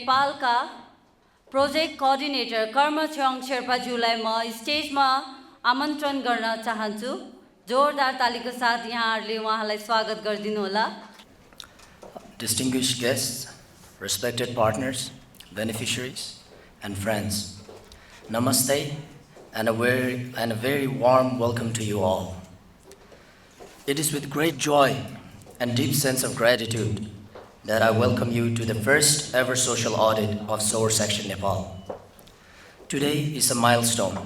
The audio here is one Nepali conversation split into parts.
नेपालका प्रोजेक्ट कोअर्डिनेटर कर्मछ्योङ शेर्पाज्यूलाई म स्टेजमा आमन्त्रण गर्न चाहन्छु। जोरदार तालीको साथ यहाँहरूले उहाँलाई स्वागत गरिदिनु होला। Distinguished guests, respected partners, beneficiaries, and friends, Namaste and a very warm welcome to you all. It is with great joy and deep sense of gratitude that I welcome you to the first ever social audit of Sowers section Nepal. Today is a milestone,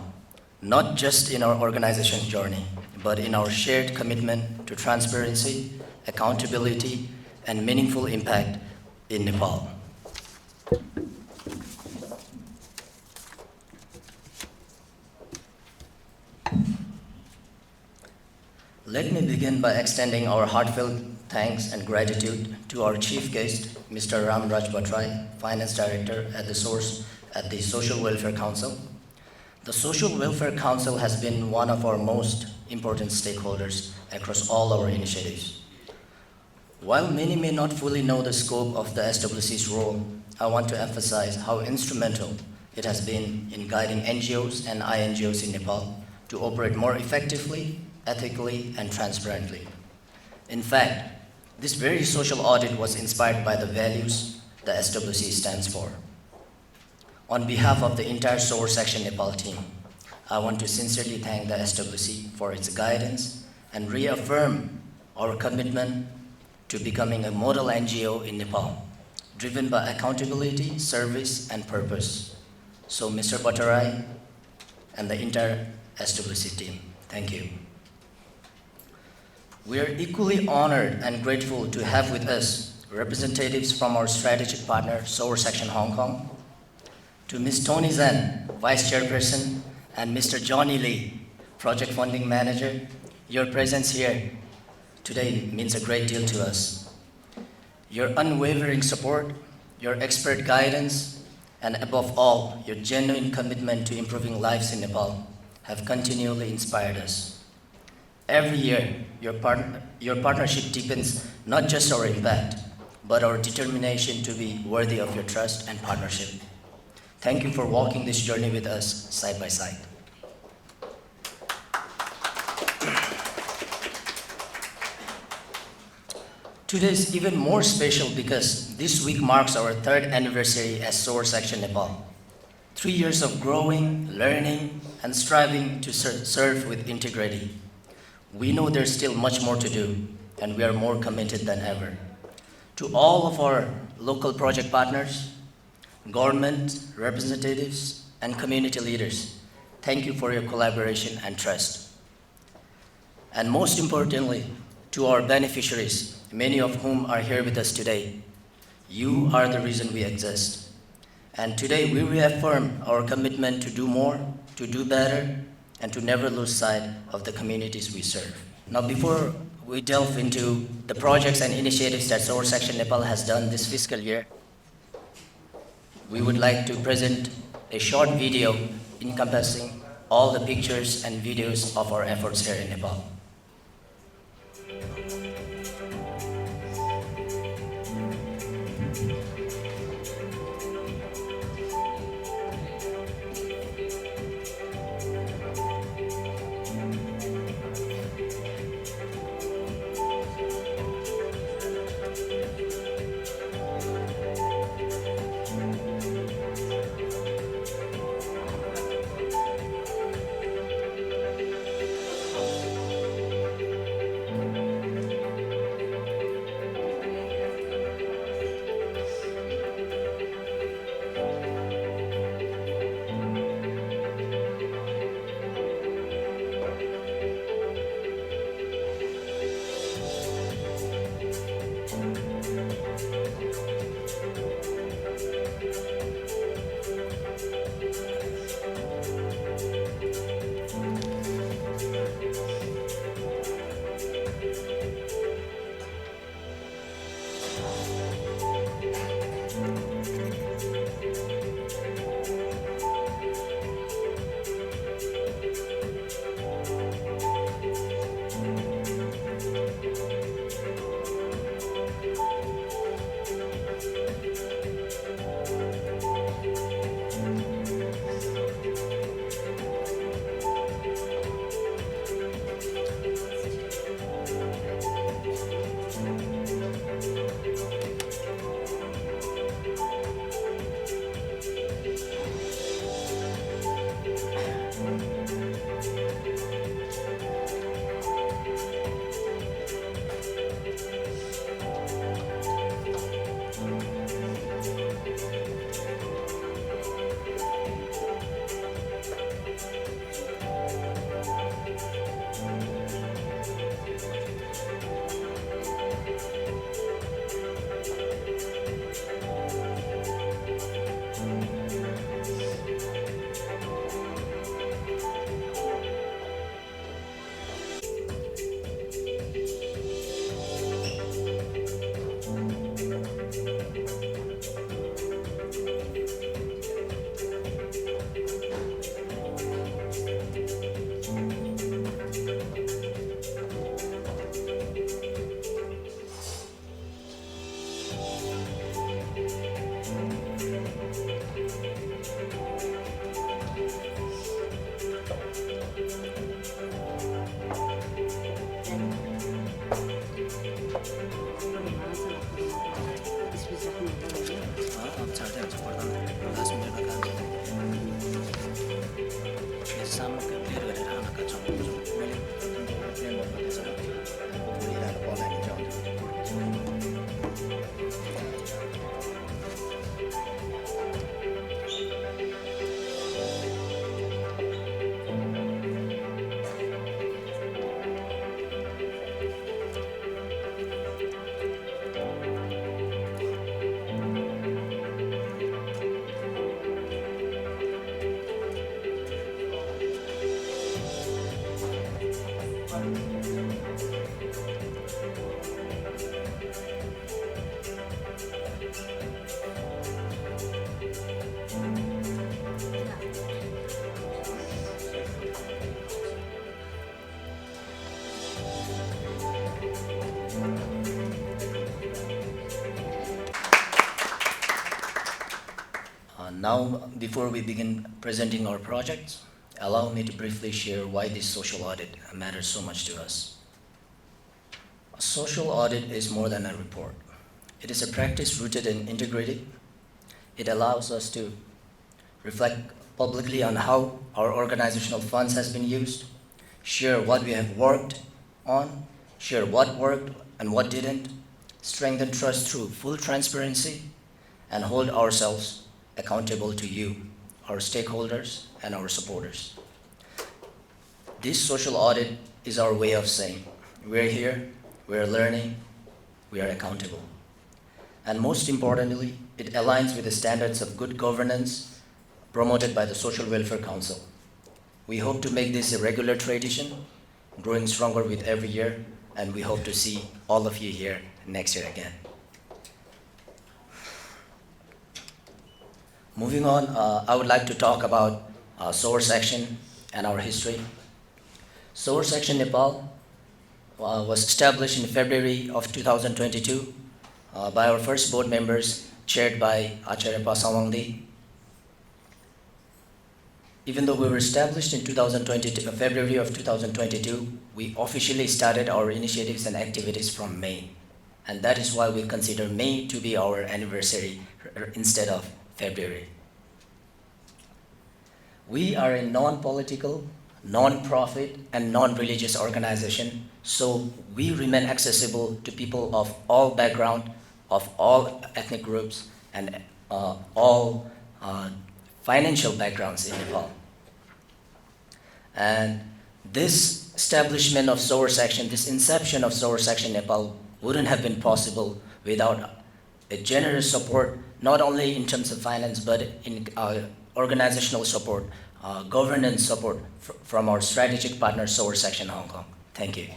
not just in our organization's journey, but in our shared commitment to transparency, accountability, and meaningful impact in Nepal. Let me begin by extending our heartfelt thanks and gratitude to our chief guest, Mr. Ram Raj Bhattrai, Finance Director at the Social Welfare Council. The Social Welfare Council has been one of our most important stakeholders across all our initiatives. While many may not fully know the scope of the SWC's role, I want to emphasize how instrumental it has been in guiding NGOs and INGOs in Nepal to operate more effectively, ethically, and transparently. In fact, this very social audit was inspired by the values the SWC stands for. On behalf of the entire Sowers Section Nepal team, I want to sincerely thank the SWC for its guidance and reaffirm our commitment to becoming a model NGO in Nepal, driven by accountability, service, and purpose. So, Mr. Bhattrai and the entire SWC team, thank you. We are equally honored and grateful to have with us representatives from our strategic partner, Sowers Section Hong Kong, to Ms. Tony Zhang, Vice Chairperson, and Mr. Johnny Lee, Project Funding Manager. Your presence here today means a great deal to us. Your unwavering support, your expert guidance, and above all, your genuine commitment to improving lives in Nepal have continually inspired us. Every year, your partnership deepens not just our impact, but our determination to be worthy of your trust and partnership. Thank you for walking this journey with us side by side. Today is even more special because this week marks our 3rd anniversary as Sowers Section Nepal. 3 years of growing, learning, and striving to serve with integrity. We know there's still much more to do, and we are more committed than ever. To all of our local project partners, government representatives, and community leaders, thank you for your collaboration and trust. And most importantly, to our beneficiaries, many of whom are here with us today, you are the reason we exist. And today we reaffirm our commitment to do more, to do better, and to never lose sight of the communities we serve. Now, before we delve into the projects and initiatives that Sowers Section Nepal has done this fiscal year, we would like to present a short video encompassing all the pictures and videos of our efforts here in Nepal. सानो क्लियर गरेर आउनका चाहन्छु मैले प्रेम गर्नुपर्छ बोलिरहेर बोलाइन्छ Now, before we begin presenting our projects, allow me to briefly share why this social audit matters so much to us. A social audit is more than a report. It is a practice rooted in integrity. It allows us to reflect publicly on how our organizational funds has been used, share what we have worked on, share what worked and what didn't, strengthen trust through full transparency, and hold ourselves accountable to you, our stakeholders, and our supporters. This social audit is our way of saying, we're here, we're learning, we are accountable. And most importantly, it aligns with the standards of good governance promoted by the Social Welfare Council. We hope to make this a regular tradition, growing stronger with every year, and we hope to see all of you here next year again. Moving on, I would like to talk about Sowers Action and our history. Sowers Action Nepal was established in February of 2022 by our first board members, chaired by Acharya Pasawangdi. Even though we were established in February of 2022, we officially started our initiatives and activities from May. And that is why we consider May to be our anniversary instead of February. We are a non-political, non-profit, and non-religious organization, so we remain accessible to people of all background, of all ethnic groups, and all financial backgrounds in Nepal. And this establishment of Sowers Action, this inception of Sowers Action Nepal wouldn't have been possible without a generous support, not only in terms of finance, but in organizational support, governance support from our strategic partner, Sowers Action Hong Kong. Thank you.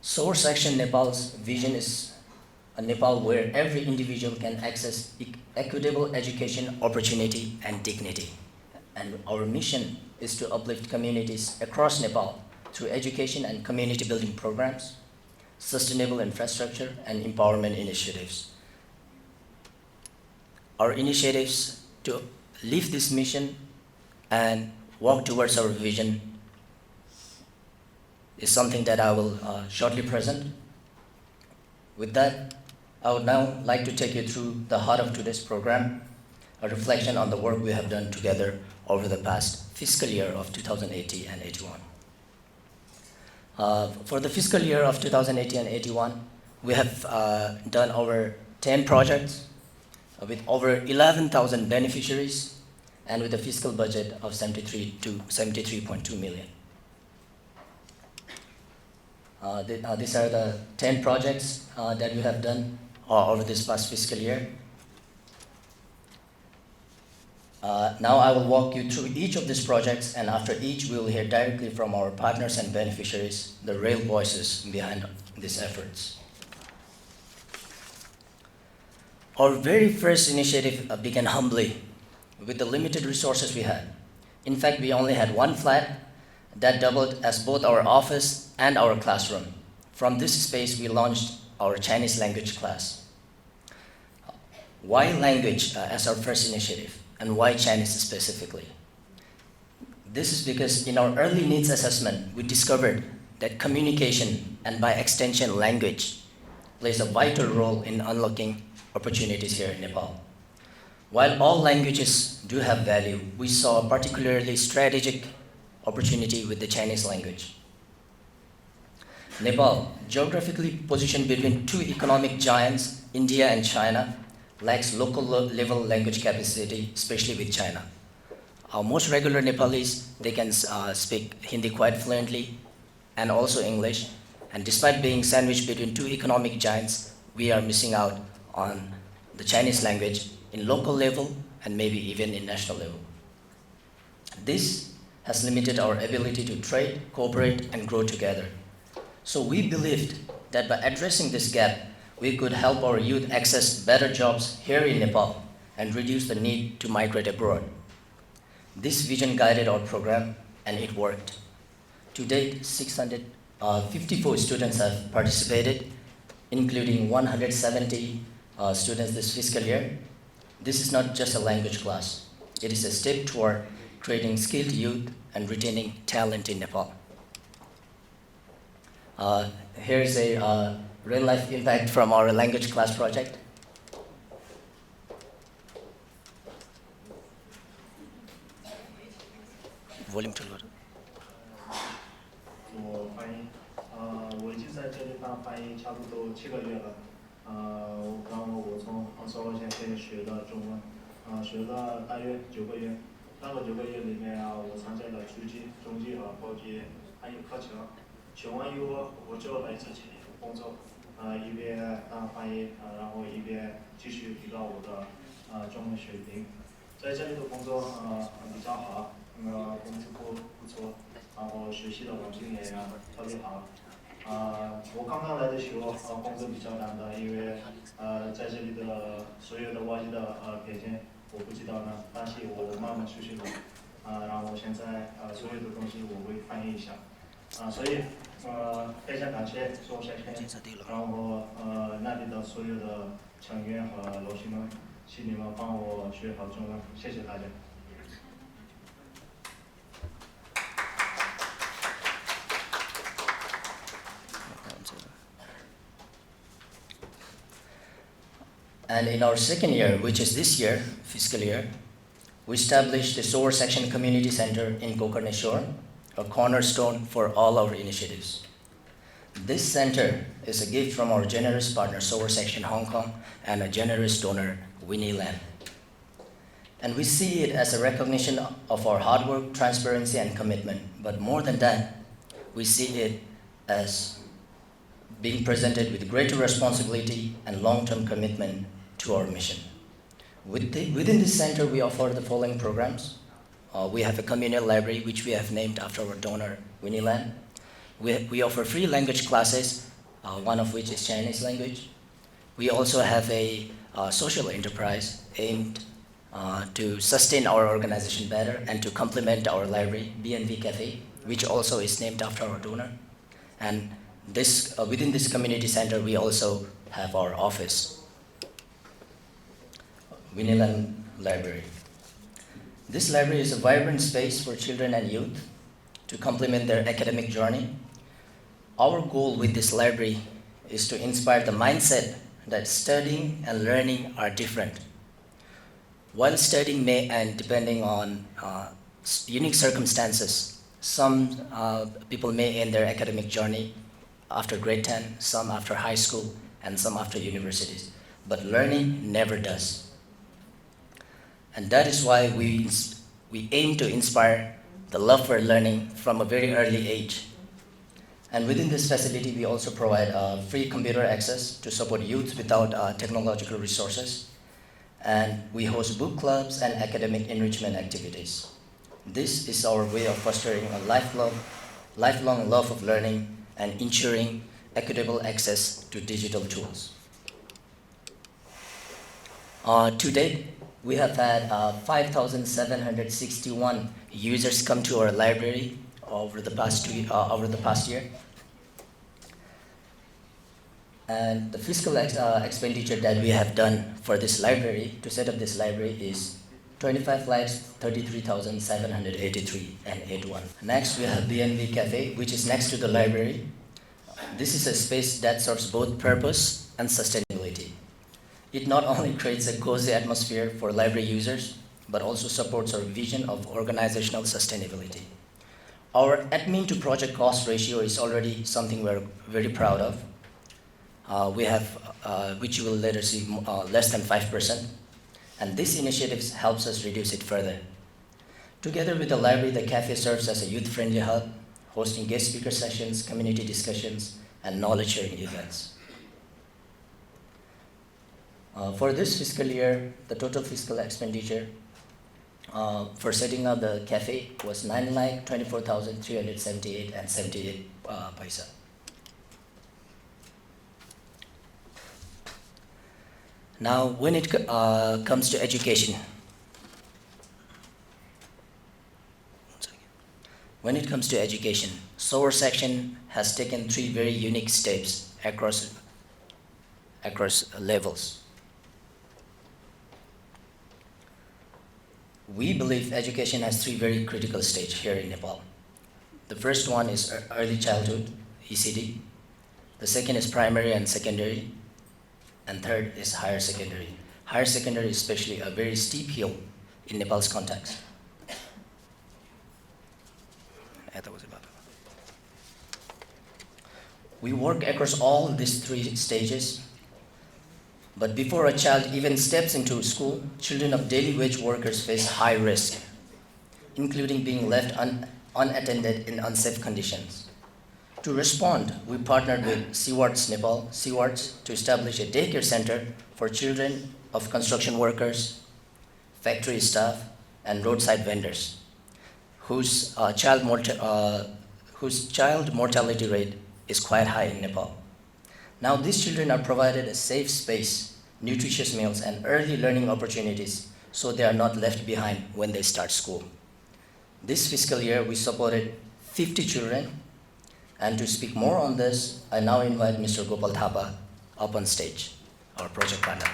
Sowers Action Nepal's vision is a Nepal where every individual can access equitable education, opportunity, and dignity. And our mission is to uplift communities across Nepal through education and community building programs, sustainable infrastructure, and empowerment initiatives. Our initiatives to live this mission and walk towards our vision is something that I will shortly present. With that, I would now like to take you through the heart of today's program, a reflection on the work we have done together over the past fiscal year of 2080 and 81. For the fiscal year of 2080 and 81, we have done over 10 projects with over 11,000 beneficiaries and with a fiscal budget of 73.2 million. These are the 10 projects that we have done over this past fiscal year. Now I will walk you through each of these projects, and after each we will hear directly from our partners and beneficiaries, the real voices behind these efforts. Our very first initiative began humbly with the limited resources we had. In fact, we only had one flat that doubled as both our office and our classroom. From this space, we launched our Chinese language class. Why language as our first initiative, and why Chinese specifically? This is because in our early needs assessment, we discovered that communication, and by extension language, plays a vital role in unlocking opportunities here in Nepal. While all languages do have value, we saw a particularly strategic opportunity with the Chinese language. Nepal, geographically positioned between two economic giants, India and China, lacks local level language capacity, especially with China. Most regular Nepalis, they can speak Hindi quite fluently and also English. And despite being sandwiched between two economic giants, we are missing out on the Chinese language in local level and maybe even in national level. This has limited our ability to trade, cooperate, and grow together. So we believed that by addressing this gap, we could help our youth access better jobs here in Nepal and reduce the need to migrate abroad. This vision guided our program, and it worked. To date, 654 students have participated, including 170 students this fiscal year. This is not just a language class. It is a step toward creating skilled youth and retaining talent in Nepal. Here is a real-life impact from our language class project. Volume 2. 我翻译，我已经在这里当翻译差不多7个月了。然后我从Sowers先生学的中文，学了大约9个月。那个9个月里面我参加了初级、中级和高级翻译课程。学完以后，我就来这里工作，一边当翻译，然后一边继续提高我的中文水平。在这里的工作比较好，工资不错，然后学习的环境也特别好。我刚刚来的时候工作比较难的，因为在这里的所有的外语的条件我不知道呢，但是我慢慢学习了，然后现在所有的东西我会翻译一下，所以非常感谢周先生，然后那里的所有的成员和老师们，请你们帮我学好中文，谢谢大家。And in our second year, which is this year, fiscal year, we established the Sowers Section Community Center in Gokarneshwar, a cornerstone for all our initiatives. This center is a gift from our generous partner, Sowers Section Hong Kong, and a generous donor, Winnie Lam. And we see it as a recognition of our hard work, transparency, and commitment. But more than that, we see it as being presented with greater responsibility and long-term commitment to our mission. Within this center, we offer the following programs. We have a communal library, which we have named after our donor, Winnie Lam. We offer free language classes, one of which is Chinese language. We also have a social enterprise aimed to sustain our organization better and to complement our library, B&V Cafe, which also is named after our donor. And within this community center, we also have our office, Winnie Lam Library. This library is a vibrant space for children and youth to complement their academic journey. Our goal with this library is to inspire the mindset that studying and learning are different. While studying may end depending on unique circumstances, some people may end their academic journey after grade 10, some after high school, and some after universities. But learning never does. And that is why we aim to inspire the love for learning from a very early age. And within this facility, we also provide free computer access to support youth without technological resources. And we host book clubs and academic enrichment activities. This is our way of fostering a lifelong love of learning and ensuring equitable access to digital tools. To date, we have had 5,761 users come to our library over the past year. And the fiscal expenditure that we have done for this library, to set up this library, is 25,33,783 and 81. Next, we have BNB Cafe, which is next to the library. This is a space that serves both purpose and sustainability. It not only creates a cozy atmosphere for library users, but also supports our vision of organizational sustainability. Our admin to project cost ratio is already something we're very proud of. We have, which you will later see, less than 5%. And this initiative helps us reduce it further. Together with the library, the cafe serves as a youth-friendly hub, hosting guest speaker sessions, community discussions, and knowledge-sharing events. For this fiscal year, the total fiscal expenditure for setting up the cafe was 9,24,378 and 78 paisa. Now, when it comes to education, Sowers section has taken 3 very unique steps across levels. We believe education has 3 very critical stages here in Nepal. The first one is early childhood, ECD. The second is primary and secondary. And third is higher secondary. Higher secondary is especially a very steep hill in Nepal's context. We work across all these 3 stages, but before a child even steps into school, children of daily wage workers face high risk, including being left unattended in unsafe conditions. To respond, we partnered with Sowers Nepal, Sowers, to establish a daycare center for children of construction workers, factory staff, and roadside vendors, whose child mortality rate is quite high in Nepal. Now these children are provided a safe space, nutritious meals, and early learning opportunities so they are not left behind when they start school. This fiscal year, we supported 50 children. And to speak more on this, I now invite Mr. Gopal Thapa up on stage, our project partner.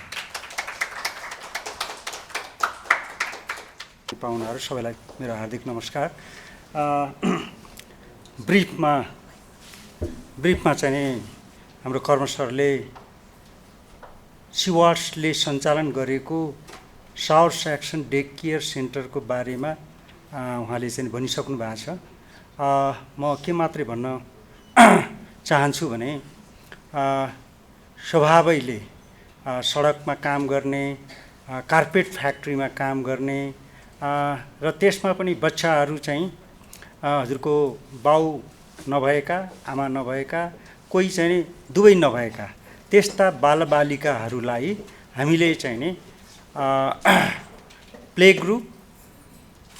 पाउनाहरु सबैलाई मेरो हार्दिक नमस्कार। ब्रिफमा चाहिँ हाम्रो कर्मसरले सिवार्सले सञ्चालन गरेको सावर्स एक्सन डे केयर सेन्टरको बारेमा उहाँले चाहिँ भनिसक्नु भएको छ। म के मात्रै भन्न चाहन्छु भने स्वभावैले सडकमा काम गर्ने, कार्पेट फ्याक्ट्रीमा काम गर्ने र त्यसमा पनि बच्चाहरू चाहिँ हजुरको बाउ नभएका, आमा नभएका, कोही चाहिँ दुवै नभएका त्यस्ता बालबालिकाहरूलाई हामीले चाहिँ नि प्ले ग्रुप,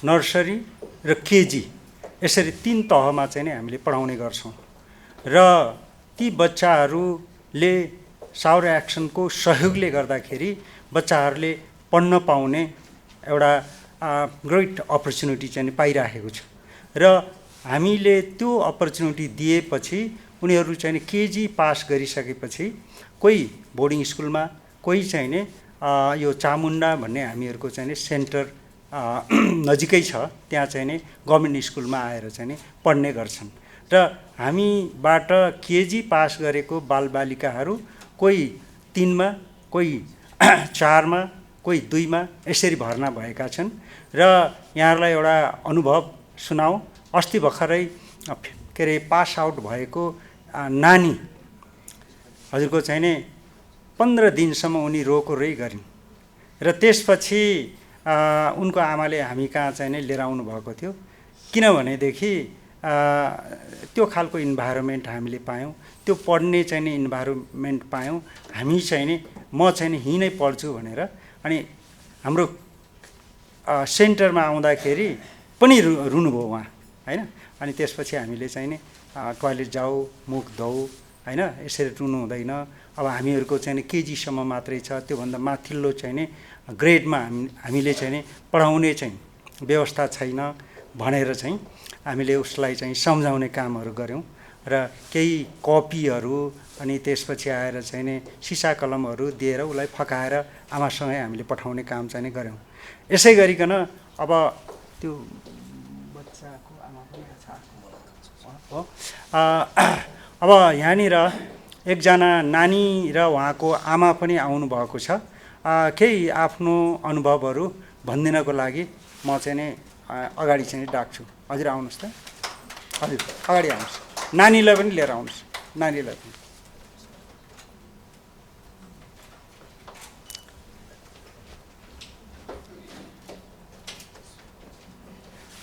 नर्सरी र केजी यसरी 3 तहमा चाहिँ हामीले पढाउने गर्छौं र ती बच्चाहरूले सावर एक्सनको सहयोगले गर्दाखेरि बच्चाहरूले पढ्न पाउने एउटा ग्रेट अपर्च्युनिटी चाहिँ पाइराखेको छ र हामीले त्यो अपर्च्युनिटी दिएपछि उनीहरू चाहिँ केजी पास गरिसकेपछि कोही बोर्डिङ स्कुलमा, कोही चाहिँ नि यो चामुण्डा भन्ने हामीहरूको चाहिँ नि सेन्टर नजिकै छ, त्यहाँ चाहिँ नि गभर्नमेन्ट स्कुलमा आएर चाहिँ नि पढ्ने गर्छन् र हामीबाट केजी पास गरेको बालबालिकाहरू कोही 3 मा, कोही 4 मा, कोही 2 मा यसरी भर्ना भएका छन् र यहाँहरूलाई एउटा अनुभव सुनाऊ। अस्ति भर्खरै के रे पास आउट भएको नानी हजुरको चाहिँ नि 15 दिनसम्म उनी रोई गरिन् र त्यसपछि उनको आमाले हामी कहाँ चाहिँ नि लिएर आउनु भएको थियो, किनभनेदेखि त्यो खालको इन्भाइरोमेन्ट हामीले पायौं, त्यो पढ्ने चाहिँ नि इन्भाइरोमेन्ट पायौं। हामी चाहिँ नि म चाहिँ नि यहीँ नै पढ्छु भनेर अनि हाम्रो सेन्टरमा आउँदाखेरि पनि रुनुभयो उहाँ हैन। अनि त्यसपछि हामीले चाहिँ नि टोयलेट जाऊ, मुख धोऊ हैन, यसरी रुनु हुँदैन। अब हामीहरूको चाहिँ नि केजी सम्म मात्रै छ, त्यो भन्दा माथिल्लो चाहिँ नि ग्रेडमा हामीले चाहिँ नि पढाउने चाहिँ व्यवस्था छैन भनेर चाहिँ हामीले उसलाई चाहिँ सम्झाउने कामहरू गर्यौं र केही कपीहरू अनि त्यसपछि आएर चाहिँ नि सिसा कलमहरू दिएर उसलाई फकाएर आमासँगै हामीले पठाउने काम चाहिँ नि गऱ्यौँ। यसै गरिकन अब त्यो बच्चाको आमा पनि हो। अब यहाँनिर एकजना नानी र उहाँको आमा पनि आउनुभएको छ। केही आफ्नो अनुभवहरू भनिदिनको लागि म चाहिँ नि अगाडि चाहिँ डाक्छु। हजुर आउनुहोस् त, हजुर अगाडि आउनुहोस्, नानीलाई पनि लिएर आउनुहोस्, नानीलाई पनि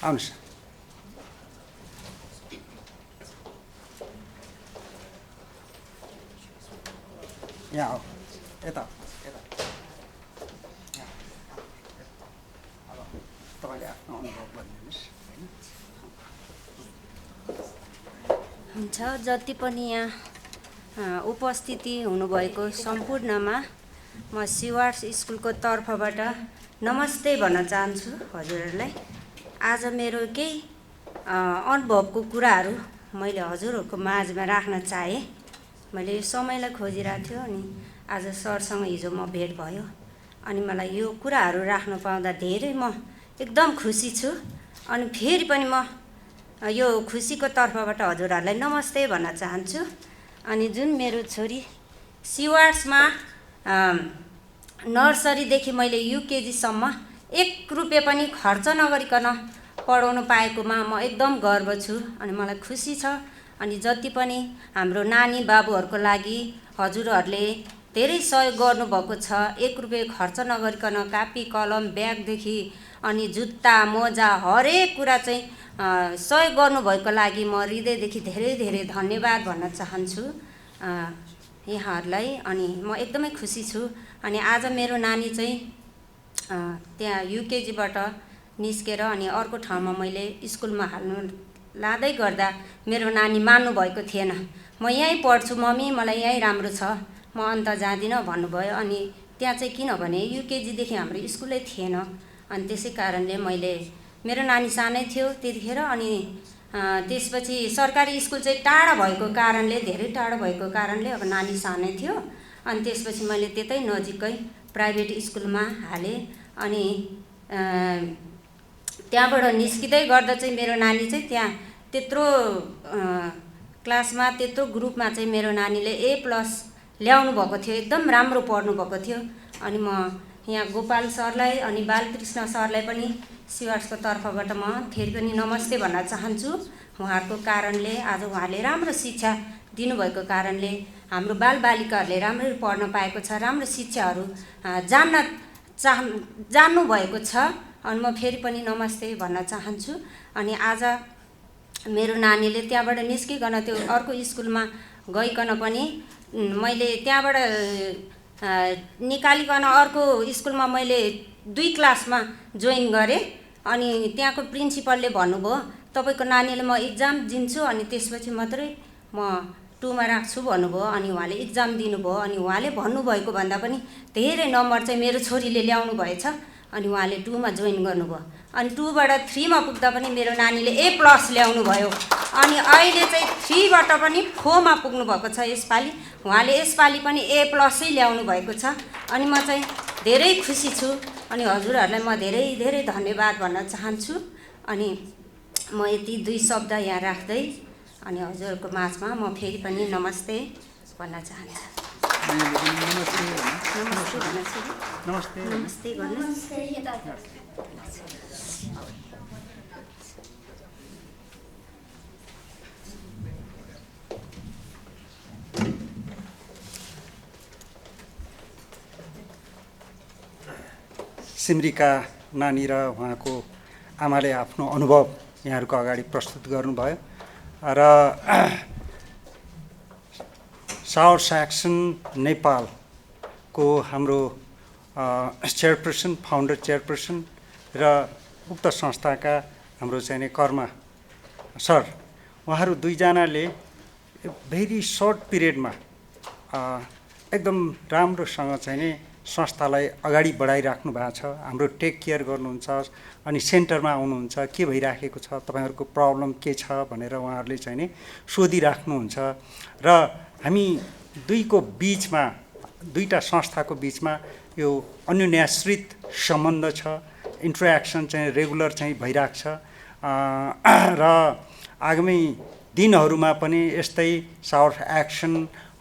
आउनुहोस्। यहाँ आऊ, यता यता। अब तपाईँले आफ्नो अनुभव भनिदिनुहोस्। हुन्छ, जति पनि यहाँ उपस्थिति हुनुभएको सम्पूर्णमा म सेवर्स स्कुलको तर्फबाट नमस्ते भन्न चाहन्छु हजुरहरूलाई। आज मेरो केही अनुभवको कुराहरू मैले हजुरहरूको माझमा राख्न चाहेँ। मैले यो समयलाई खोजिरहेको थियो अनि आज सरसँग हिजो म भेट भयो अनि मलाई यो कुराहरू राख्न पाउँदा धेरै म एकदम खुसी छु। अनि फेरि पनि म यो खुसीको तर्फबाट हजुरहरूलाई नमस्ते भन्न चाहन्छु। अनि जुन मेरो छोरी सेवर्समा नर्सरीदेखि मैले युकेजीसम्म 1 रुपियाँ पनि खर्च नगरिकन पढाउन पाएकोमा म एकदम गर्व छु अनि मलाई खुसी छ। अनि जति पनि हाम्रो नानी बाबुहरूको लागि हजुरहरूले धेरै सहयोग गर्नुभएको छ। 1 रुपियाँ खर्च नगरिकन कापी कलम ब्यागदेखि अनि जुत्ता मोजा हरेक कुरा चाहिँ सहयोग गर्नुभएको लागि म हृदयदेखि धेरै धेरै धन्यवाद भन्न चाहन्छु यहाँहरूलाई। अनि म एकदमै खुसी छु। अनि आज मेरो नानी चाहिँ त्यहाँ युकेजीबाट निस्केर अनि अर्को ठाउँमा मैले स्कुलमा हाल्नु लाँदै गर्दा मेरो नानी मान्नु भएको थिएन। म यहीँ पढ्छु मम्मी, मलाई यहीँ राम्रो छ, म अन्त जाँदिनँ भन्नुभयो। अनि त्यहाँ चाहिँ किनभने युकेजीदेखि हाम्रो स्कुलै थिएन अनि त्यसै कारणले मैले, मेरो नानी सानै थियो त्यतिखेर, अनि त्यसपछि सरकारी स्कुल चाहिँ टाढा भएको कारणले, धेरै टाढा भएको कारणले अब नानी सानै थियो अनि त्यसपछि मैले त्यतै नजिकै प्राइभेट स्कुलमा हालेँ। अनि त्यहाँबाट निस्किँदै गर्दा चाहिँ मेरो नानी चाहिँ त्यहाँ त्यत्रो क्लासमा त्यत्रो ग्रुपमा चाहिँ मेरो नानीले A+ ल्याउनु भएको थियो, एकदम राम्रो पढ्नु भएको थियो। अनि म यहाँ गोपाल सरलाई अनि बालकृष्ण सरलाई पनि सेवर्सको तर्फबाट म फेरि पनि नमस्ते भन्न चाहन्छु। उहाँहरूको कारणले आज उहाँले राम्रो शिक्षा दिनुभएको कारणले हाम्रो बालबालिकाहरूले राम्ररी पढ्न पाएको छ, राम्रो शिक्षाहरू जान्नु भएको छ। अनि म फेरि पनि नमस्ते भन्न चाहन्छु। अनि आज मेरो नानीले त्यहाँबाट निस्किकन त्यो अर्को स्कुलमा गइकन पनि मैले त्यहाँबाट निकालिकन अर्को स्कुलमा मैले 2 क्लासमा जोइन गरेँ। अनि त्यहाँको प्रिन्सिपलले भन्नुभयो तपाईँको नानीले म इक्जाम दिन्छु अनि त्यसपछि मात्रै म 2 मा राख्छु भन्नुभयो। अनि उहाँले इक्जाम दिनुभयो अनि उहाँले भन्नुभएको भन्दा पनि धेरै नम्बर चाहिँ मेरो छोरीले ल्याउनु भएछ अनि उहाँले 2 मा जोइन गर्नुभयो। अनि 2 बाट 3 मा पुग्दा पनि मेरो नानीले A+ ल्याउनु भयो। अनि अहिले चाहिँ 3 बाट पनि 4 मा पुग्नु भएको छ यसपालि। उहाँले यसपालि पनि A+ ल्याउनु भएको छ। अनि म चाहिँ धेरै खुसी छु। अनि हजुरहरूलाई म धेरै धेरै धन्यवाद भन्न चाहन्छु। अनि म यति 2 शब्द यहाँ राख्दै अनि हजुरहरूको माझमा म फेरि पनि नमस्ते भन्न चाहन्छु। नमस्ते भन्नुहोस्। सिमरीका नानी र उहाँको आमाले आफ्नो अनुभव यहाँहरूको अगाडि प्रस्तुत गर्नुभयो र सावर्स एक्सन नेपालको हाम्रो चेयरपर्सन, फाउन्डर चेयरपर्सन र उक्त संस्थाका हाम्रो चाहिँ कर्मा सर, उहाँहरू 2 जनाले भेरी सर्ट पिरियडमा एकदम राम्रोसँग चाहिँ नि संस्थालाई अगाडि बढाइराख्नु भएको छ। हाम्रो टेक केयर गर्नुहुन्छ अनि सेन्टरमा आउनुहुन्छ, के भइराखेको छ, तपाईँहरूको प्रब्लम के छ भनेर उहाँहरूले चाहिँ नि सोधिराख्नुहुन्छ। र हामी दुईको बीचमा दुईटा संस्थाको बीचमा यो अन्योन्याश्रित सम्बन्ध छ, इन्टरेक्सन चाहिँ रेगुलर चाहिँ भइरहेको छ र आगामी दिनहरूमा पनि यस्तै साउथ एक्सन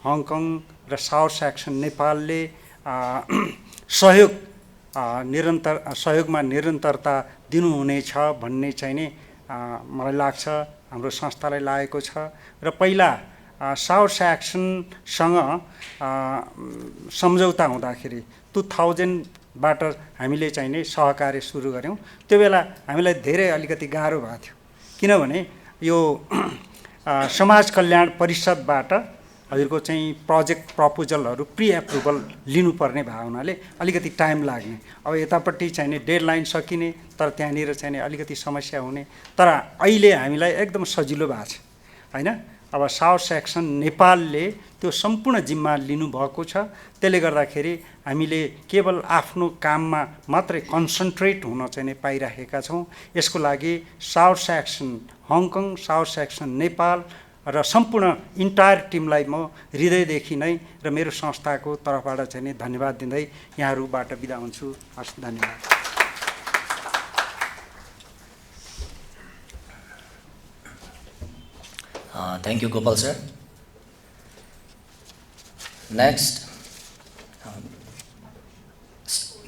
हङकङ र साउथ एक्सन नेपालले सहयोगमा निरन्तरता दिनुहुनेछ भन्ने चाहिँ नि मलाई लाग्छ, हाम्रो संस्थालाई लागेको छ। र पहिला साउथ एक्सनसँग सम्झौता हुँदाखेरि 2000बाट हामीले चाहिँ नि सहकार्य सुरु गऱ्यौँ। त्यो बेला हामीलाई धेरै अलिकति गाह्रो भएको थियो, किनभने यो समाज कल्याण परिषदबाट हजुरको चाहिँ प्रोजेक्ट प्रपोजलहरू प्री एप्रुभल लिनुपर्ने भएको हुनाले अलिकति टाइम लाग्ने। अब यतापट्टि चाहिँ नि डेडलाइन सकिने, तर त्यहाँनिर चाहिँ नि अलिकति समस्या हुने। तर अहिले हामीलाई एकदम सजिलो भएको छ हैन। अब साउथ सेक्सन नेपालले त्यो सम्पूर्ण जिम्मा लिनुभएको छ। त्यसले गर्दाखेरि हामीले केवल आफ्नो काममा मात्रै कन्सन्ट्रेट हुन चाहिँ नि पाइराखेका छौँ। यसको लागि south section Hong Kong, south section Nepal र सम्पूर्ण इन्टायर टिमलाई म हृदयदेखि नै र मेरो संस्थाको तर्फबाट चाहिँ नि धन्यवाद दिँदै यहाँहरूबाट बिदा हुन्छु। हस्, धन्यवाद। Thank you, Gopal sir. Next,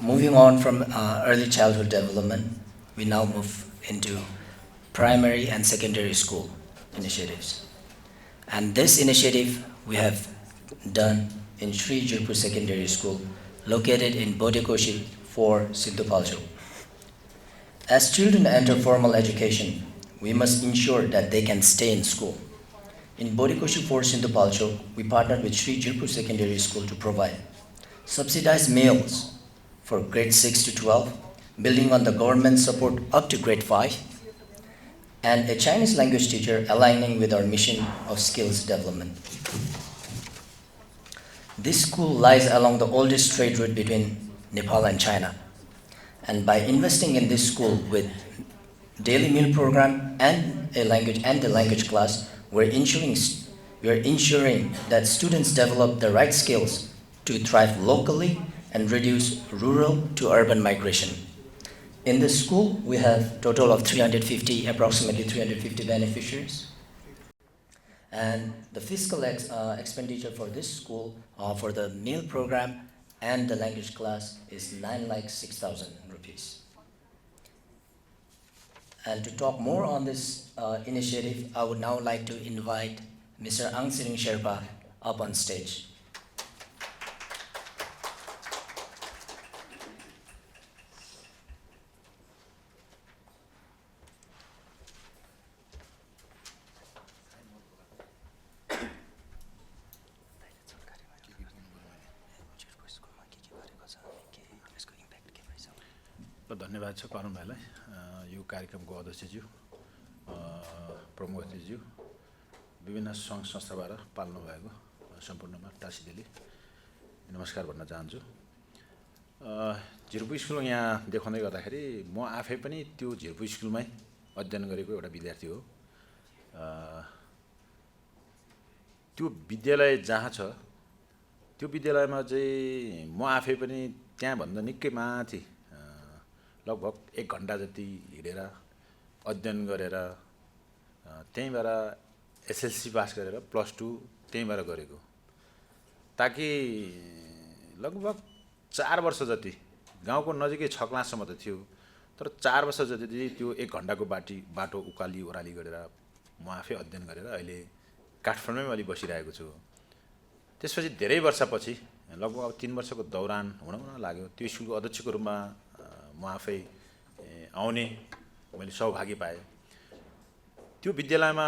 moving on from early childhood development, we now move into primary and secondary school initiatives. And this initiative we have done in Sri Jirpur Secondary School, located in Bodekoshi 4, Sintupalcho. As children enter formal education, we must ensure that they can stay in school. In Bodekoshi 4, Sintupalcho, we partnered with Sri Jirpur Secondary School to provide subsidized meals for grade 6 to 12, building on the government support up to grade 5, and a Chinese language teacher aligning with our mission of skills development. This school lies along the oldest trade route between Nepal and China. And by investing in this school with daily meal program and the language class, we're ensuring that students develop the right skills to thrive locally and reduce rural to urban migration. In this school, we have a total of approximately 350 beneficiaries. And the fiscal expenditure for this school for the meal program and the language class is 9,06,000 rupees. And to talk more on this initiative, I would now like to invite Mr. Angchring Sherpa up on stage. धन्यवाद छ करुण भाइलाई, यो कार्यक्रमको अध्यक्षज्यू, प्रमुखज्यू, विभिन्न सङ्घ संस्थाबाट पाल्नु भएको सम्पूर्णमा टासीदेली नमस्कार भन्न चाहन्छु। झिर्पु स्कुल यहाँ देखाउँदै गर्दाखेरि म आफै पनि त्यो झिर्पु स्कुलमै अध्ययन गरेको एउटा विद्यार्थी हो। त्यो विद्यालय जहाँ छ त्यो विद्यालयमा चाहिँ म आफै पनि त्यहाँभन्दा निकै माथि लगभग 1 घण्टा जति हिँडेर अध्ययन गरेर त्यहीँबाट एसएलसी पास गरेर +2 त्यहीँबाट गरेको, ताकि लगभग 4 वर्ष जति गाउँको नजिकै 6 क्लाससम्म त थियो, तर 4 वर्ष जति त्यो 1 घण्टाको बाटो उकाली ओह्राली गरेर म आफै अध्ययन गरेर अहिले काठमाडौँमै अलि बसिरहेको छु। त्यसपछि धेरै वर्षपछि लगभग अब 3 वर्षको दौरान हुन लाग्यो त्यो स्कुलको अध्यक्षको रूपमा म आफै आउने मैले सौभाग्य पाएँ। त्यो विद्यालयमा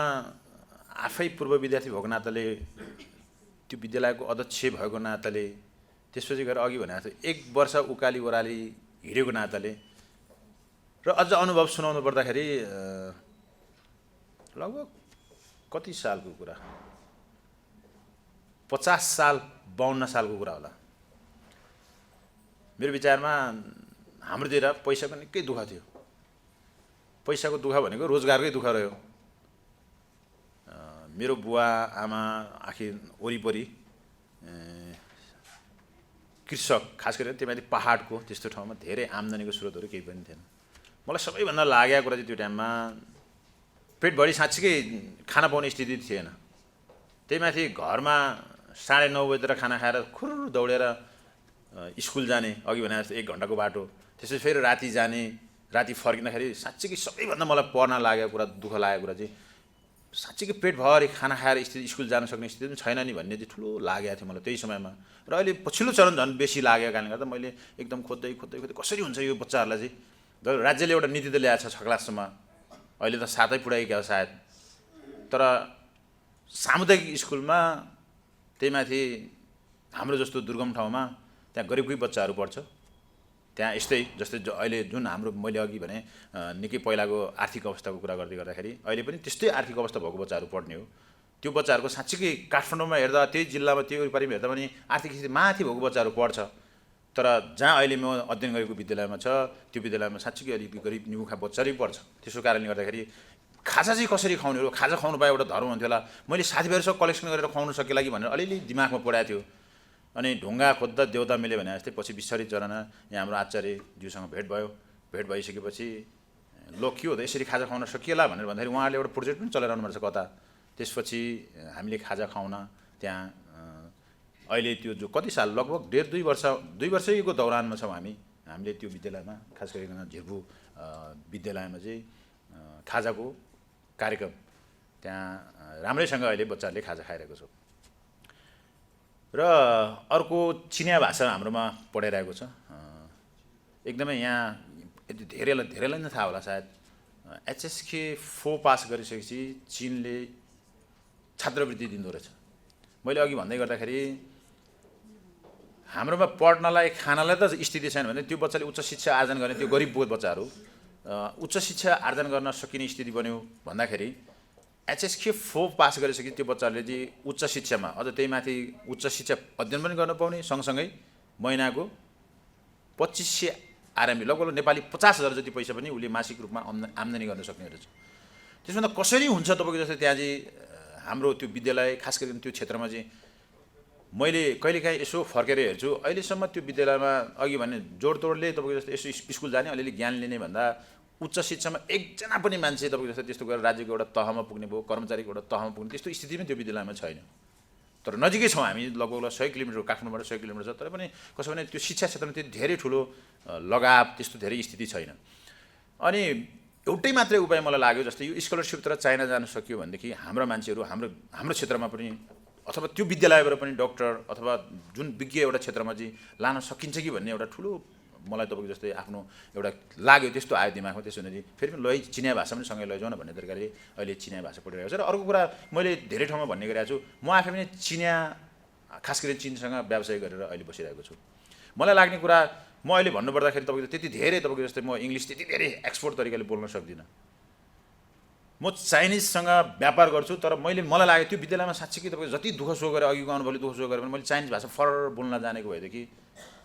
आफै पूर्व विद्यार्थी भएको नाताले, त्यो विद्यालयको अध्यक्ष भएको नाताले, त्यसपछि गएर अघि भनेको जस्तो 1 वर्ष उकाली ओह्राली हिँडेको नाताले र अझ अनुभव सुनाउनु पर्दाखेरि लगभग कति सालको कुरा, 50 साल 52 सालको कुरा होला। मेरो विचारमा हाम्रोतिर पैसाको निकै दुःख थियो। पैसाको दुःख भनेको रोजगारकै दुःख रह्यो। मेरो बुवा आमा आखिर वरिपरि कृषक खास गरेर त्यही पहाडको त्यस्तो ठाउँमा धेरै आम्दानीको स्रोतहरू केही पनि थिएन। मलाई सबैभन्दा लागेको कुरा चाहिँ त्यो टाइममा पेटभरि साँच्चीकै खाना पाउने स्थिति थिएन। त्यही माथि घरमा 9:30 बजेतिर खाना खाएर खुर दौडेर स्कुल जाने, अघि भने जस्तो 1 घन्टाको बाटो, त्यसपछि फेरि राति जाने, राति फर्किँदाखेरि साँच्चीकै सबैभन्दा मलाई पर्न लागेको कुरा, दुःख लागेको कुरा चाहिँ साँच्चीकै पेटभरि खाना खाएर स्कुल जान सक्ने स्थिति पनि छैन नि भन्ने चाहिँ ठुलो लागेको थियो मलाई त्यही समयमा। र अहिले पछिल्लो चरण झन् बेसी लागेको कारणले गर्दा मैले एकदम खोज्दै कसरी हुन्छ यो बच्चाहरूलाई चाहिँ। राज्यले एउटा नीति त ल्याएको छ 6 क्लाससम्म, अहिले त 7 पुऱ्याइगयो सायद, तर सामुदायिक स्कुलमा त्यही माथि हाम्रो जस्तो दुर्गम ठाउँमा त्यहाँ गरिबकै बच्चाहरू पढ्छ। त्यहाँ यस्तै जस्तै अहिले जुन हाम्रो मैले अघि भने निकै पहिलाको आर्थिक अवस्थाको कुरा गर्दाखेरि अहिले पनि त्यस्तै आर्थिक अवस्था भएको बच्चाहरू पढ्ने हो। त्यो बच्चाहरूको साँच्चीकै काठमाडौँमा हेर्दा, त्यही जिल्लामा, त्यही वरिपरिमा हेर्दा पनि आर्थिक स्थिति माथि भएको बच्चाहरू पढ्छ। तर जहाँ अहिले म अध्ययन गरेको विद्यालयमा छ, त्यो विद्यालयमा साँच्चीकै अलिक गरिब निमुखा बच्चाहरू पढ्छ। त्यसो कारणले गर्दाखेरि खाजा चाहिँ कसरी खुवाउने हो, खाजा खुवाउनु पाए एउटा धर्म हुन्थ्यो होला, मैले साथीभाइहरूसँग कलेक्सन गरेर खुवाउनु सके लागि भनेर अलिअलि दिमागमा पढाएको थियो। अनि ढुङ्गा खोज्दा देउता मिले भने जस्तै पछि बिस्तारै चरणा यहाँ हाम्रो आचार्यज्यूसँग भेट भयो। भेट भइसकेपछि लो के हो त यसरी खाजा खुवाउन सकिएला भनेर भन्दाखेरि उहाँले एउटा प्रोजेक्ट पनि चलाइरहनु भएको छ कता। त्यसपछि हामीले खाजा खुवाउन त्यहाँ अहिले त्यो जो कति साल लगभग 1.5-2 वर्षको दौरानमा छौँ हामीले त्यो विद्यालयमा, खास गरिकन झिर्पु विद्यालयमा चाहिँ खाजाको कार्यक्रम त्यहाँ राम्रैसँग अहिले बच्चाहरूले खाजा खाइरहेको छ। र अर्को चिनिया भाषा हाम्रोमा पढाइरहेको छ। एकदमै यहाँ धेरैलाई नै थाहा होला सायद, HSK 4 पास गरिसकेपछि चीनले छात्रवृत्ति दिँदो रहेछ। मैले अघि भन्दै गर्दाखेरि हाम्रोमा पढ्नलाई खानालाई त स्थिति छैन भने त्यो बच्चाले उच्च शिक्षा आर्जन गर्ने, त्यो गरिब बच्चाहरू उच्च शिक्षा आर्जन गर्न सकिने स्थिति बन्यो भन्दाखेरि HSK 4 पास गरिसके त्यो बच्चाहरूले चाहिँ उच्च शिक्षामा अझ त्यही माथि उच्च शिक्षा अध्ययन पनि गर्न पाउने, सँगसँगै महिनाको 2500 RMB लगभग नेपाली 50,000 जति पैसा पनि उसले मासिक रूपमा आम्दानी गर्न सक्ने रहेछ। त्यसभन्दा कसरी हुन्छ तपाईँको जस्तै त्यहाँ चाहिँ हाम्रो त्यो विद्यालय खास गरी त्यो क्षेत्रमा चाहिँ मैले कहिलेकाहीँ यसो फर्केर हेर्छु, अहिलेसम्म त्यो विद्यालयमा अघि भने जोडतोडले तपाईँको जस्तो यसो स्कुल जाने, अलिअलि ज्ञान लिने भन्दा उच्च शिक्षामा एकजना पनि मान्छे तपाईँको जस्तो त्यस्तो गरेर राज्यको एउटा तहमा पुग्ने भयो, कर्मचारीको एउटा तहमा पुग्ने त्यस्तो स्थिति पनि त्यो विद्यालयमा छैन। तर नजिकै छौँ हामी, लगभग 100 किलोमिटर, काठमाडौँबाट 100 किलोमिटर छ, तर पनि कसो भने त्यो शिक्षा क्षेत्रमा त्यति धेरै ठुलो लगाव त्यस्तो धेरै स्थिति छैन। अनि एउटै मात्रै उपाय मलाई लाग्यो जस्तै यो स्कलरसिपतिर चाइना जान सकियो भनेदेखि हाम्रो मान्छेहरू हाम्रो क्षेत्रमा पनि अथवा त्यो विद्यालयबाट पनि डक्टर अथवा जुन विज्ञ एउटा क्षेत्रमा चाहिँ लान सकिन्छ कि भन्ने एउटा ठुलो मलाई तपाईँको जस्तै आफ्नो एउटा लाग्यो, त्यस्तो आयो दिमागमा। त्यसो भने फेरि पनि चिनिया भाषा पनि सँगै लैजाउँ न भन्ने तरिकाले अहिले चिनिया भाषा पढिरहेको छ। र अर्को कुरा मैले धेरै ठाउँमा भन्ने गरेको छु, म आफै पनि चिनिया खास गरी चीनसँग व्यवसाय गरेर अहिले बसिरहेको छु। मलाई लाग्ने कुरा म अहिले भन्नुपर्दाखेरि तपाईँको त्यति धेरै तपाईँको जस्तै म इङ्ग्लिस त्यति धेरै एक्सपोर्ट तरिकाले बोल्न सक्दिनँ। म चाइनिजसँग व्यापार गर्छु, तर मलाई लाग्यो त्यो विद्यालयमा साँच्चीकै तपाईँको जति दुःख सुख गरेर अघिको अनुभवले दुःख सुख गरेर पनि मैले चाइनिज भाषा फर बोल्न जानेको भएदेखि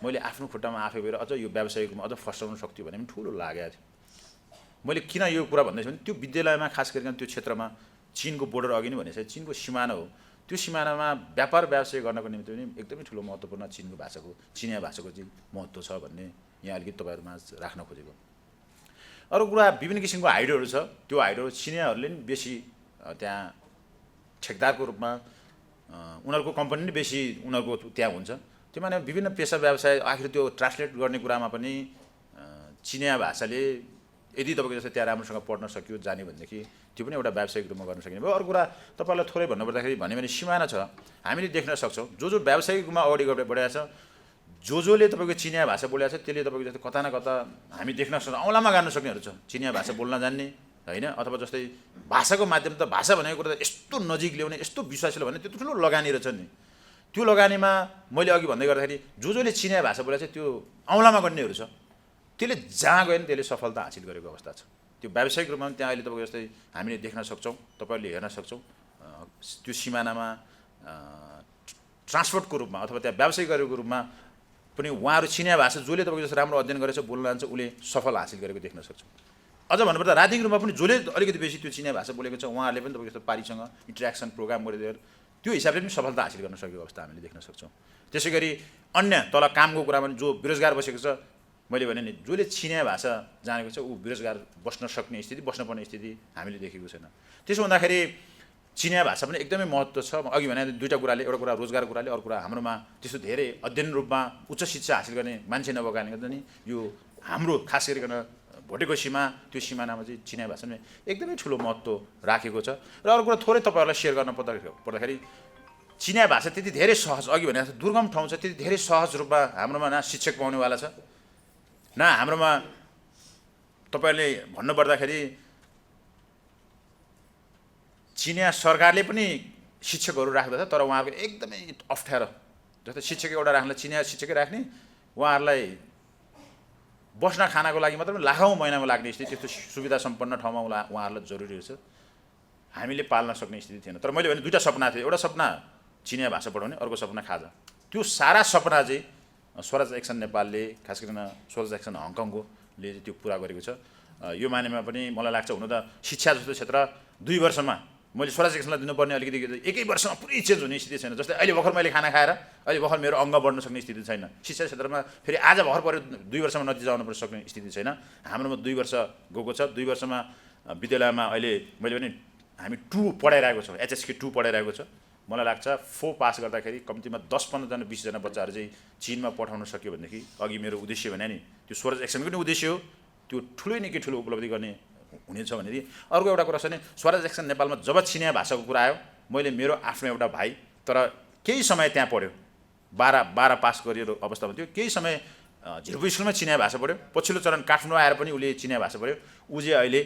मैले आफ्नो खुट्टामा आफै गएर अझ यो व्यावसायिकमा अझ फस्टाउन सक्थ्यो भने पनि ठुलो लागेको थियो। मैले किन यो कुरा भन्दैछु भने त्यो विद्यालयमा खास गरिकन त्यो क्षेत्रमा चीनको बोर्डर अघि नै भनेपछि चीनको सिमाना हो, त्यो सिमानामा व्यापार व्यवसाय गर्नको निम्ति पनि एकदमै ठुलो महत्त्वपूर्ण चिनिया भाषाको चाहिँ महत्त्व छ भन्ने यहाँ अलिकति तपाईँहरूमा राख्न खोजेको। अर्को कुरा विभिन्न किसिमको हाइडोहरू छ, त्यो हाइडोहरू चिनियाहरूले नि बेसी त्यहाँ ठेकदारको रूपमा उनीहरूको कम्पनी नै बेसी उनीहरूको त्यहाँ हुन्छ। त्यो माने विभिन्न पेसा व्यवसाय आखिर त्यो ट्रान्सलेट गर्ने कुरामा पनि चिनिया भाषाले यदि तपाईँको जस्तै त्यहाँ राम्रोसँग पढ्न सक्यो जाने भनेदेखि त्यो पनि एउटा व्यावसायिक रूपमा गर्न सकिने भयो। अर्को कुरा तपाईँलाई थोरै भन्नुपर्दाखेरि भन्यो भने सिमाना छ, हामीले देख्न सक्छौँ जो व्यावसायिक रूपमा अगाडि बढेको छ, जसले तपाईँको चिनिया भाषा बोलेको छ त्यसले तपाईँको जस्तै कता न कता हामी देख्न सक्छौँ औँलामा गाड्न सक्नेहरू छ, चिनिया भाषा बोल्न जान्ने होइन, अथवा जस्तै भाषाको माध्यम त भाषा भनेको कुरा त यस्तो नजिक ल्याउने यस्तो विश्वासिलो भने त्यो ठुलो लगानी रहेछ नि। त्यो लगानीमा मैले अघि भन्दै गर्दाखेरि जसले चिनिया भाषा बोलेको छ त्यो औँलामा गर्नेहरू छ, त्यसले जहाँ गयो भने त्यसले सफलता हासिल गरेको अवस्था छ। त्यो व्यावसायिक रूपमा पनि त्यहाँ अहिले तपाईँको जस्तै हामीले देख्न सक्छौँ, तपाईँहरूले हेर्न सक्छौँ, त्यो सिमानामा ट्रान्सपोर्टको रूपमा अथवा त्यहाँ व्यवसाय गरेको रूपमा पनि उहाँहरू चिनिया भाषा जसले तपाईँको जस्तो राम्रो अध्ययन गरेछ बोल्न जान्छ उसले सफल हासिल गरेको देख्न सक्छौँ। अझ भन्नुपर्दा राजनीतिक रूपमा पनि जसले अलिकति बेसी त्यो चिनिया भाषा बोलेको छ उहाँहरूले पनि तपाईँको जस्तो पारीसँग इन्टरेक्सन प्रोग्राम गरेर त्यो हिसाबले पनि सफलता हासिल गर्न सकेको अवस्था हामीले देख्न सक्छौँ। त्यसै गरी अन्य तल कामको कुरामा जो बेरोजगार बसेको छ, मैले भने नि जसले चिनिया भाषा जानेको छ ऊ बेरोजगार बस्न सक्ने स्थिति, बस्न पर्ने स्थिति हामीले देखेको छैन। त्यसो हुँदाखेरि चिनिया भाषा पनि एकदमै महत्त्व छ। अघि भने दुईवटा कुराले, एउटा कुरा रोजगार कुराले, अर्को कुरा हाम्रोमा त्यस्तो धेरै अध्ययन रूपमा उच्च शिक्षा हासिल गर्ने मान्छे नभएको कारणले गर्दा नि यो हाम्रो खास गरिकन भोटेको सीमा, त्यो सिमानामा चाहिँ चिनिया भाषाले एकदमै ठुलो महत्त्व राखेको छ। र अर्को कुरा थोरै तपाईँहरूलाई सेयर गर्न पर्दाखेरि चिनिया भाषा त्यति धेरै सहज, अघि भने दुर्गम ठाउँ छ, त्यति धेरै सहज रूपमा हाम्रोमा न शिक्षक पाउनेवाला छ, न हाम्रोमा तपाईँहरूले भन्नुपर्दाखेरि चिनिया सरकारले पनि शिक्षकहरू राख्दछ, तर उहाँहरूको एकदमै अप्ठ्यारो। जस्तै शिक्षक एउटा राख्ने, चिनिया शिक्षकै राख्ने, उहाँहरूलाई बस्न खानाको लागि मात्र लाखौँ महिनामा लाग्ने स्थिति, त्यस्तो सुविधा सम्पन्न ठाउँमा उहाँहरूलाई जरुरी छ, हामीले पाल्न सक्ने स्थिति थिएन। तर मैले भने दुईवटा सपना थियो, एउटा सपना चिनिया भाषा पढाउने, अर्को सपना खाजा। त्यो सारा सपना चाहिँ स्वराज एक्सन नेपालले, खास गरिकन स्वराज एक्सन हङकङले त्यो पुरा गरेको छ। यो मानेमा पनि मलाई लाग्छ हुन त शिक्षा जस्तो क्षेत्र 2 वर्षमा मैले स्वराज एक्सनलाई दिनुपर्ने अलिकति एकै वर्षमा पुरै चेन्ज हुने स्थिति छैन। जस्तै अहिले भर्खर मैले खाना खाएर अहिले भर्खर मेरो अङ्ग बढ्न सक्ने स्थिति छैन। शिक्षा क्षेत्रमा फेरि आज भर्खर पऱ्यो 2 वर्षमा नतिजा आउनु सक्ने स्थिति छैन। हाम्रोमा 2 वर्ष गएको छ। 2 वर्षमा विद्यालयमा अहिले मैले पनि हामी 2 पढाइरहेको छौँ, HSK 2 पढाइरहेको छ। मलाई लाग्छ 4 पास गर्दाखेरि कम्तीमा 10-15 जना 20 जना बच्चाहरू चाहिँ चीनमा पठाउन सक्यो भनेदेखि अघि मेरो उद्देश्य भने नि त्यो स्वराज एक्सनको पनि उद्देश्य हो, त्यो ठुलै निकै ठुलो उपलब्धि गर्ने हुनेछ भनेदेखि। अर्को एउटा कुरा छ भने स्वराज एक्सन नेपालमा जब चिनिया भाषाको कुरा आयो, मैले मेरो आफ्नो एउटा भाइ तर केही समय त्यहाँ पढ्यो, 12 पास गरिएको अवस्थामा थियो, केही समय झिर्पु स्कुलमा चिनिया भाषा पढ्यो, पछिल्लो चरण काठमाडौँ आएर पनि उसले चिनिया भाषा पढ्यो। ऊ चाहिँ अहिले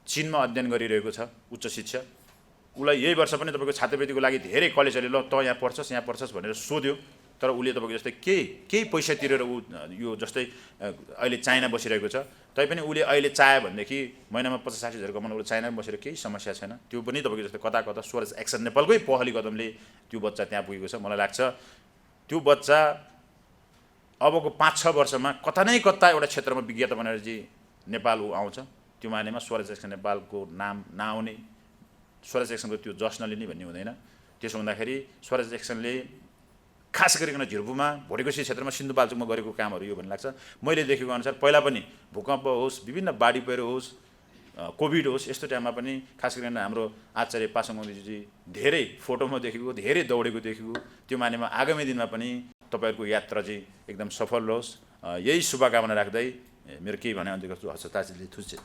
चीनमा अध्ययन गरिरहेको छ उच्च शिक्षा। उसलाई यही वर्ष पनि तपाईँको छात्रवृत्तिको लागि धेरै कलेजहरूले ल त यहाँ पढ्छस् भनेर सोध्यो, तर उसले तपाईँको जस्तै केही पैसा तिरेर ऊ यो जस्तै अहिले चाइना बसिरहेको छ। तैपनि उसले अहिले चाह्यो भनेदेखि महिनामा 50-60 हजार कमाउनु उसले चाइनामा बसेर केही समस्या छैन। त्यो पनि तपाईँको जस्तै कता स्वराज एक्सन नेपालकै पहली कदमले त्यो बच्चा त्यहाँ पुगेको छ। मलाई लाग्छ त्यो बच्चा अबको 5-6 वर्षमा कता न कता एउटा क्षेत्रमा विज्ञता बनेर चाहिँ नेपाल आउँछ। त्यो मानेमा स्वराज एक्सन नेपालको नाम नआउने, स्वराज एक्सनको त्यो जस नलिने भन्ने हुँदैन। त्यसो हुँदाखेरि स्वराज एक्सनले खास गरिकन झिर्पुमा भोटेकोसी क्षेत्रमा सिन्धुपाल्चोकमा गरेको कामहरू यो भन्ने लाग्छ। मैले देखेको अनुसार पहिला पनि भूकम्प होस्, विभिन्न बाढी पहिरो होस्, कोभिड होस्, यस्तो टाइममा पनि खास गरिकन हाम्रो आचार्य पासाङ ओलीजी धेरै फोटोमा देखेको, धेरै दौडेको देखेको। त्यो मानेमा आगामी दिनमा पनि तपाईँहरूको यात्रा चाहिँ एकदम सफल होस्, यही शुभकामना राख्दै मेरो केही भने अन्त्य गर्छु। हस्, ताजीले थुच्चे।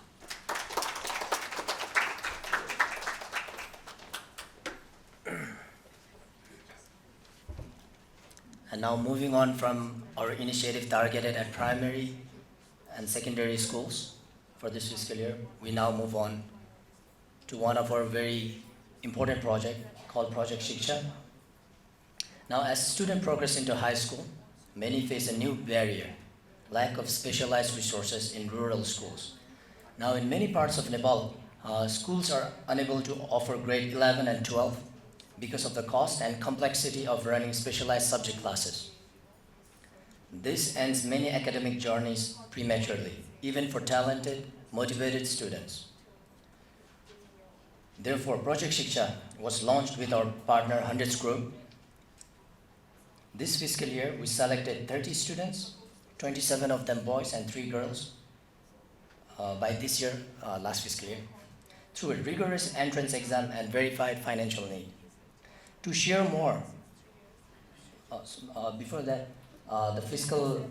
And now moving on from our initiative targeted at primary and secondary schools for this fiscal year, we now move on to one of our very important project called Project Shiksha. Now, as students progress into high school, many face a new barrier, lack of specialized resources in rural schools. Now, in many parts of Nepal, schools are unable to offer grade 11 and 12 because of the cost and complexity of running specialized subject classes. This ends many academic journeys prematurely, even for talented, motivated students. Therefore, Project Shiksha was launched with our partner Hundreds Group. This fiscal year, we selected 30 students, 27 of them boys and 3 girls, by this year, last fiscal year, through a rigorous entrance exam and verified financial need. To share more, before that, the fiscal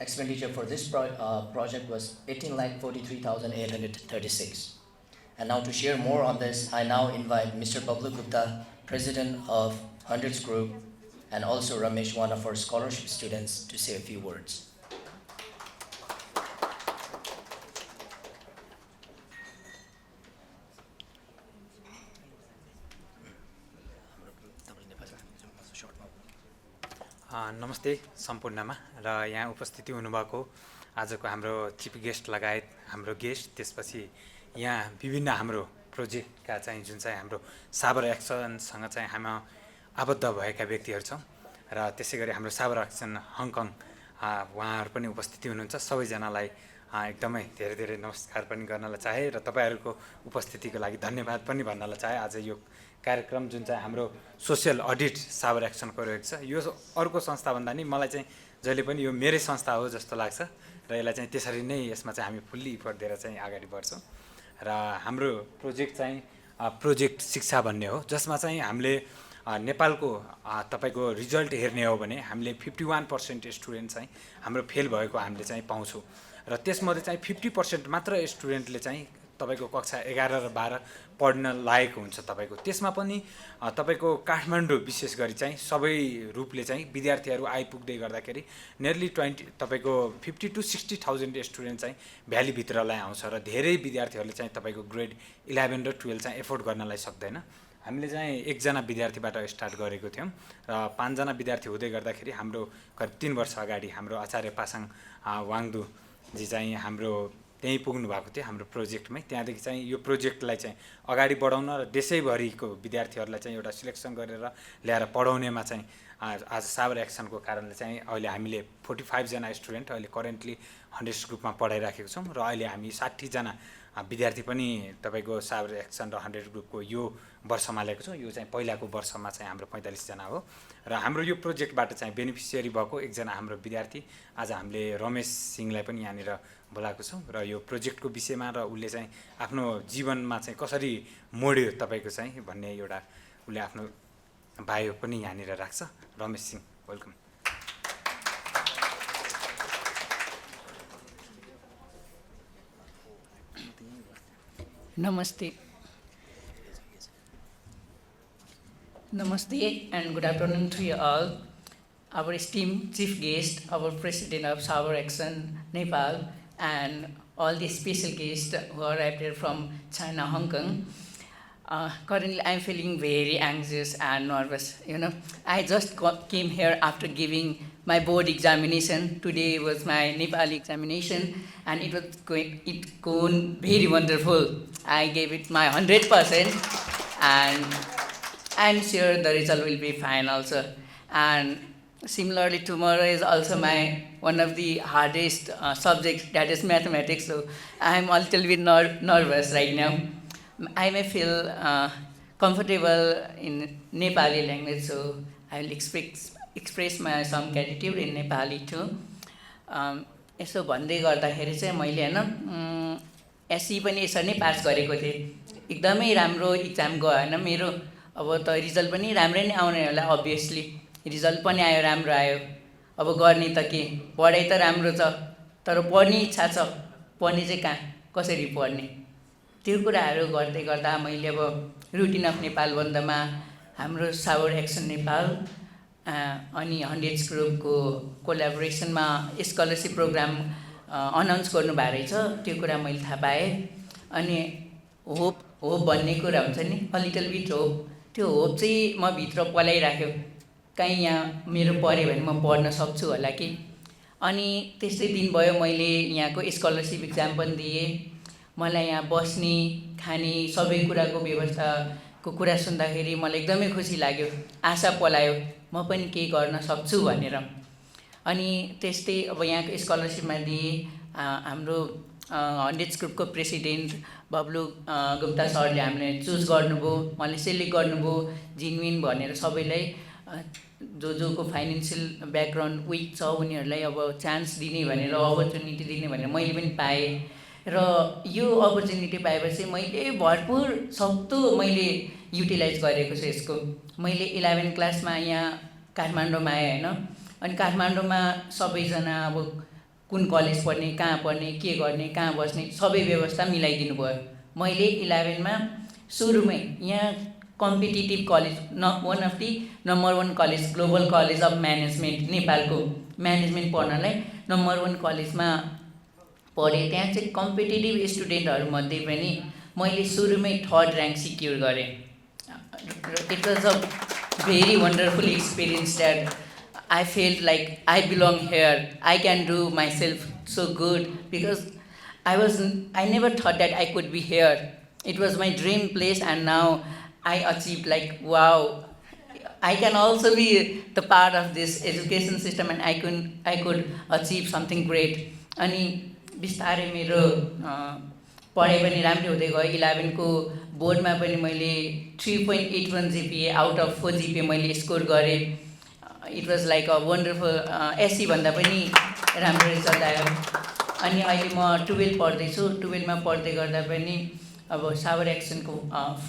expenditure for this project was 18,43,836. And now to share more on this, I now invite Mr. Bablu Gupta, President of Hundreds Group, and also Ramesh, one of our scholarship students, to say a few words. नमस्ते सम्पूर्णमा र यहाँ उपस्थिति हुनुभएको आजको हाम्रो चिफ गेस्ट लगायत हाम्रो गेस्ट, त्यसपछि यहाँ विभिन्न हाम्रो प्रोजेक्टका चाहिँ जुन चाहिँ हाम्रो साबर एक्सनसँग चाहिँ हामी आबद्ध भएका व्यक्तिहरू छौँ र त्यसै गरी हाम्रो साबर एक्सन हङकङ उहाँहरू पनि उपस्थिति हुनुहुन्छ। सबैजनालाई एकदमै धेरै धेरै नमस्कार पनि गर्नलाई चाहे र तपाईँहरूको उपस्थितिको लागि धन्यवाद पनि भन्नलाई चाहे। आज यो कार्यक्रम जुन चाहिँ हाम्रो सोसियल अडिट सावर एक्सनको रहेको छ, यो अर्को संस्थाभन्दा नि मलाई चाहिँ जहिले पनि यो मेरै संस्था हो जस्तो लाग्छ र यसलाई चाहिँ त्यसरी नै यसमा चाहिँ हामी फुल्ली इफोर्ट दिएर चाहिँ अगाडि बढ्छौँ। र हाम्रो प्रोजेक्ट चाहिँ प्रोजेक्ट शिक्षा भन्ने हो, जसमा चाहिँ हामीले नेपालको तपाईँको रिजल्ट हेर्ने हो भने हामीले 51% स्टुडेन्ट चाहिँ हाम्रो फेल भएको हामीले चाहिँ पाउँछौँ र त्यसमध्ये चाहिँ 50% मात्र स्टुडेन्टले चाहिँ तपाईँको कक्षा 11 र 12 पढ्न लायक हुन्छ तपाईँको। त्यसमा पनि तपाईँको काठमाडौँ विशेष गरी चाहिँ सबै रूपले चाहिँ विद्यार्थीहरू आइपुग्दै गर्दाखेरि नियरली तपाईँको 50 to 60,000 स्टुडेन्ट चाहिँ भ्यालीभित्रलाई आउँछ र धेरै विद्यार्थीहरूले चाहिँ तपाईँको ग्रेड 11 र 12 चाहिँ एफोर्ड गर्नलाई सक्दैन। हामीले चाहिँ एकजना विद्यार्थीबाट स्टार्ट गरेको थियौँ र 5 जना विद्यार्थी हुँदै गर्दाखेरि हाम्रो करिब 3 वर्ष अगाडि हाम्रो आचार्य पासाङ वाङदुजी चाहिँ हाम्रो त्यहीँ पुग्नु भएको थियो हाम्रो प्रोजेक्टमै। त्यहाँदेखि चाहिँ यो प्रोजेक्टलाई चाहिँ अगाडि बढाउन र देशैभरिको विद्यार्थीहरूलाई चाहिँ एउटा सिलेक्सन गरेर ल्याएर पढाउनेमा चाहिँ आज सावर एक्सनको कारणले चाहिँ अहिले हामीले 45 जना स्टुडेन्ट अहिले करेन्टली 100 ग्रुपमा पढाइराखेको छौँ र अहिले हामी 60 जना विद्यार्थी पनि तपाईँको सावर एक्सन र 100 ग्रुपको यो वर्षमा ल्याएको छौँ। यो चाहिँ पहिलाको वर्षमा चाहिँ हाम्रो 45 जना हो र हाम्रो यो प्रोजेक्टबाट चाहिँ बेनिफिसियरी भएको एकजना हाम्रो विद्यार्थी आज हामीले रमेश सिंहलाई पनि यहाँनिर बोलाएको छौँ र यो प्रोजेक्टको विषयमा र उसले चाहिँ आफ्नो जीवनमा चाहिँ कसरी मोड्यो तपाईँको चाहिँ भन्ने एउटा उसले आफ्नो बायो पनि यहाँनिर राख्छ। Ramesh Singh, welcome. Namaste. Namaste and good afternoon to you all. Our esteemed chief guest, our president of Sowers Action, Nepal, and all the special guests who arrived here from China, Hong Kong. Currently, I'm feeling very anxious and nervous. I just came here after giving my board examination. Today was my Nepali examination, and it was going very wonderful. I gave it my 100%, and I'm sure the result will be fine also. And similarly, tomorrow is also one of the hardest subjects, that is mathematics. So I'm a little bit nervous right now. I may feel comfortable in Nepali language, so I will express my some gratitude in Nepali too. यसो भन्दै गर्दाखेरि चाहिँ मैले हैन एससी पनि यसरी नै पास गरेको थिएँ। एकदमै राम्रो इक्जाम गयो हैन मेरो। अब त रिजल्ट पनि राम्रै नै आउने होला अभियसली। रिजल्ट पनि आयो, राम्रो आयो। अब गर्ने त के, पढाइ त राम्रो छ, तर पढ्ने इच्छा छ, पढ्ने चाहिँ कहाँ, कसरी पढ्ने, त्यो कुराहरू गर्दै गर्दा मैले अब रुटिन अफ नेपाल बन्दमा हाम्रो सावर एक्सन नेपाल अनि 100 ग्रुपको कोल्याबोरेसनमा स्कलरसिप प्रोग्राम अनाउन्स गर्नुभएको रहेछ। त्यो कुरा मैले थाहा पाएँ। अनि होप भन्ने कुरा हुन्छ नि, अ लिटल बिट होप, त्यो होप चाहिँ म भित्र पलाइराख्यो, कहीँ यहाँ मेरो पऱ्यो भने म पढ्न सक्छु होला कि। अनि त्यस्तै दिन भयो, मैले यहाँको स्कलरसिप इक्जाम पनि दिएँ। मलाई यहाँ बस्ने खाने सबै कुराको व्यवस्थाको कुरा सुन्दाखेरि मलाई एकदमै खुसी लाग्यो, आशा पलायो म पनि केही गर्न सक्छु भनेर। अनि त्यस्तै अब यहाँको स्कलरसिपमा दिए हाम्रो 100 ग्रुपको प्रेसिडेन्ट बब्लु गुप्ता सरले हामीले चुज गर्नुभयो, मलाई सेलेक्ट गर्नुभयो जिन्युइन भनेर। सबैलाई जोको फाइनेन्सियल ब्याकग्राउन्ड विक छ उनीहरूलाई अब चान्स दिने भनेर, अपर्च्युनिटी दिने भनेर मैले पनि पाएँ। र यो अपर्च्युनिटी पाएपछि मैले भरपुर सक्दो मैले युटिलाइज गरेको छु यसको। मैले 11 क्लासमा यहाँ काठमाडौँमा आएँ हैन। अनि काठमाडौँमा सबैजना अब कुन कलेज पढ्ने, कहाँ पढ्ने, के गर्ने, कहाँ बस्ने सबै व्यवस्था मिलाइदिनु भयो। मैले 11 मा सुरुमै यहाँ competitive college one of the number 1 college, global college of management, नेपालको म्यानेजमेन्ट पढ्नलाई नम्बर 1 कलेजमा पढेँ। त्यहाँ चाहिँ कम्पिटिटिभ स्टुडेन्टहरूमध्ये पनि मैले सुरुमै 3rd र्याङ्क सिक्योर गरेँ। It was a very wonderful experience that I felt like I belong here. I can do myself so good because I never thought that I could be here. It was my dream place, and now I achieved like wow. I can also be the part of this education system, and I could achieve something great. अनि बिस्तारै मेरो पढाइ पनि राम्रै हुँदै गयो 11 को बोर्डमा पनि मैले 3.81 GPA आउट अफ 4 GPA मैले स्कोर गरेँ it was like a wonderful SC भन्दा पनि राम्रो रिजल्ट आयो अनि अहिले म 12 पढ्दैछु 12 मा पढ्दै गर्दा पनि अब सावर एक्सनको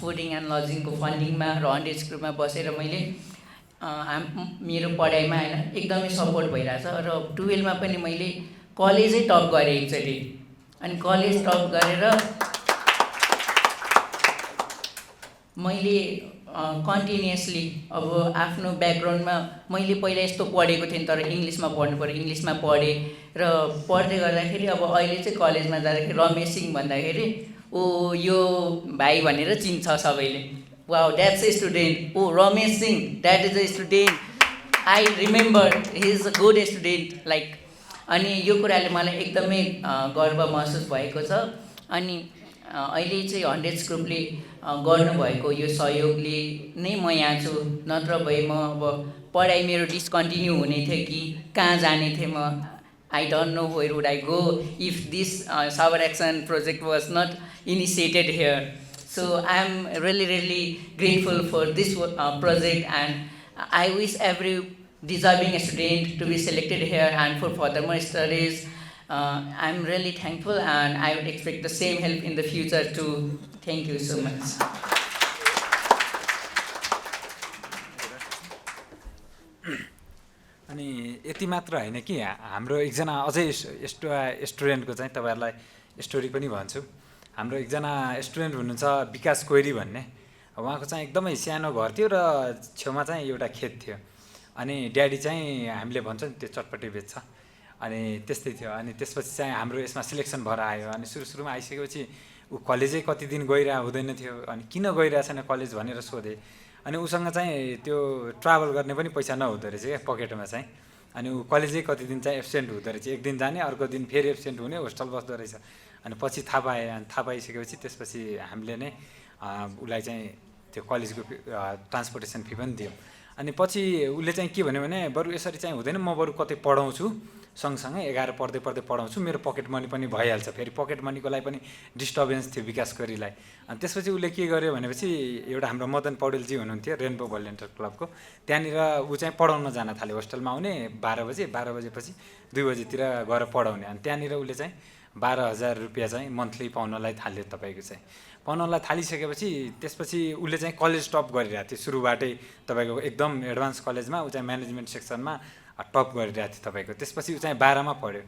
फुडिङ एन्ड लजिङको फन्डिङमा र 100 ग्रुपमा बसेर मैले मेरो पढाइमा हैन एकदमै सपोर्ट भइरहेछ र 12 मा पनि मैले कलेजै टप गरेँ एकचोटि अनि कलेज टप गरेर मैले कन्टिन्युअसली अब आफ्नो ब्याकग्राउन्डमा मैले पहिला यस्तो पढेको थिएँ तर इङ्ग्लिसमा पढ्नु पर्यो इङ्ग्लिसमा पढेँ र पढ्दै गर्दाखेरि अब अहिले चाहिँ कलेजमा जाँदाखेरि रमेश सिंह भन्दाखेरि ओ यो भाइ भनेर चिन्छ सबैले wow that's a student oh Ramesh Singh that is a student I remember he is a good student like अनि यो कुराले मलाई एकदमै गर्व महसुस भएको छ अनि अहिले चाहिँ 100 ग्रुपले गर्नुभएको यो सहयोगले नै म यहाँ छु नत्र भए म अब पढाइ मेरो डिस्कन्टिन्यू हुने थियो कि कहाँ जाने थिएँ म I don't know where would I go if this Sour Action project was not initiated here. So I'm really grateful for this project and I wish every deserving student to be selected here and for furthermore studies. I'm really thankful and I would expect the same help in the future too. Thank you so much. अनि यति मात्र हैन कि हाम्रो एकजना अझै स्टुडेन्टको चाहिँ तपाईहरुलाई स्टोरी पनि भन्छु हाम्रो एकजना स्टुडेन्ट हुनुहुन्छ विकास कोइरी भन्ने उहाँको चाहिँ एकदमै सानो घर थियो र छेउमा चाहिँ एउटा खेत थियो अनि ड्याडी चाहिँ हामीले भन्छ नि त्यो चटपटी बेच्छ अनि त्यस्तै थियो अनि त्यसपछि चाहिँ हाम्रो यसमा सिलेक्सन भएर आयो अनि सुरुमा आइसकेपछि उ कलेजै कति दिन गइरा हुँदैन थियो अनि किन गइरा छैन कलेज भनेर सोधे अनि उसँग चाहिँ त्यो ट्राभल गर्ने पनि पैसा नहुँदो रहेछ क्या पकेटमा चाहिँ अनि उ कलेजै कति दिन चाहिँ एब्सेन्ट हुँदो रहेछ एक दिन जाने अर्को दिन फेरि एब्सेन्ट हुने होस्टल बस्दो रहेछ अनि पछि थाहा पाएँ अनि थाहा पाइसकेपछि त्यसपछि हामीले नै उसलाई चाहिँ त्यो कलेजको ट्रान्सपोर्टेसन फी पनि दियौँ अनि पछि उसले चाहिँ के भन्यो भने बरु यसरी चाहिँ हुँदैन म बरु कतै पढाउँछु सँगसँगै 11 पढ्दै पढाउँछु मेरो पकेट मनी पनि भइहाल्छ फेरि पकेट मनीको लागि पनि डिस्टर्बेन्स थियो विकास कोइरीलाई अनि त्यसपछि उसले के गर्यो भनेपछि एउटा हाम्रो मदन पौडेलजी हुनुहुन्थ्यो रेनबो भलिन्टियर क्लबको त्यहाँनिर ऊ चाहिँ पढाउन जान थाल्यो होस्टेलमा आउने 12 बजेपछि 2 बजेतिर गएर पढाउने अनि त्यहाँनिर उसले चाहिँ 12,000 रुपियाँ चाहिँ मन्थली पाउनलाई थाल्यो तपाईको चाहिँ पाउनलाई थालिसकेपछि त्यसपछि उसले चाहिँ कलेज टप गरिरहेको थियो सुरुबाटै तपाईको एकदम एडभान्स कलेजमा ऊ चाहिँ म्यानेजमेन्ट सेक्सनमा टप गरिरहेको थियो तपाईको त्यसपछि ऊ चाहिँ 12 मा पढ्यो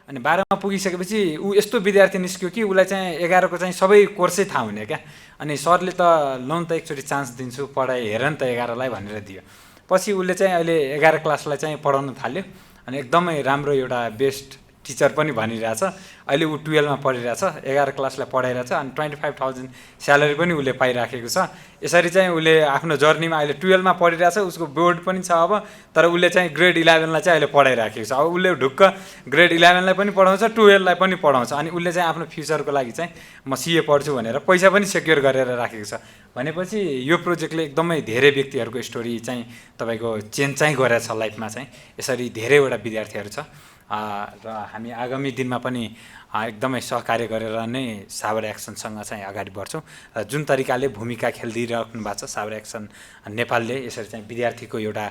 अनि 12 मा पुगिसकेपछि ऊ यस्तो विद्यार्थी निस्क्यो कि उसलाई चाहिँ 11 को चाहिँ सबै कोर्सै थाहा हुने क्या अनि सरले त लोन त एकचोटि चान्स दिन्छु पढाइ हेर नि त 11 लाई भनेर दियो पछि उसले चाहिँ अहिले 11 क्लासलाई चाहिँ पढाउन थाल्यो अनि एकदमै राम्रो एउटा बेस्ट टिचर पनि भनिरहेछ अहिले ऊ 12 मा पढिरहेछ 11 क्लासलाई पढाइरहेछ अनि 25,000 स्यालेरी पनि उसले पाइराखेको छ यसरी चाहिँ उसले आफ्नो जर्नीमा अहिले 12 मा पढिरहेछ उसको बोर्ड पनि छ अब तर उसले चाहिँ ग्रेड 11 लाई चाहिँ अहिले पढाइराखेको छ अब उसले ढुक्क ग्रेड 11 लाई पनि पढाउँछ 12 लाई पनि पढाउँछ अनि उसले चाहिँ आफ्नो फ्युचरको लागि चाहिँ म सीए पढ्छु भनेर पैसा पनि सेक्युर गरेर राखेको छ भनेपछि यो प्रोजेक्टले एकदमै धेरै व्यक्तिहरूको स्टोरी चाहिँ तपाईको चेन्ज चाहिँ गरेछ लाइफमा चाहिँ यसरी धेरैवटा विद्यार्थीहरू छ र हामी आगामी दिनमा पनि एकदमै सहकार्य गरेर नै सावर एक्सनसँग चाहिँ अगाडि बढ्छौँ र जुन तरिकाले भूमिका खेलिदिइराख्नु भएको छ सावर एक्सन नेपालले यसरी चाहिँ विद्यार्थीको एउटा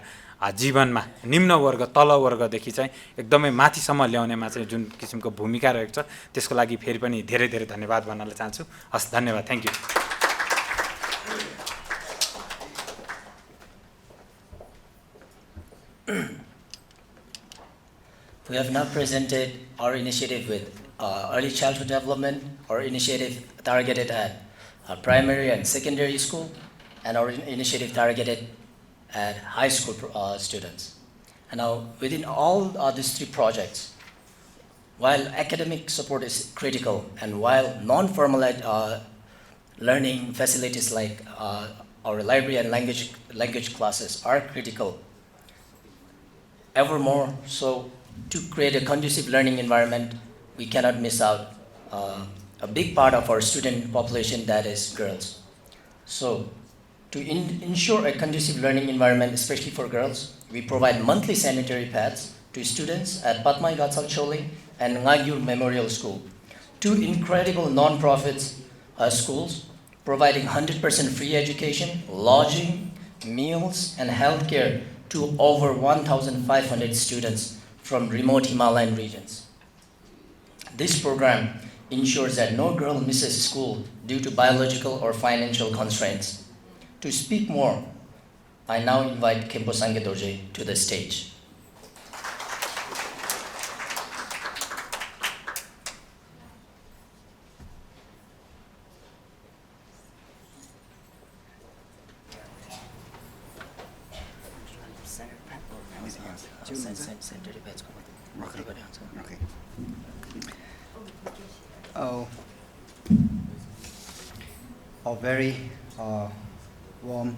जीवनमा निम्न वर्ग तल वर्गदेखि चाहिँ एकदमै माथिसम्म ल्याउनेमा चाहिँ जुन किसिमको भूमिका रहेको छ त्यसको लागि फेरि पनि धेरै धेरै धन्यवाद भन्न चाहन्छु हस् धन्यवाद thank you We have now presented our initiative with early childhood development, our initiative targeted at primary and secondary school, and our initiative targeted at high school students. And now, within all these three projects, while academic support is critical, and while non-formal learning facilities like our library and language classes are critical, ever more so, to create a conducive learning environment, we cannot miss out a big part of our student population, that is girls. So, to ensure a conducive learning environment, especially for girls, we provide monthly sanitary pads to students at Patmai Gatsal Chole and Ngagyur Memorial School, two incredible non-profit schools providing 100% free education, lodging, meals, and healthcare to over 1,500 students from remote Himalayan regions. This program ensures that no girl misses school due to biological or financial constraints. To speak more, I now invite Kempo Sangye Dorje to the stage. Okay. Oh, a very warm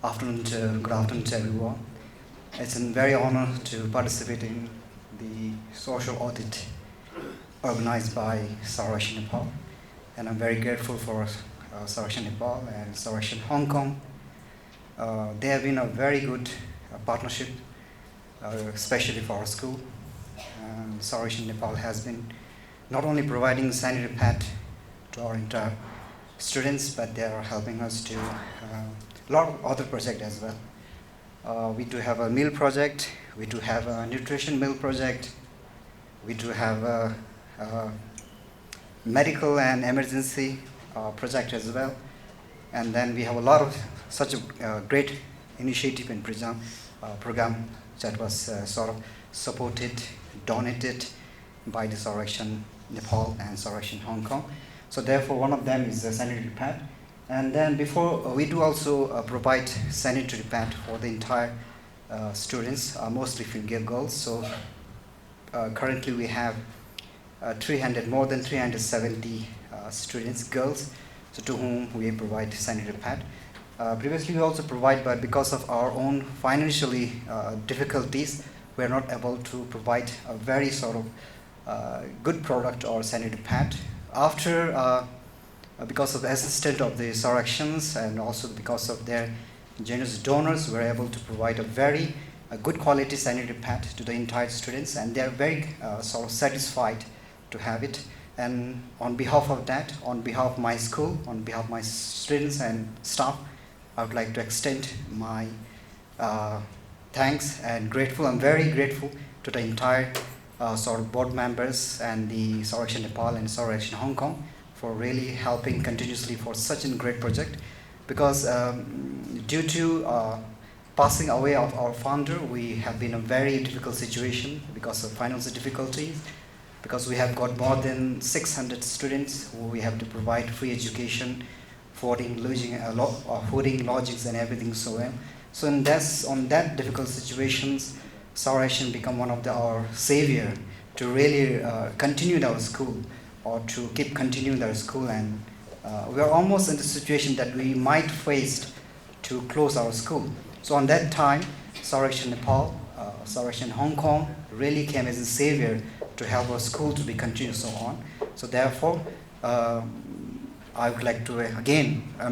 afternoon good afternoon to everyone. It's a very honor to participate in the social audit organized by Sowers Nepal, and I'm very grateful for Sowers Nepal and Sowers Hong Kong. They have been a very good partnership, especially for our school. And Sowers Nepal has been not only providing sanitary pad to our entire students, but they are helping us to a lot of other projects as well. We do have a meal project, we do have a nutrition meal project, we do have a medical and emergency project as well. And then we have a lot of such a great initiative and program that was sort of supported, donated by the Sowers Nepal and Sowers Hong Kong. So therefore one of them is a sanitary pad. And then before we do also provide sanitary pad for the entire students, mostly female girls. So currently we have more than 370 students, girls, so to whom we provide sanitary pad. Previously we also provide, but because of our own financially difficulties, we are not able to provide a very sort of good product or sanitary pad. After, because of the assistance of the Sowers and also because of their generous donors, we are able to provide a good quality sanitary pad to the entire students, and they are very sort of satisfied to have it. And on behalf of that, on behalf of my school, on behalf of my students and staff, I would like to extend my thanks and grateful. I'm very grateful to the entire sort of board members and the Sowers Nepal and Sowers Hong Kong for really helping continuously for such a great project. Because due to passing away of our founder, we have been in a very difficult situation because of financial difficulties. Because we have got more than 600 students who we have to provide free education, fooding, lodgings, and everything so on. So on that difficult situations, Sowers become one of our savior to really continue our school or to keep continuing our school. And we are almost in the situation that we might face to close our school. So on that time, Sowers Nepal, Sowers Hong Kong really came as a savior to help our school to be continued so on. So therefore, I would like to again, I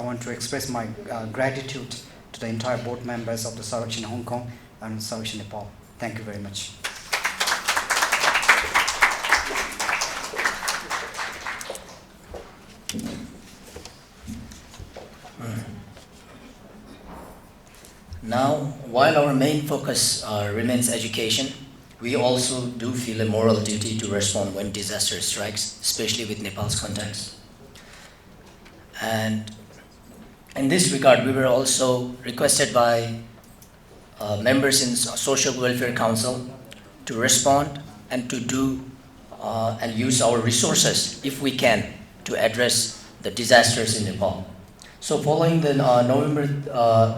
want to express my gratitude to the entire board members of the Sowers Hong Kong and Sowers Nepal. Thank you very much. Now, while our main focus remains education, we also do feel a moral duty to respond when disaster strikes, especially with Nepal's context. And in this regard, we were also requested by members in Social Welfare Council to respond and to do and use our resources, if we can, to address the disasters in Nepal. So following the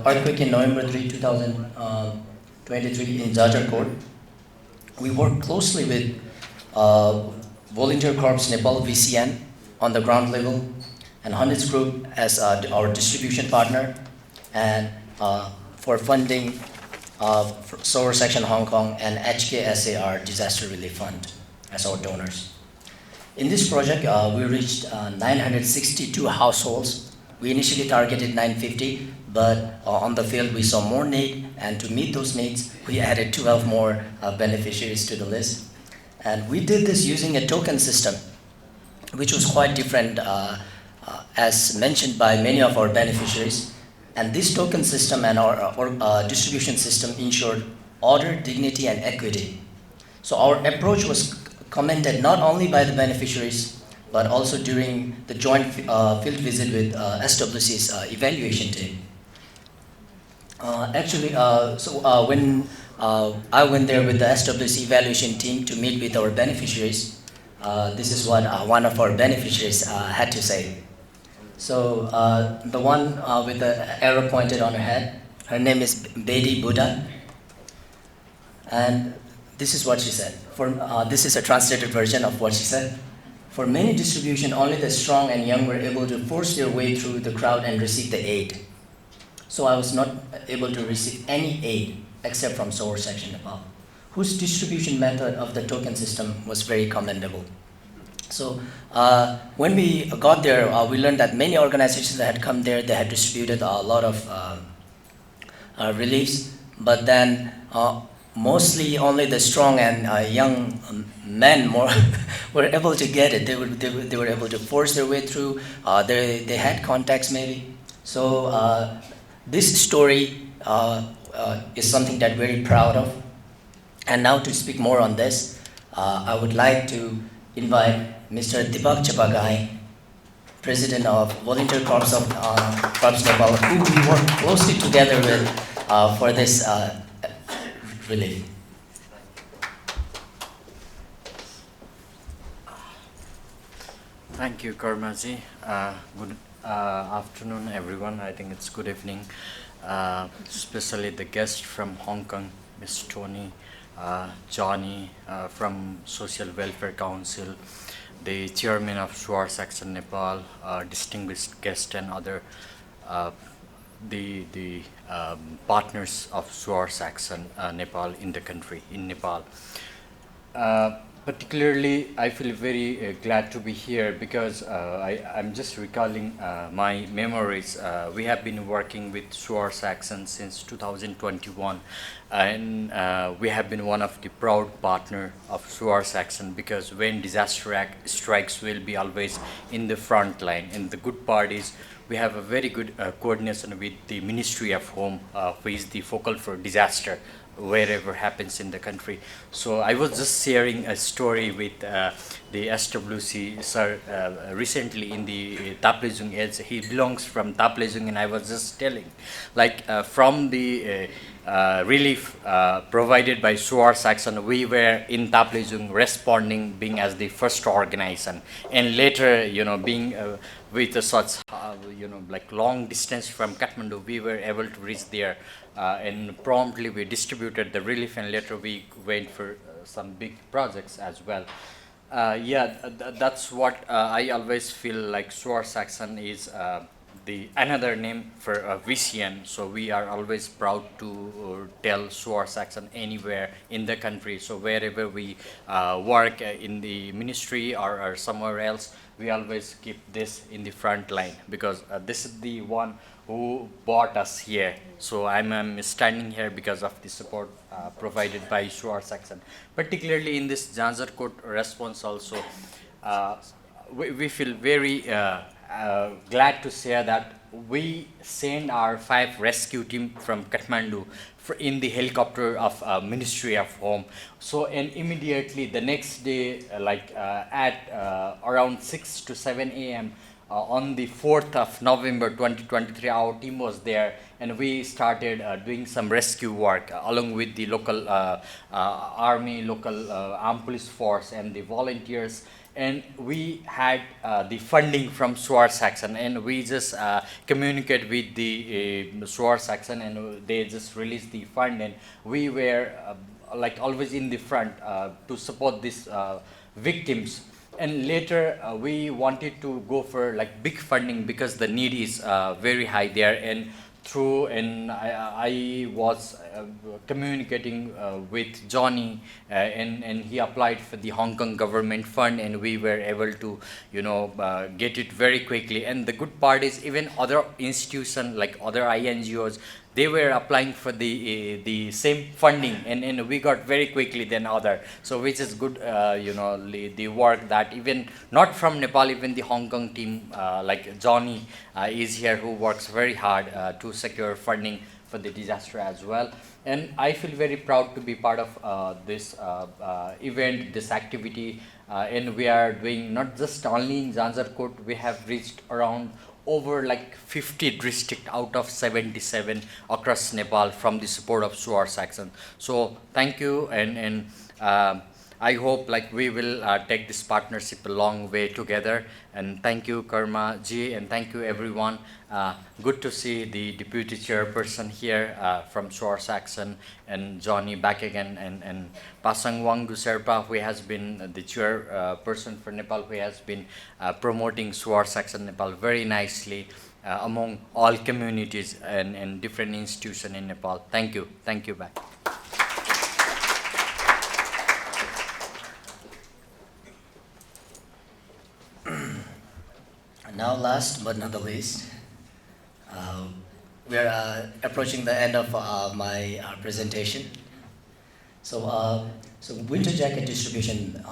earthquake in November 3, 2023 in Jajarkot, we worked closely with Volunteer Corps Nepal VCN on the ground level, and Hundreds Group as our distribution partner, and for funding Sowers Section Hong Kong and HKSAR Disaster Relief Fund as our donors. In this project, we reached 962 households We initially targeted 950, but on the field we saw more need, and to meet those needs, we added 12 more beneficiaries to the list. And we did this using a token system, which was quite different as mentioned by many of our beneficiaries. And this token system and our distribution system ensured order, dignity, and equity. So our approach was commended not only by the beneficiaries, but also during the joint field visit with SWC's evaluation team. When I went there with the SWC evaluation team to meet with our beneficiaries, this is what one of our beneficiaries had to say. So the one with the arrow pointed on her head, her name is Bedi Buddha, and this is what she said. This is a translated version of what she said. For many distribution, only the strong and young were able to force their way through the crowd and receive the aid. So I was not able to receive any aid except from Sowers section Nepal, whose distribution method of the token system was very commendable. So when we got there, we learned that many organizations that had come there, they had distributed a lot of reliefs, but then mostly only the strong and young men were able to get it. They were able to force their way through. They had contacts maybe. So this story is something that we're very proud of. And now to speak more on this, I would like to invite Mr. Deepak Chapagai, President of Volunteer Corps of Corps Nepal, who we work closely together with for this relief. Thank you, Karmaji. Good afternoon, everyone. I think it's good evening. Especially the guest from Hong Kong, Miss Tony, Johnny from Social Welfare Council, the chairman of Sowers Action Nepal, distinguished guest, and other the partners of Sowers Action Nepal in the country, in Nepal. Particularly, I feel very glad to be here because I'm just recalling my memories. We have been working with Sowers Action since 2021, and we have been one of the proud partner of Sowers Action because when disaster strikes, we'll be always in the front line. And the good part is we have a very good coordination with the Ministry of Home, who is the focal for disaster wherever happens in the country. So I was just sharing a story with the SWC sir recently in the Taplejung Edge. He belongs from Taplejung, and I was just telling, like from the relief provided by Sowers Action, we were in Taplejung responding, being as the first organization, and later, being with such, like long distance from Kathmandu, we were able to reach there, and promptly we distributed the relief, and later we went for some big projects as well. That's what I always feel like. Sowers Action is the another name for VCN, so we are always proud to tell Sowers Action anywhere in the country. So wherever we work in the ministry or somewhere else, we always keep this in the front line because this is the one who brought us here. So I'm standing here because of the support provided by Sowers Action. Particularly in this Janjarkot response also, we feel very glad to share that we send our 5 rescue team from Kathmandu in the helicopter of Ministry of Home. So, and immediately the next day, at around 6 to 7 a.m. On the 4th of November 2023, our team was there, and we started doing some rescue work along with the local army, local armed police force, and the volunteers. And we had the funding from Sowers Action, and we just communicate with the Sowers Action, and they just released the fund, and we were like always in the front to support these victims. And later we wanted to go for like big funding because the need is very high there, and through, and I was communicating with Johnny, and he applied for the Hong Kong government fund, and we were able to, get it very quickly. And the good part is even other institutions like other INGOs, they were applying for the same funding, and we got very quickly than other. So which is good, the work that even not from Nepal, even the Hong Kong team like Johnny is here, who works very hard to secure funding for the disaster as well. And I feel very proud to be part of this event, this activity, and we are doing not just only in Janjarkot, we have reached around over like 50 districts out of 77 across Nepal from the support of Sowers Action. So thank you, and I hope like we will take this partnership a long way together. And thank you, Karma ji, and thank you everyone. Good to see the deputy chairperson here from Sowers Action, and Johnny back again, and Pasang Wangdu Sherpa, who has been the chairperson for Nepal, who has been promoting Sowers Action Nepal very nicely among all communities and different institutions in Nepal. Thank you back. Now, last but not the least, we are approaching the end of my presentation. So winter jacket distribution,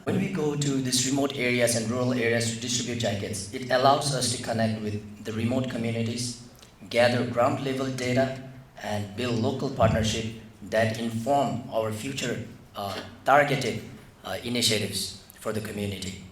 when we go to these remote areas and rural areas to distribute jackets, it allows us to connect with the remote communities, gather ground level data, and build local partnership that inform our future targeted initiatives for the community.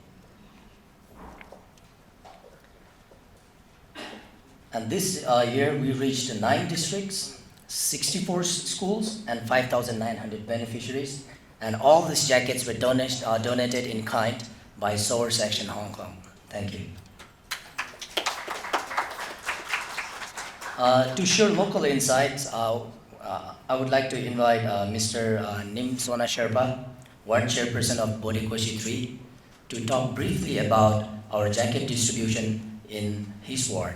And this year we reached 9 districts, 64 schools, and 5,900 beneficiaries. And all these jackets were donated in kind by Sowers Action Hong Kong. Thank you. To share local insights, I would like to invite Mr. Nim Sona Sherpa, Ward Chairperson of Bodikoshi 3, to talk briefly about our jacket distribution in his ward.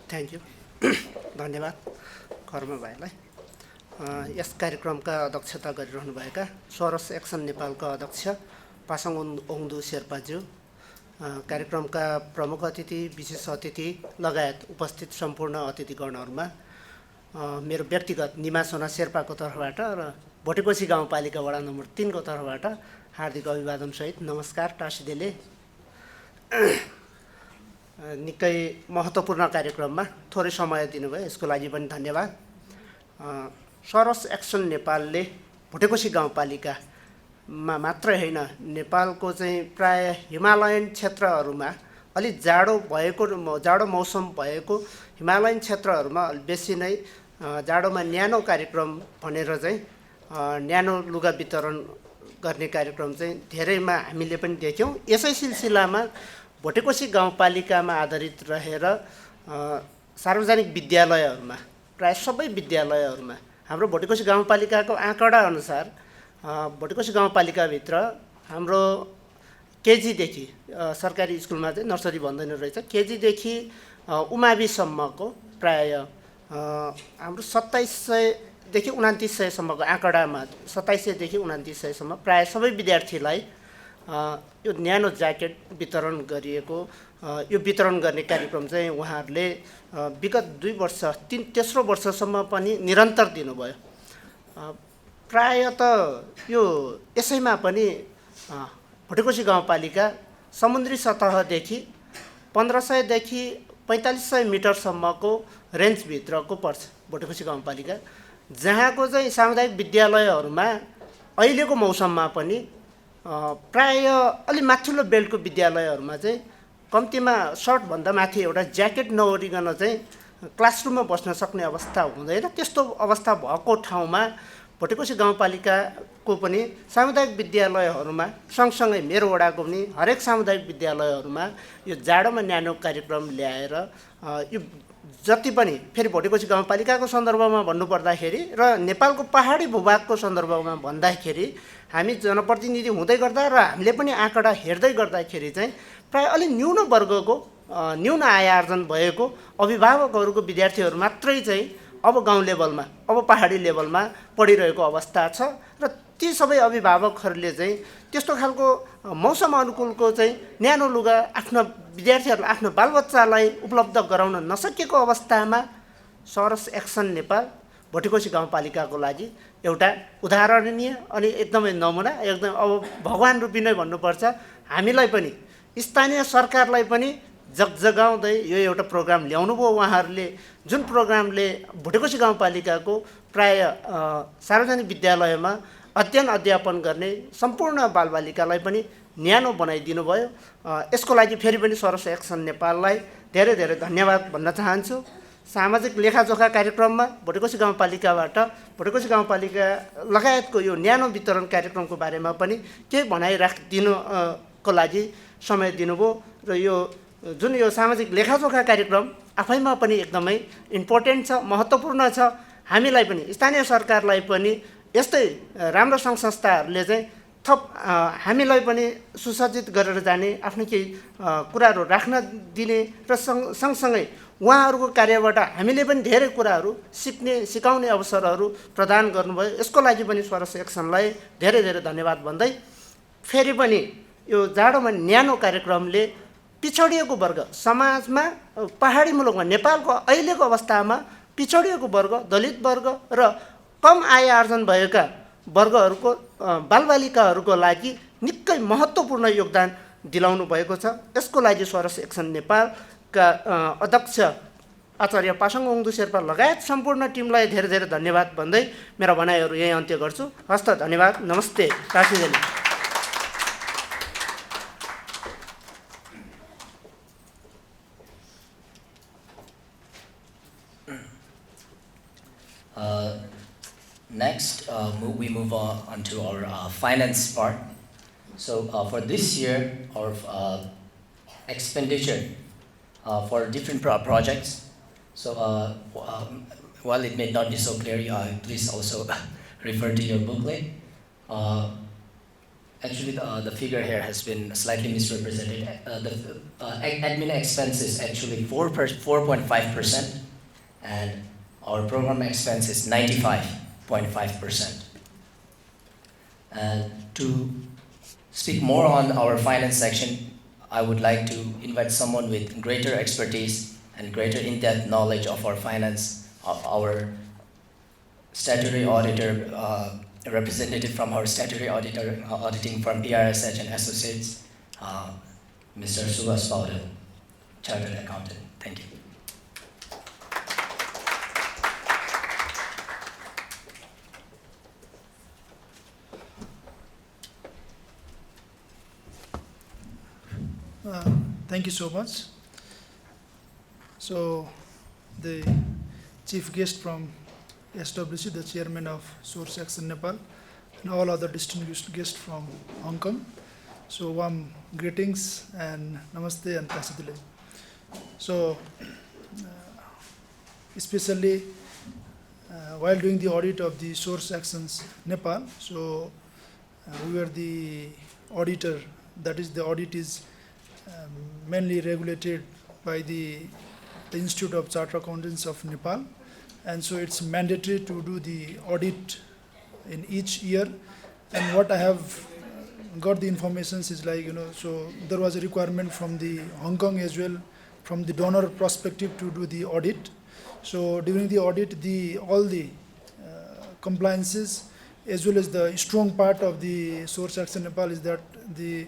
Thank you धन्यवाद कर्म भाइलाई यस कार्यक्रमका अध्यक्षता गरिरहनुभएका सौरस एक्सन नेपालका अध्यक्ष पासाङ ओङदु शेर्पाज्यू, कार्यक्रमका प्रमुख अतिथि, विशेष अतिथि लगायत उपस्थित सम्पूर्ण अतिथिगणहरूमा मेरो व्यक्तिगत निमा सोना शेर्पाको तर्फबाट र भोटेकोशी गाउँपालिका वडा नम्बर 3 को तर्फबाट हार्दिक अभिवादन सहित नमस्कार टाँसिदेले। निकै महत्त्वपूर्ण कार्यक्रममा थोरै समय दिनुभयो, यसको लागि पनि धन्यवाद। सौरस एक्सन नेपालले भोटेकोशी गाउँपालिकामा मात्रै होइन, नेपालको चाहिँ प्राय हिमालयन क्षेत्रहरूमा अलि जाडो मौसम भएको हिमालयन क्षेत्रहरूमा बेसी नै जाडोमा न्यानो कार्यक्रम भनेर चाहिँ न्यानो लुगा वितरण गर्ने कार्यक्रम चाहिँ धेरैमा हामीले पनि देख्यौँ। यसै सिलसिलामा भोटेकोशी गाउँपालिकामा आधारित रहेर सार्वजनिक विद्यालयहरूमा, प्राय सबै विद्यालयहरूमा हाम्रो भोटेकोशी गाउँपालिकाको आँकडा अनुसार भोटेकोशी गाउँपालिकाभित्र हाम्रो केजीदेखि सरकारी स्कुलमा चाहिँ नर्सरी भन्दैन रहेछ, केजीदेखि उमाविसम्मको प्राय हाम्रो 2700 देखि 2900 सम्मको आँकडामा 2700 देखि 2900 सम्म प्राय सबै विद्यार्थीलाई यो न्यानो ज्याकेट वितरण गरिएको, यो वितरण गर्ने कार्यक्रम चाहिँ उहाँहरूले विगत 2 वर्ष तेस्रो वर्षसम्म पनि निरन्तर दिनुभयो। प्राय त यो यसैमा पनि भोटेकोशी गाउँपालिका समुद्री सतहदेखि 1500 देखि 4500 मिटरसम्मको रेन्जभित्रको पर्छ भोटेकोशी गाउँपालिका, जहाँको चाहिँ सामुदायिक विद्यालयहरूमा अहिलेको मौसममा पनि प्राय अलि माथिल्लो बेल्टको विद्यालयहरूमा चाहिँ कम्तीमा सर्टभन्दा माथि एउटा ज्याकेट नओरिकन चाहिँ क्लासरुममा बस्न सक्ने अवस्था हुँदैन। त्यस्तो अवस्था भएको ठाउँमा भोटेकोशी गाउँपालिकाको पनि सामुदायिक विद्यालयहरूमा सँगसँगै मेरो वडाको पनि हरेक सामुदायिक विद्यालयहरूमा यो जाडोमा न्यानो कार्यक्रम ल्याएर यो जति पनि फेरि भोटेकोशी गाउँपालिकाको सन्दर्भमा भन्नुपर्दाखेरि र नेपालको पहाडी भूभागको सन्दर्भमा भन्दाखेरि हामी जनप्रतिनिधि हुँदै गर्दा र हामीले पनि आँकडा हेर्दै गर्दाखेरि चाहिँ प्रायः अलिक न्यून वर्गको न्यून आय आर्जन भएको अभिभावकहरूको विद्यार्थीहरू मात्रै चाहिँ अब गाउँ लेभलमा अब पहाडी लेभलमा पढिरहेको अवस्था छ र ती सबै अभिभावकहरूले चाहिँ त्यस्तो खालको मौसम अनुकूलको चाहिँ न्यानो लुगा आफ्ना विद्यार्थीहरूलाई आफ्नो बालबच्चालाई उपलब्ध गराउन नसकेको अवस्थामा सौरस एक्सन नेपाल भोटेकोशी गाउँपालिकाको लागि एउटा उदाहरणीय अनि एकदमै नमुना एकदम अब भगवान रूपी नै भन्नुपर्छ। हामीलाई पनि स्थानीय सरकारलाई पनि जगजगाउँदै यो एउटा प्रोग्राम ल्याउनु भयो उहाँहरूले, जुन प्रोग्रामले भोटेकोशी गाउँपालिकाको प्राय सार्वजनिक विद्यालयमा अध्ययन अध्यापन गर्ने सम्पूर्ण बालबालिकालाई पनि न्यानो बनाइदिनु भयो। यसको लागि फेरि पनि सौरस एक्सन नेपाललाई धेरै धेरै धन्यवाद भन्न चाहन्छु। सामाजिक लेखाजोखा कार्यक्रममा भोटेकोशी गाउँपालिकाबाट भोटेकोशी गाउँपालिका लगायतको यो न्यानो वितरण कार्यक्रमको बारेमा पनि केही भनाइ राखिदिनुको लागि समय दिनुभयो र यो जुन यो सामाजिक लेखाजोखा कार्यक्रम आफैमा पनि एकदमै इम्पोर्टेन्ट छ, महत्त्वपूर्ण छ। हामीलाई पनि स्थानीय सरकारलाई पनि यस्तै राम्रो सङ्घ संस्थाहरूले चाहिँ थप हामीलाई पनि सुसज्जित गरेर जाने, आफ्नो केही कुराहरू राख्न दिने र सँगसँगै उहाँहरूको कार्यबाट हामीले पनि धेरै कुराहरू सिक्ने सिकाउने अवसरहरू प्रदान गर्नुभयो। यसको लागि पनि सौरस एक्सनलाई धेरै धेरै धन्यवाद भन्दै फेरि पनि यो जाडोमा न्यानो कार्यक्रमले पिछडिएको वर्ग समाजमा पहाडी मुलुकमा नेपालको अहिलेको अवस्थामा पिछडिएको वर्ग, दलित वर्ग र कम आय आर्जन भएका वर्गहरूको बालबालिकाहरूको लागि निकै महत्त्वपूर्ण योगदान दिलाउनु भएको छ। यसको लागि सौरस एक्सन नेपालका अध्यक्ष आचार्य पासाङ ओङदु शेर्पा लगायत सम्पूर्ण टिमलाई धेरै धेरै धन्यवाद भन्दै मेरा भनाइहरू यही अन्त्य गर्छु। हस्त, धन्यवाद, नमस्ते, काशीदेली। Next, we move on to our finance part. So for this year, our expenditure for different projects. So while it may not be so clear, please also refer to your booklet. Actually, the figure here has been slightly misrepresented. The admin expense is actually 4.5%, and our program expense is 95.5%. And to speak more on our finance section, I would like to invite someone with greater expertise and greater in-depth knowledge of our finance, our statutory auditor, representative from our statutory auditor, auditing firm PRSH and Associates, Mr. Sowers, Chartered Accountant. Thank you. Thank you so much. So, the chief guest from SWC, the chairman of Source Action Nepal, and all other distinguished guests from Hong Kong. So, warm greetings and namaste and tasidile. So, especially while doing the audit of the Source Actions Nepal, so we were the auditor, that is, the audit is mainly regulated by the Institute of Chartered Accountants of Nepal, and so it's mandatory to do the audit in each year. And what I have got the information is like, so there was a requirement from the Hong Kong as well, from the donor perspective, to do the audit. So during the audit, all the compliances, as well as the strong part of the Source Action Nepal is that the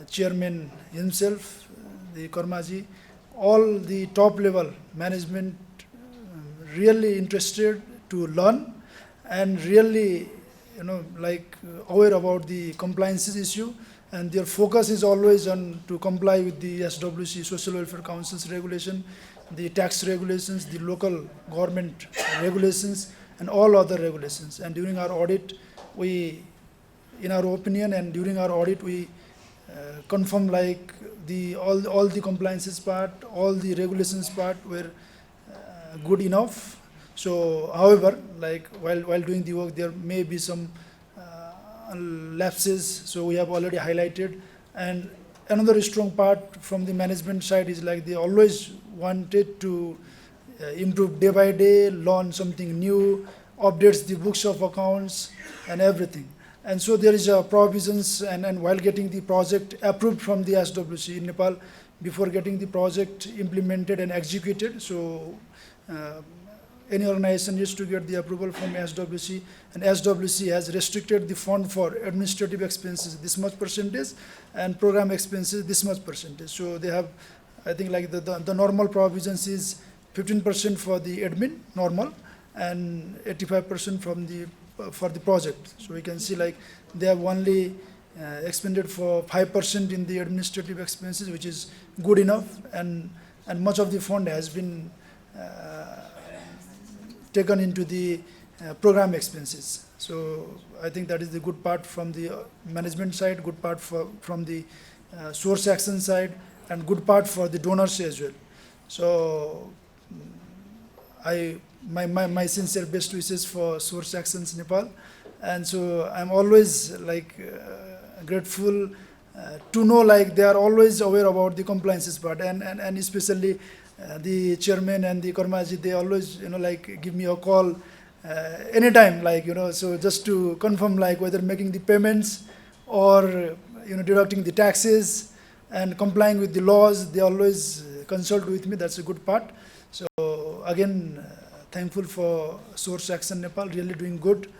chairman himself, the Karmaji, all the top level management really interested to learn and really aware about the compliances issue, and their focus is always on to comply with the SWC, Social Welfare Council's regulation, the tax regulations, the local government regulations, and all other regulations. And during our audit, we, in our opinion, and during our audit, we confirm like all the compliances part, all the regulations part were good enough. So, however, like while doing the work, there may be some lapses. So we have already highlighted. And another strong part from the management side is like they always wanted to improve day by day, learn something new, updates the books of accounts and everything. And so there is a provisions, and while getting the project approved from the SWC in Nepal, before getting the project implemented and executed, so any organization needs to get the approval from SWC, and SWC has restricted the fund for administrative expenses this much percentage and program expenses this much percentage. So they have, I think like the normal provisions is 15% for the admin, normal, and 85% for the project. So we can see like they have only expended for 5% in the administrative expenses, which is good enough, and much of the fund has been taken into the program expenses. So I think that is the good part from the management side, good part from the source action side, and good part for the donors as well. So my sincere best wishes for Source Actions Nepal, and so I'm always like grateful to know like they are always aware about the compliances part, and especially the chairman and the Karmaji, they always like give me a call anytime, like so just to confirm like whether making the payments or deducting the taxes and complying with the laws, they always consult with me. That's a good part. So again, thankful for Source Action Nepal, really doing good.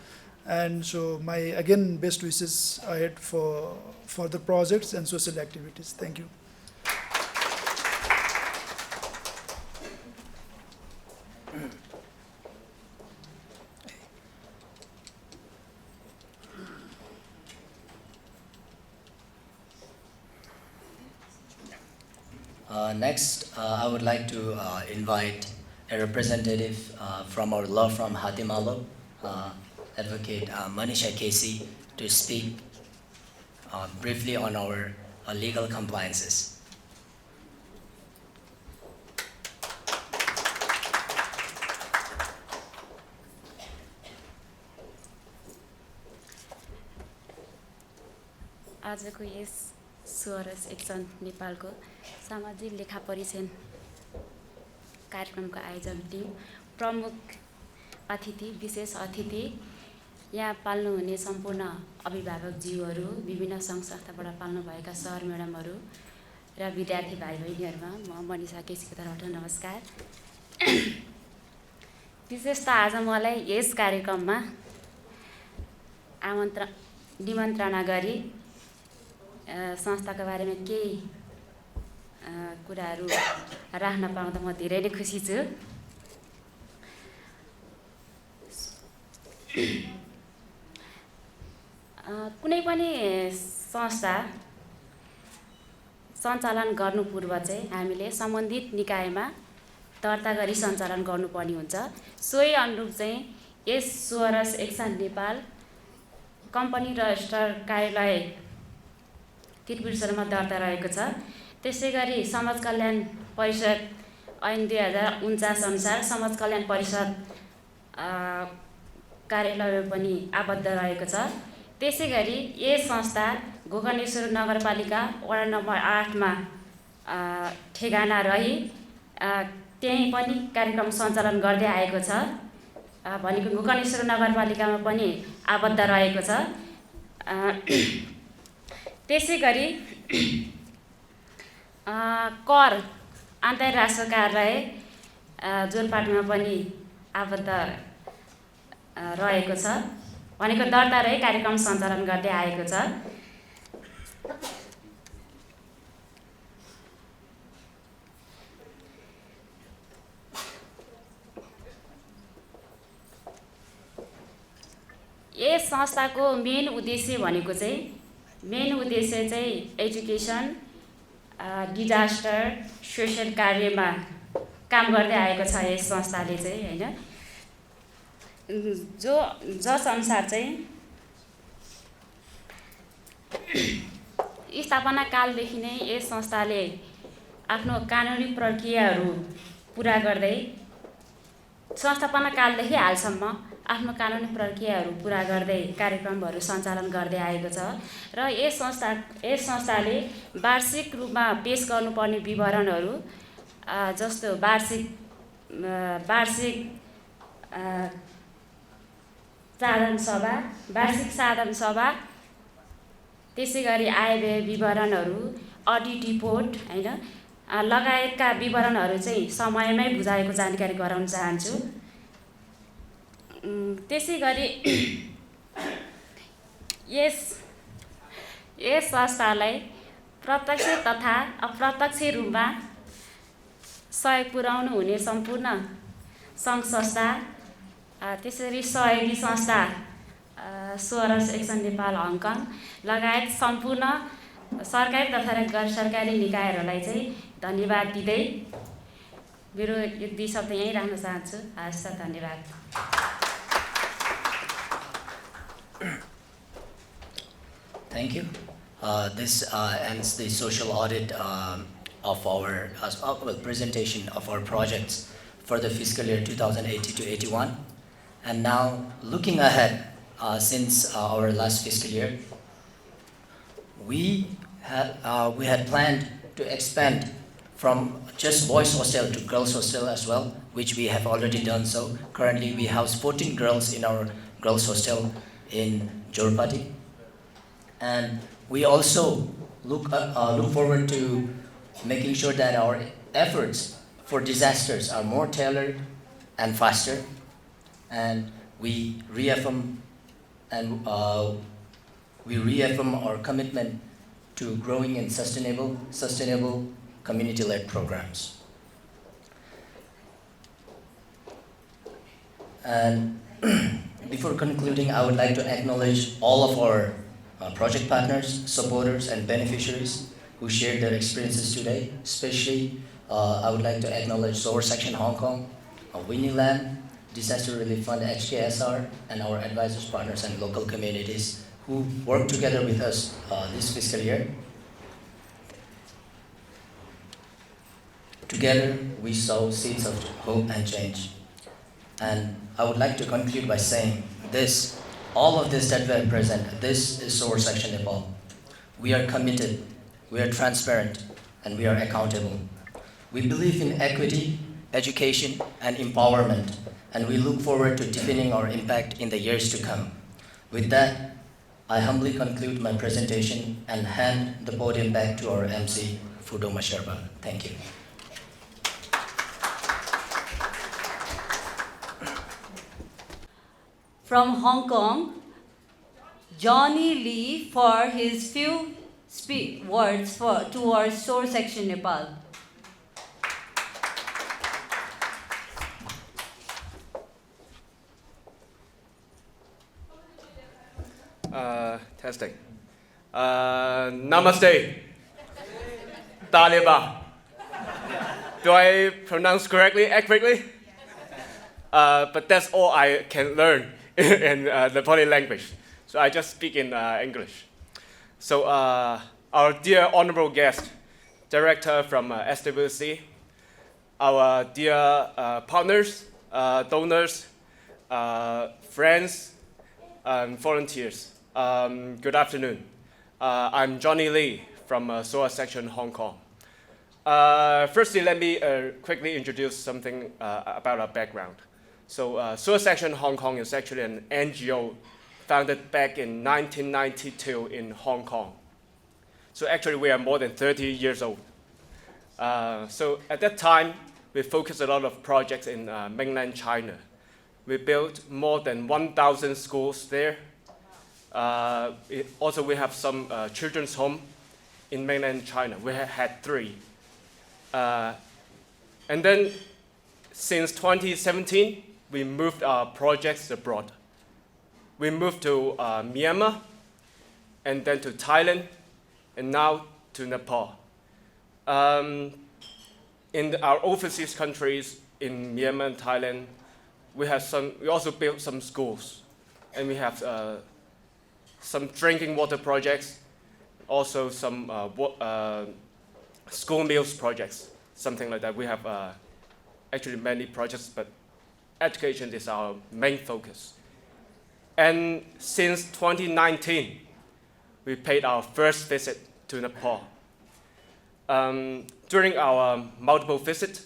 And so my again best wishes ahead for the projects and social activities. Thank you. Next, I would like to invite a representative from our law firm Hatimalo, Advocate Manisha Casey, to speak briefly on our legal compliances. आजको यस सोरस एक्सन नेपालको सामाजिक लेखा परीक्षण कार्यक्रमको आयोजन टिम, प्रमुख अतिथि, विशेष अतिथि, यहाँ पाल्नुहुने सम्पूर्ण अभिभावकज्यूहरू, विभिन्न सङ्घ संस्थाबाट पाल्नुभएका सर म्याडमहरू र विद्यार्थी भाइ बहिनीहरूमा म मनिषा केसीको तर्फबाट नमस्कार। विशेष त आज मलाई यस कार्यक्रममा निमन्त्रणा गरी संस्थाको बारेमा केही कुराहरू राख्न पाउँदा म धेरै नै खुसी छु। कुनै पनि संस्था सञ्चालन गर्नु पूर्व चाहिँ हामीले सम्बन्धित निकायमा दर्ता गरी सञ्चालन गर्नुपर्ने हुन्छ। सोही अनुरूप चाहिँ यस source action Nepal company register कार्यालय त्रिपुरेश्वरमा दर्ता रहेको छ। त्यसै गरी समाज कल्याण परिषद ऐन 2049 अनुसार समाज कल्याण परिषद कार्यालय पनि आबद्ध रहेको छ। त्यसै गरी यस संस्था गोकर्णेश्वर नगरपालिका वडा नम्बर 8 मा ठेगाना रही त्यही पनि कार्यक्रम सञ्चालन गर्दै आएको छ। भनेको गोकर्णेश्वर नगरपालिकामा पनि आबद्ध रहेको छ। त्यसै गरी कर अन्तर्राष्ट्रिय कार्यालय जोरपाटमा पनि आबद्ध रहेको छ। भनेको दर्ता रही कार्यक्रम सञ्चालन गर्दै आएको छ। यस संस्थाको मेन उद्देश्य भनेको चाहिँ एजुकेसन, डिजास्टर, सोसल कार्यमा काम गर्दै आएको छ यस संस्थाले चाहिँ, हैन। जस अनुसार चाहिँ स्थापना कालदेखि नै यस संस्थाले आफ्नो कानुनी प्रक्रियाहरू पुरा गर्दै संस्थापनाकालदेखि हालसम्म आफ्नो कानुनी प्रक्रियाहरू पुरा गर्दै कार्यक्रमहरू सञ्चालन गर्दै आएको छ र यस संस्थाले वार्षिक रूपमा पेश गर्नुपर्ने विवरणहरू जस्तो वार्षिक साधारण सभा त्यसै गरी आयव्यय विवरणहरू अडिट रिपोर्ट हैन लगायतका विवरणहरू चाहिँ समयमै बुझाएको जानकारी गराउन चाहन्छु। त्यसै गरी यस संस्थालाई प्रत्यक्ष तथा अप्रत्यक्ष रूपमा सहयोग पुर्याउनु हुने सम्पूर्ण सङ्घ संस्था त्यसरी सहयोगी संस्था सोरस एक्सन नेपाल हङकङ लगायत सम्पूर्ण सरकारी तथा गैर सरकारी निकायहरूलाई चाहिँ धन्यवाद दिँदै मेरो एक दुई शब्द यहीँ राख्न चाहन्छु। हस् त, धन्यवाद। Thank you. This ends the social audit of our presentation of our projects for the fiscal year 2080 to 81. And now, looking ahead, since our last fiscal year, we had planned to expand from just boys hostel to girls hostel as well, which we have already done so. Currently, we house 14 girls in our girls hostel in Jorpati. And we also look forward to making sure that our efforts for disasters are more tailored and faster. And we reaffirm our commitment to growing and sustainable community-led programs. And before concluding, I would like to acknowledge all of our project partners, supporters, and beneficiaries who shared their experiences today. Especially, I would like to acknowledge Sowers Section Hong Kong, Winnie Lam, Disaster Relief Fund HKSR, and our advisors, partners, and local communities who worked together with us this fiscal year. Together, we sow seeds of hope and change. And I would like to conclude by saying all of this that we are present, this is Sowers Section Nepal. We are committed, we are transparent, and we are accountable. We believe in equity, education, and empowerment, and we look forward to deepening our impact in the years to come. With that, I humbly conclude my presentation and hand the podium back to our MC, Fudoma Sherpa. Thank you. From Hong Kong, Johnny Lee for his few words towards Sowers Section Nepal. Testing. Namaste. Taliba. Do I pronounce accurately? But that's all I can learn in Nepali language. So I just speak in English. So our dear honorable guest, director from SWC, our dear partners, donors, friends, and volunteers, good afternoon. I'm Johnny Lee from Sowers Section Hong Kong. Firstly, let me quickly introduce something about our background. So Sowers Section Hong Kong is actually an NGO founded back in 1992 in Hong Kong. So actually we are more than 30 years old. So at that time, we focused a lot of projects in mainland China. We built more than 1,000 schools there. Also, we have some children's home in mainland China. We had 3. And then since 2017, we moved our projects abroad. We moved to Myanmar, and then to Thailand, and now to Nepal. In our overseas countries, in Myanmar and Thailand, we also built some schools, and we have some drinking water projects, also some school meals projects, something like that. We have actually many projects, but education is our main focus. And since 2019, we paid our first visit to Nepal. During our multiple visits,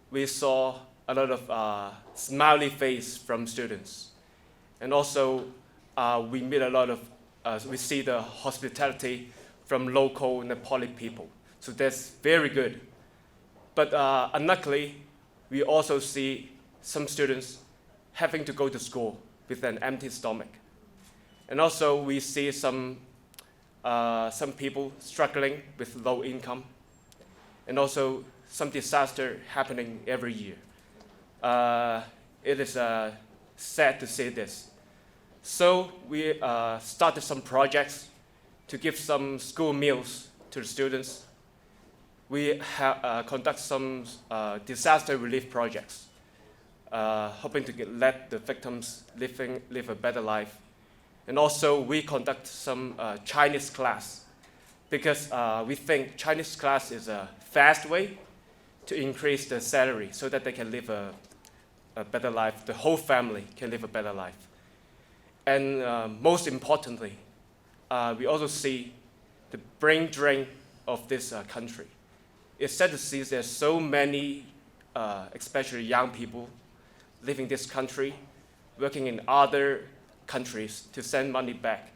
we saw a lot of smiley face from students. And also, we meet a lot of, we see the hospitality from local Nepali people. So that's very good. But unluckily, we also see some students having to go to school with an empty stomach. And also, we see some people struggling with low income. And also, some disaster happening every year. It is sad to see this. So we started some projects to give some school meals to the students. We conduct some disaster relief projects, hoping to let the victims live a better life. And also we conduct some Chinese class, because we think Chinese class is a fast way to increase the salary so that they can live a better life, the whole family can live a better life. And most importantly, we also see the brain drain of this country. It's sad to see there's so many, especially young people, living this country, working in other countries to send money back.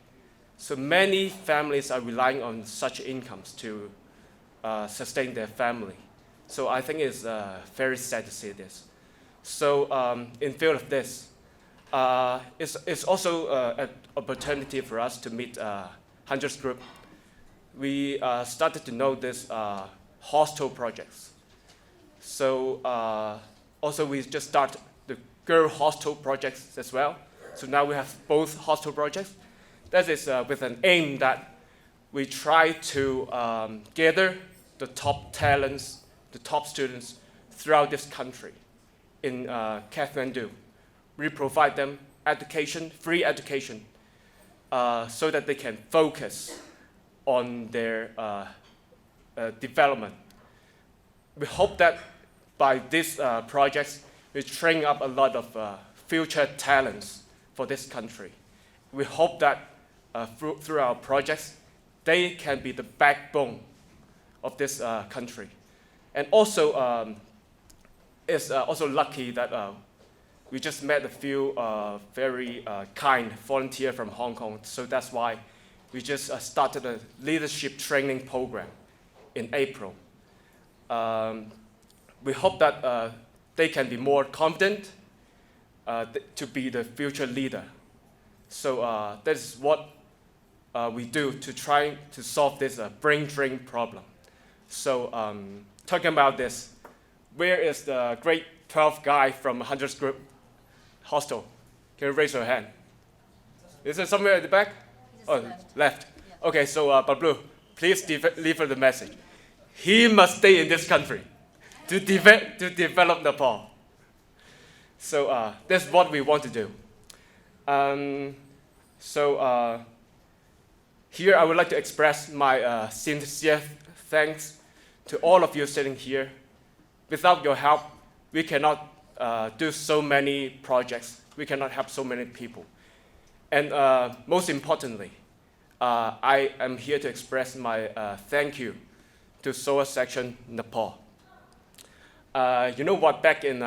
So many families are relying on such incomes to sustain their family. So I think it's very sad to see this. So in view of this, it's also an opportunity for us to meet Hundreds Group. We started to know this hostel projects. So also we just started the girl hostel projects as well. So now we have both hostel projects. That is with an aim that we try to gather the top talents, the top students throughout this country in Kathmandu. We provide them education, free education, so that they can focus on their development. We hope that by these projects, we train up a lot of future talents for this country. We hope that through our projects, they can be the backbone of this country. And also, it's also lucky that we just met a few very kind volunteers from Hong Kong. So that's why we just started a leadership training program in April. We hope that they can be more confident to be the future leader. So that is what we do to try to solve this brain drain problem. So talking about this, where is the grade 12 guy from Hundreds Group Hostel? Can you raise your hand? Is it somewhere at the back? Oh, left. Yeah. Okay, so Bablu, please deliver the message. He must stay in this country to develop Nepal. So that's what we want to do. Here I would like to express my sincere thanks to all of you sitting here. Without your help, we cannot do so many projects. We cannot help so many people. And most importantly, I am here to express my thank you to Sowers section Nepal. You know what, back in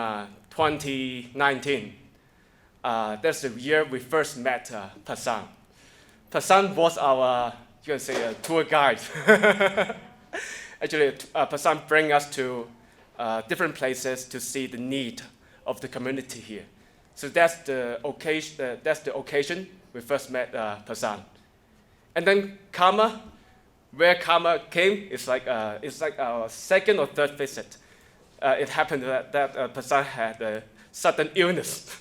2019, that's the year we first met Pasan. Pasan was our, you can say, tour guide. Actually, Pasan bring us to different places to see the need of the community here. So that's the occasion we first met Pasan. And then Karma, where Karma came, it's like our second or third visit. It happened that Pasan had a sudden illness.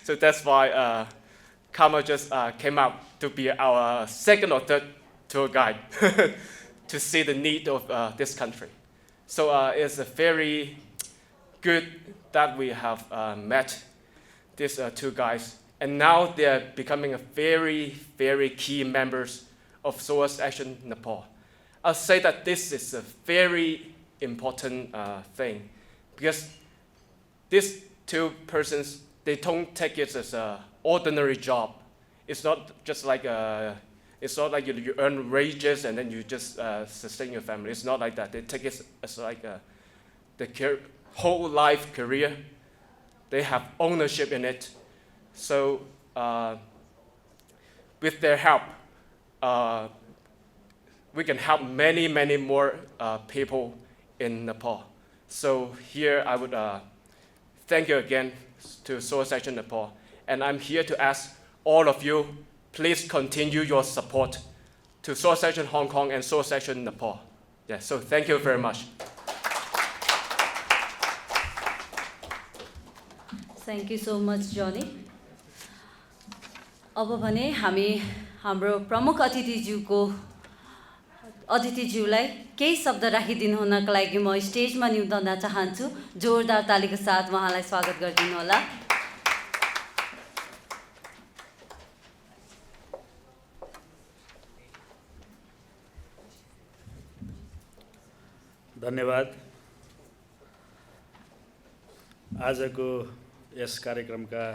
So that's why Karma just came out to be our second or third tour guide to see the need of this country. So it's very good that we have met these two guys. And now they're becoming a very, very key members of Sowers Action Nepal. I'll say that this is a very important thing, because these two persons, they don't take it as an ordinary job. It's not just like it's not like you earn wages and then you just sustain your family. It's not like that. They take it as like the whole life career. They have ownership in it. So with their help, we can help many, many more people in Nepal. So here I would thank you again to Sowers Action Nepal. And I'm here to ask all of you, please continue your support to Sowers Action Hong Kong and Sowers Action Nepal. Yeah, so thank you very much. Thank you so much, Johnny. अब भने हामी हाम्रो प्रमुख अतिथिज्यूलाई केही शब्द राखिदिनु हुनका लागि म स्टेजमा निम्ताउन चाहन्छु। जोरदार तालीको साथ उहाँलाई स्वागत गरिदिनु होला। धन्यवाद। आजको यस कार्यक्रमका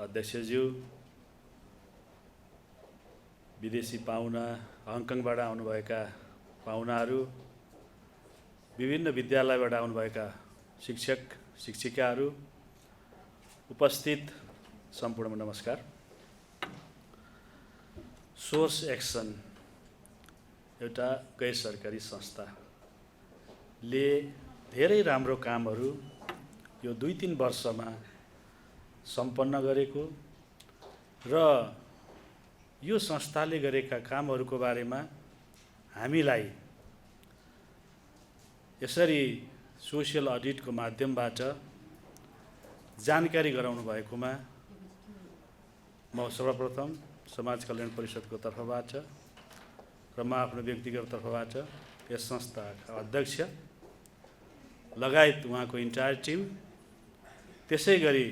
अध्यक्षज्यू, विदेशी पाहुना, हङकङबाट आउनुभएका पाहुनाहरू, विभिन्न विद्यालयबाट आउनुभएका शिक्षक शिक्षिकाहरू, उपस्थित सम्पूर्ण नमस्कार। सोर्स एक्सन एउटा गैर सरकारी संस्थाले धेरै राम्रो कामहरू यो 2-3 वर्षमा सम्पन्न गरेको र यो संस्थाले गरेका कामहरूको बारेमा हामीलाई यसरी सोशल अडिटको माध्यमबाट जानकारी गराउनु भएकोमा म सर्वप्रथम समाज कल्याण परिषदको तर्फबाट र म आफ्नो व्यक्तिगत तर्फबाट यस संस्थाका अध्यक्ष लगायत उहाँको इन्टायर टिम, त्यसै गरी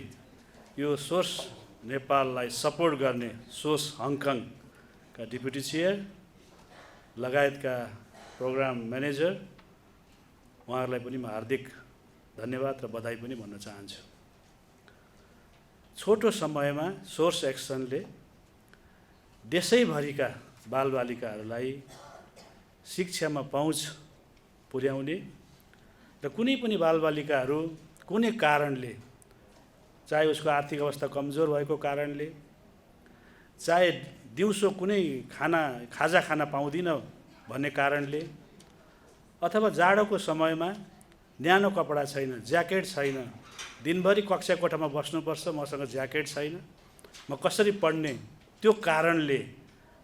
यो सोर्स नेपाललाई सपोर्ट गर्ने सोर्स हङकङका डिप्युटी चेयर लगायतका प्रोग्राम म्यानेजर, उहाँहरूलाई पनि म हार्दिक धन्यवाद र बधाई पनि भन्न चाहन्छु। छोटो समयमा सोर्स एक्सनले देशैभरिका बालबालिकाहरूलाई शिक्षामा पहुँच पुर्याउने र कुनै पनि बालबालिकाहरू कुनै कारणले, चाहे उसको आर्थिक अवस्था कमजोर भएको कारणले, चाहे दिउँसो कुनै खाजा खान पाउँदिन भन्ने कारणले, अथवा जाडोको समयमा न्यानो कपडा छैन, ज्याकेट छैन, दिनभरि कक्षा कोठामा बस्नुपर्छ, मसँग ज्याकेट छैन, म कसरी पढ्ने, त्यो कारणले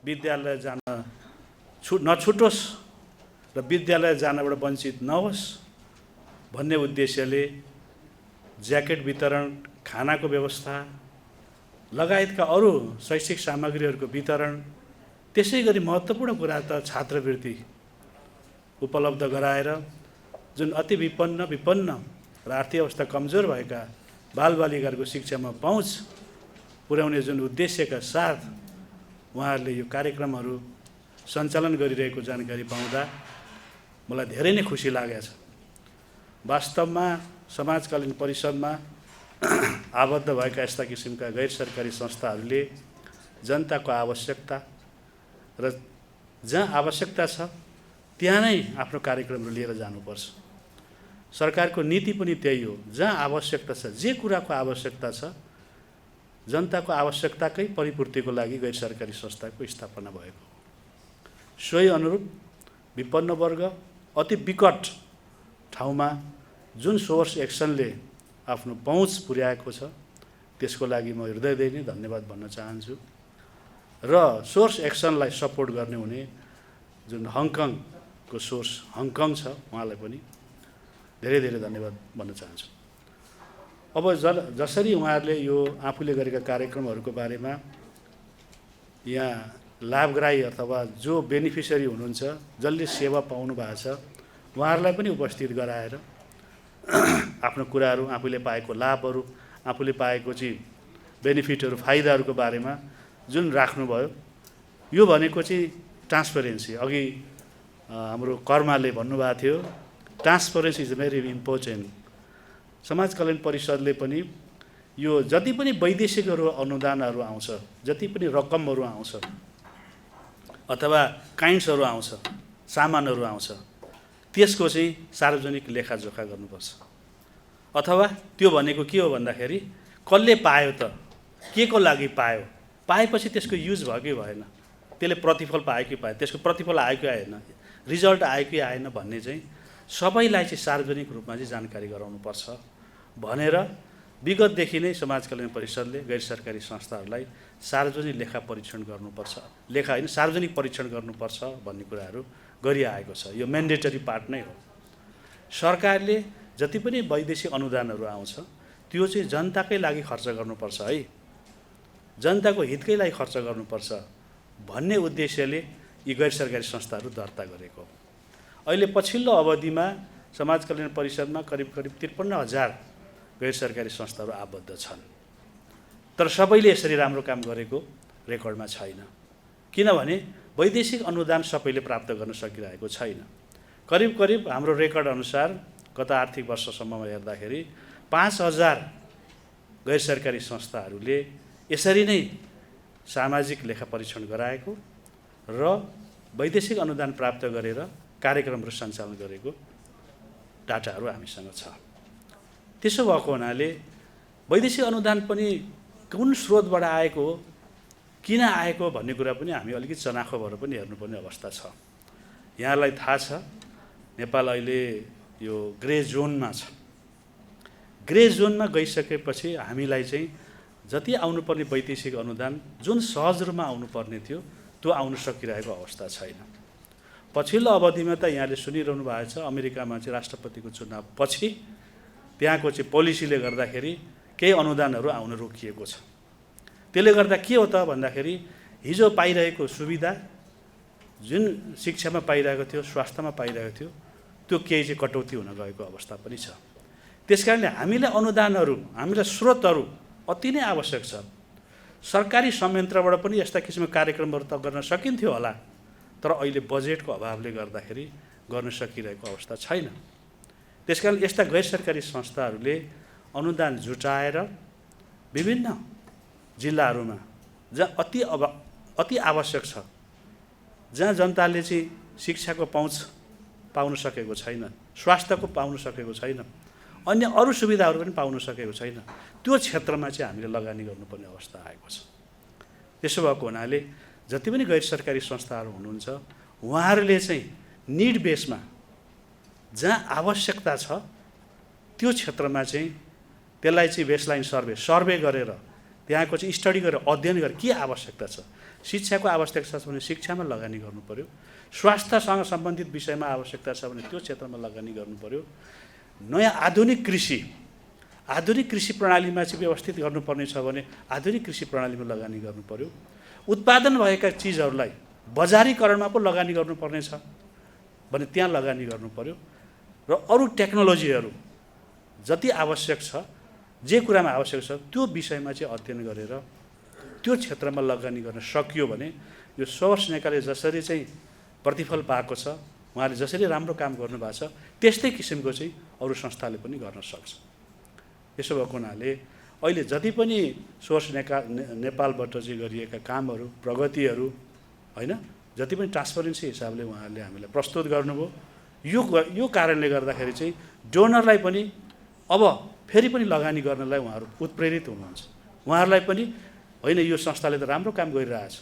विद्यालय जान नछुटोस् र विद्यालय जानबाट वञ्चित नहोस् भन्ने उद्देश्यले ज्याकेट वितरण, खानाको व्यवस्था लगायतका अरू शैक्षिक सामग्रीहरूको वितरण, त्यसै गरी महत्त्वपूर्ण कुरा त छात्रवृत्ति उपलब्ध गराएर जुन अति विपन्न र आर्थिक अवस्था कमजोर भएका बालबालिकाहरूको शिक्षामा पहुँच पुर्याउने जुन उद्देश्यका साथ उहाँहरूले यो कार्यक्रमहरू सञ्चालन गरिरहेको जानकारी पाउँदा मलाई धेरै नै खुसी लागेको छ। वास्तवमा समाज कल्याण परिषदमा आबद्ध भएका यस्ता किसिमका गैर सरकारी संस्थाहरूले जनताको आवश्यकता र जहाँ आवश्यकता छ त्यहाँ नै आफ्नो कार्यक्रमहरू लिएर जानुपर्छ। सरकारको नीति पनि त्यही हो, जहाँ आवश्यकता छ, जे कुराको आवश्यकता छ, जनताको आवश्यकताकै परिपूर्तिको लागि गैर सरकारी संस्थाको स्थापना भएको। सोही अनुरूप विपन्न वर्ग, अति विकट ठाउँमा जुन सोर्स एक्सनले आफ्नो पहुँच पुर्याएको छ त्यसको लागि म हृदयदेखि नै धन्यवाद भन्न चाहन्छु र सोर्स एक्सनलाई सपोर्ट गर्ने हुने जुन हङकङको सोर्स हङकङ छ उहाँलाई पनि धेरै धेरै धन्यवाद भन्न चाहन्छु। अब जसरी उहाँहरूले यो आफूले गरेका कार्यक्रमहरूको बारेमा यहाँ लाभग्राही अथवा जो बेनिफिसियरी हुनुहुन्छ, जसले सेवा पाउनु भएको छ, उहाँहरूलाई पनि उपस्थित गराएर आफ्नो कुराहरू, आफूले पाएको लाभहरू, आफूले पाएको चाहिँ बेनिफिटहरू, फाइदाहरूको बारेमा जुन राख्नुभयो, यो भनेको चाहिँ ट्रान्सपरेन्सी। अघि हाम्रो कर्माले भन्नुभएको थियो, ट्रान्सपरेन्सी इज भेरी इम्पोर्टेन्ट। समाज कल्याण परिषदले पनि यो जति पनि वैदेशिकहरू अनुदानहरू आउँछ, जति पनि रकमहरू आउँछ अथवा काइन्ड्सहरू आउँछ, सामानहरू आउँछ, त्यसको चाहिँ सार्वजनिक लेखाजोखा गर्नुपर्छ। अथवा त्यो भनेको के हो भन्दाखेरि कसले पायो त, के को लागि पायो, पाएपछि त्यसको युज भयो कि भएन, त्यसले प्रतिफल पायो कि पायो, त्यसको प्रतिफल आयो कि आएन, रिजल्ट आयो कि आएन भन्ने चाहिँ सबैलाई चाहिँ सार्वजनिक रूपमा चाहिँ जानकारी गराउनुपर्छ भनेर विगतदेखि नै समाज कल्याण परिषदले गैर सरकारी संस्थाहरूलाई सार्वजनिक लेखा परीक्षण गर्नुपर्छ, लेखा होइन सार्वजनिक परीक्षण गर्नुपर्छ भन्ने कुराहरू गरिआएको छ। यो म्यान्डेटरी पार्ट नै हो। सरकारले जति पनि वैदेशिक अनुदानहरू आउँछ त्यो चाहिँ जनताकै लागि खर्च गर्नुपर्छ है, जनताको हितकै लागि खर्च गर्नुपर्छ भन्ने उद्देश्यले यी गैर सरकारी संस्थाहरू दर्ता गरेको। अहिले पछिल्लो अवधिमा समाज कल्याण परिषदमा करिब 53,000 गैर सरकारी संस्थाहरू आबद्ध छन्, तर सबैले यसरी राम्रो काम गरेको रेकर्डमा छैन, किनभने वैदेशिक अनुदान सबैले प्राप्त गर्न सकिरहेको छैन। करिब हाम्रो रेकर्ड अनुसार गत आर्थिक वर्षसम्ममा हेर्दाखेरि 5,000 गैर सरकारी संस्थाहरूले यसरी नै सामाजिक लेखा परीक्षण गराएको र वैदेशिक अनुदान प्राप्त गरेर कार्यक्रमहरू सञ्चालन गरेको डाटाहरू हामीसँग छ। त्यसो भएको हुनाले वैदेशिक अनुदान पनि कुन स्रोतबाट आएको हो, किन आएको भन्ने कुरा पनि हामी अलिकति चनाखो भएर पनि हेर्नुपर्ने अवस्था छ। यहाँलाई थाहा छ नेपाल अहिले यो ग्रे जोनमा छ। ग्रे जोनमा गइसकेपछि हामीलाई चाहिँ जति आउनुपर्ने वैदेशिक अनुदान जुन सहज रूपमा आउनुपर्ने थियो त्यो आउन सकिरहेको अवस्था छैन। पछिल्लो अवधिमा त यहाँले सुनिरहनु भएको छ, अमेरिकामा चाहिँ राष्ट्रपतिको चुनाव पछि त्यहाँको चाहिँ पोलिसीले गर्दाखेरि केही अनुदानहरू आउन रोकिएको छ। त्यसले गर्दा के हो त भन्दाखेरि हिजो पाइरहेको सुविधा जुन शिक्षामा पाइरहेको थियो, स्वास्थ्यमा पाइरहेको थियो, त्यो केही चाहिँ कटौती हुन गएको अवस्था पनि छ। त्यसकारणले हामीले अनुदानहरू, हामीलाई स्रोतहरू अति नै आवश्यक छ। सरकारी संयन्त्रबाट पनि यस्ता किसिमका कार्यक्रमहरू त गर्न सकिन्थ्यो होला, तर अहिले बजेटको अभावले गर्दाखेरि गर्न सकिरहेको अवस्था छैन। त्यसकारण यस्ता गैर सरकारी संस्थाहरूले अनुदान जुटाएर विभिन्न जिल्लाहरूमा जहाँ अति आवश्यक छ, जहाँ जनताले चाहिँ शिक्षाको पहुँच पाउन सकेको छैन, स्वास्थ्यको पाउन सकेको छैन, अन्य अरू सुविधाहरू पनि पाउन सकेको छैन, त्यो क्षेत्रमा चाहिँ हामीले लगानी गर्नुपर्ने अवस्था आएको छ। त्यसो भएको हुनाले जति पनि गैर सरकारी संस्थाहरू हुनुहुन्छ उहाँहरूले चाहिँ निड बेसमा जहाँ आवश्यकता छ त्यो क्षेत्रमा चाहिँ त्यसलाई चाहिँ बेसलाइन सर्वे गरेर त्यहाँको चाहिँ स्टडी गरेर अध्ययन गरेर के आवश्यकता छ, शिक्षाको आवश्यकता छ भने शिक्षामा लगानी गर्नु पर्यो, स्वास्थ्यसँग सम्बन्धित विषयमा आवश्यकता छ भने त्यो क्षेत्रमा लगानी गर्नु पर्यो, नयाँ आधुनिक कृषि प्रणालीमा चाहिँ व्यवस्थित गर्नुपर्ने छ भने आधुनिक कृषि प्रणालीमा लगानी गर्नु पर्यो, उत्पादन भएका चिजहरूलाई बजारीकरणमा पो लगानी गर्नुपर्ने छ भने त्यहाँ लगानी गर्नु पर्यो र अरू टेक्नोलोजीहरू जति आवश्यक छ, जे कुरामा आवश्यक छ त्यो विषयमा चाहिँ अध्ययन गरेर त्यो क्षेत्रमा लगानी गर्न सकियो भने यो सोर्स नेकाले जसरी चाहिँ प्रतिफल पाएको छ, उहाँले जसरी राम्रो काम गर्नुभएको छ त्यस्तै किसिमको चाहिँ अरू संस्थाले पनि गर्न सक्छ। यसो भएको हुनाले अहिले जति पनि सोर्स नेपालबाट चाहिँ गरिएका कामहरू, प्रगतिहरू होइन, जति पनि ट्रान्सपरेन्सी हिसाबले उहाँहरूले हामीलाई प्रस्तुत गर्नुभयो, यो कारणले गर्दाखेरि चाहिँ डोनरलाई पनि अब फेरि पनि लगानी गर्नलाई उहाँहरू उत्प्रेरित हुनुहुन्छ। उहाँहरूलाई पनि होइन यो संस्थाले त राम्रो काम गरिरहेछ,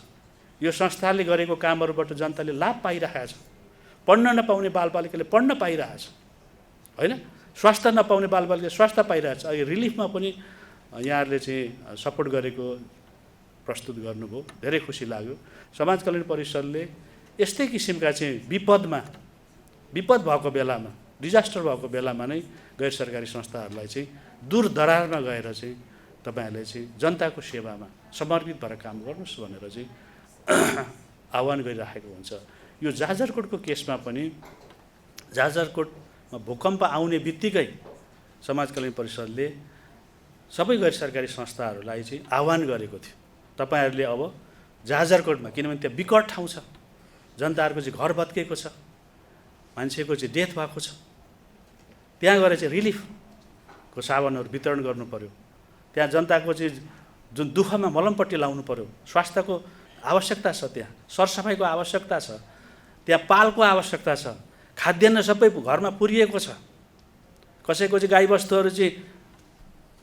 यो संस्थाले गरेको कामहरूबाट जनताले लाभ पाइरहेछ, पढ्न नपाउने बालबालिकाले पढ्न पाइरहेछ होइन, स्वास्थ्य नपाउने बालबालिकाले स्वास्थ्य पाइरहेछ। अहिले रिलिफमा पनि यहाँहरूले चाहिँ सपोर्ट गरेको प्रस्तुत गर्नुभयो, धेरै खुसी लाग्यो। समाज कल्याण परिषदले यस्तै किसिमका चाहिँ विपद भएको बेलामा, डिजास्टर भएको बेलामा नै गैर सरकारी संस्थाहरूलाई चाहिँ दूर दरारमा गएर चाहिँ तपाईँहरूले चाहिँ जनताको सेवामा समर्पित भएर काम गर्नुहोस् भनेर चाहिँ आह्वान गरिराखेको हुन्छ। यो जाजरकोटको केसमा पनि जाजरकोटमा भूकम्प आउने बित्तिकै समाज कल्याण परिषदले सबै गैर सरकारी संस्थाहरूलाई चाहिँ आह्वान गरेको थियो, तपाईँहरूले अब जाजरकोटमा, किनभने त्यहाँ विकट ठाउँ छ, जनताहरूको चाहिँ घर भत्केको छ, मान्छेको चाहिँ डेथ भएको छ, त्यहाँ गएर चाहिँ रिलिफ को साबुनहरू वितरण गर्नु पर्यो, त्यहाँ जनताको चाहिँ जुन दुःखमा मलमपट्टि लाउनु पर्यो, स्वास्थ्यको आवश्यकता छ, त्यहाँ सरसफाइको आवश्यकता छ, त्यहाँ पालको आवश्यकता छ, खाद्यान्न सबै घरमा पुरिएको छ। कसैको चाहिँ गाईबस्तुहरू चाहिँ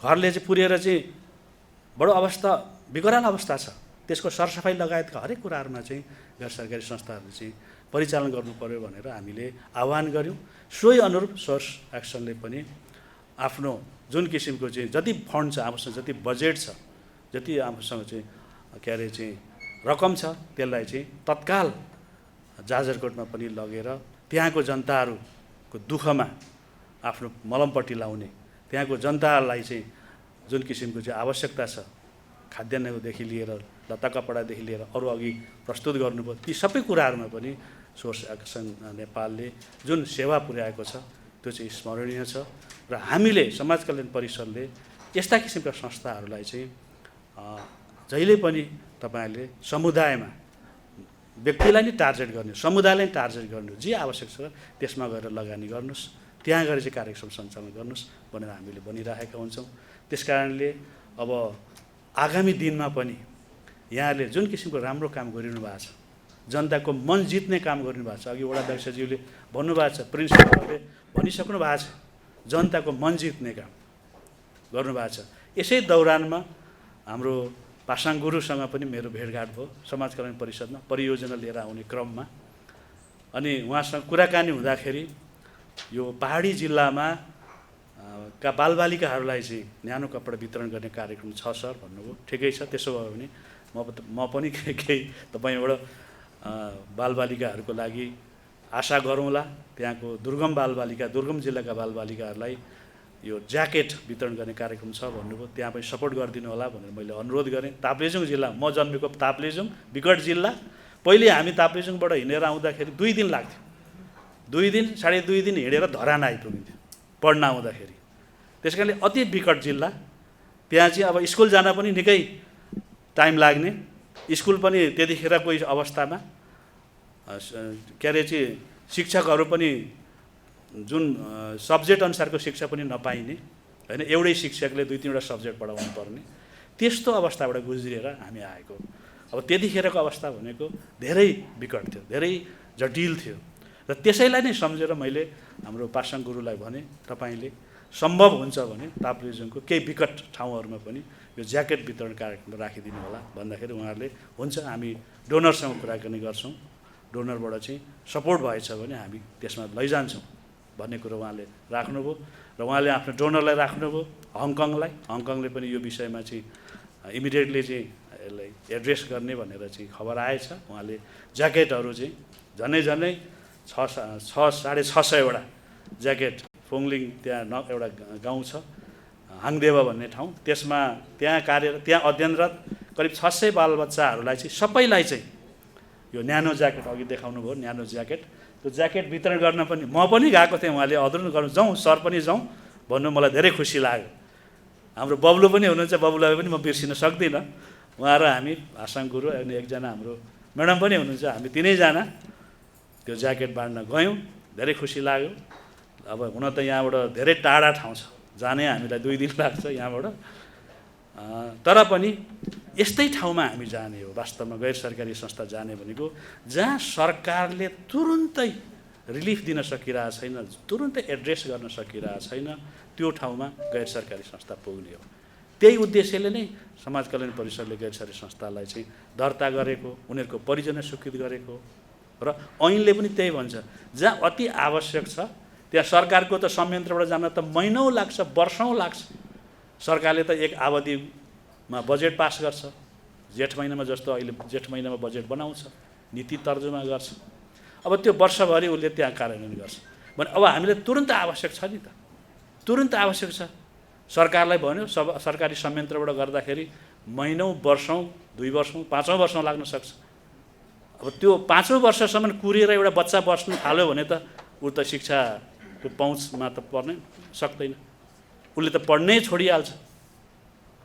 घरले चाहिँ पुरिएर चाहिँ बडो अवस्था विकराल अवस्था छ, त्यसको सरसफाइ लगायतका हरेक कुराहरूमा चाहिँ गैर सरकारी संस्थाहरूले चाहिँ परिचालन गर्नु पर्यो भनेर हामीले आह्वान गऱ्यौँ। सोही अनुरूप सोर्स एक्सनले पनि आफ्नो जुन किसिमको चाहिँ जति फन्ड छ, आफूसँग जति बजेट छ, जति आफूसँग चाहिँ के अरे चाहिँ रकम छ, त्यसलाई चाहिँ तत्काल जाजरकोटमा पनि लगेर त्यहाँको जनताहरूको दुःखमा आफ्नो मलमपट्टि लाउने, त्यहाँको जनतालाई चाहिँ जुन किसिमको चाहिँ आवश्यकता छ, खाद्यान्नदेखि लिएर लत्ता कपडादेखि लिएर अरू अघि प्रस्तुत गर्नुभयो, ती सबै कुराहरूमा पनि सोर्स एक्सन नेपालले जुन सेवा पुर्याएको छ त्यो चाहिँ स्मरणीय छ। र हामीले समाज कल्याण परिषदले यस्ता किसिमका संस्थाहरूलाई चाहिँ जहिले पनि तपाईँहरूले समुदायमा व्यक्तिलाई नै टार्गेट गर्ने, समुदायलाई नै टार्गेट गर्ने, जे आवश्यक छ त्यसमा गएर लगानी गर्नुहोस्, त्यहाँ गएर चाहिँ कार्यक्रम सञ्चालन गर्नुहोस् भनेर हामीले भनिरहेका हुन्छौँ। त्यस कारणले अब आगामी दिनमा पनि यहाँहरूले जुन किसिमको राम्रो काम गरिनु भएको छ, जनताको मन जित्ने काम गरिनु भएको छ, अघि वडाध्यक्षज्यूले भन्नुभएको छ, प्रिन्सिपलहरूले भनिसक्नु भएको छ, जनताको मन जित्ने काम गर्नुभएको छ। यसै दौरानमा हाम्रो पासाङ गुरुसँग पनि मेरो भेटघाट भयो समाज कल्याण परिषदमा परियोजना लिएर आउने क्रममा। अनि उहाँसँग कुराकानी हुँदाखेरि यो पहाडी जिल्लामा का बालबालिकाहरूलाई चाहिँ न्यानो कपडा वितरण गर्ने कार्यक्रम छ सर भन्नुभयो। ठिकै छ, त्यसो भयो भने म पनि केही तपाईँबाट बालबालिकाहरूको लागि आशा गरौँला। त्यहाँको दुर्गम जिल्लाका बालबालिकाहरूलाई यो ज्याकेट वितरण गर्ने कार्यक्रम छ भन्नुभयो, त्यहाँ पनि सपोर्ट गरिदिनु होला भनेर मैले अनुरोध गरेँ। ताप्लेजुङ जिल्ला, म जन्मेको ताप्लेजुङ विकट जिल्ला, पहिले हामी ताप्लेजुङबाट हिँडेर आउँदाखेरि 2 दिन लाग्थ्यो, 2 दिन 2.5 दिन हिँडेर धरान आइपुगिन्थ्यो पढ्न आउँदाखेरि। त्यस कारणले अति विकट जिल्ला, त्यहाँ चाहिँ अब स्कुल जान पनि निकै टाइम लाग्ने, स्कुल पनि त्यतिखेरको अवस्थामा के अरे चाहिँ शिक्षकहरू पनि जुन सब्जेक्ट अनुसारको शिक्षा पनि नपाइने होइन, एउटै शिक्षकले 2-3वटा सब्जेक्ट पढाउनु पर्ने, त्यस्तो अवस्थाबाट गुज्रिएर हामी आएको। अब त्यतिखेरको अवस्था भनेको धेरै विकट थियो, धेरै जटिल थियो। र त्यसैलाई नै सम्झेर मैले हाम्रो पासाङ गुरुलाई भने तपाईँले सम्भव हुन्छ भने ताप्लेजुङको केही विकट ठाउँहरूमा पनि यो ज्याकेट वितरण कार्यक्रम राखिदिनु होला भन्दाखेरि उहाँहरूले हुन्छ, हामी डोनरसँग कुराकानी गर्छौँ, डोनरबाट चाहिँ सपोर्ट भएछ भने हामी त्यसमा लैजान्छौँ भन्ने कुरो उहाँले राख्नुभयो। र उहाँले आफ्नो डोनरलाई राख्नुभयो, हङकङले पनि यो विषयमा चाहिँ इमिडिएटली चाहिँ यसलाई एड्रेस गर्ने भनेर चाहिँ खबर आएछ। उहाँले ज्याकेटहरू चाहिँ झन्डै 600-650 ज्याकेट फोङलिङ त्यहाँ एउटा गाउँ छ हाङदेवा भन्ने ठाउँ, त्यसमा त्यहाँ अध्ययनरत करिब 600 बालबच्चाहरूलाई चाहिँ सबैलाई चाहिँ यो न्यानो ज्याकेट अघि देखाउनु भयो, न्यानो ज्याकेट, त्यो ज्याकेट वितरण गर्न पनि म पनि गएको थिएँ। उहाँले हजुर गर्नु जाउँ सर पनि जाउँ भन्नु, मलाई धेरै खुसी लाग्यो। हाम्रो बब्लु पनि हुनुहुन्छ, बब्लुलाई पनि म बिर्सिन सक्दिनँ। उहाँ र हामी पासाङ गुरु अनि एकजना हाम्रो म्याडम पनि हुनुहुन्छ, हामी तिनैजना त्यो ज्याकेट बाँड्न गयौँ, धेरै खुसी लाग्यो। अब हुन त यहाँबाट धेरै टाढा ठाउँ छ, जाने हामीलाई 2 दिन लाग्छ यहाँबाट, तर पनि यस्तै ठाउँमा हामी जाने हो वास्तवमा गैर सरकारी संस्था जाने भनेको जहाँ सरकारले तुरुन्तै रिलिफ दिन सकिरहेको छैन, तुरुन्तै एड्रेस गर्न सकिरहेको छैन, त्यो ठाउँमा गैर सरकारी संस्था पुग्ने हो। त्यही उद्देश्यले नै समाज कल्याण परिषदले गैर सरकारी संस्थालाई चाहिँ दर्ता गरेको, उनीहरूको परिजन स्वीकृत गरेको। र ऐनले पनि त्यही भन्छ, जहाँ अति आवश्यक छ त्यहाँ सरकारको त संयन्त्रबाट जान त महिनौँ लाग्छ, वर्षौँ लाग्छ। सरकारले त एक अवधिमा बजेट पास गर्छ, जेठ महिनामा, जस्तो अहिले जेठ महिनामा बजेट बनाउँछ, नीति तर्जुमा गर्छ, अब त्यो वर्षभरि उसले त्यहाँ कार्यान्वयन गर्छ भने अब हामीले तुरुन्त आवश्यक छ नि त, तुरुन्त आवश्यक छ। सरकारलाई भन्यो सरकारी संयन्त्रबाट गर्दाखेरि महिनौँ, वर्षौँ, 2 वर्षौँ, 5औँ वर्षौँ लाग्न सक्छ। अब त्यो 5औँ वर्षसम्म कुरेर एउटा बच्चा बस्नु थाल्यो भने त ऊ त शिक्षाको पहुँचमा त पर्नै सक्दैन, उसले त पढ्नै छोडिहाल्छ।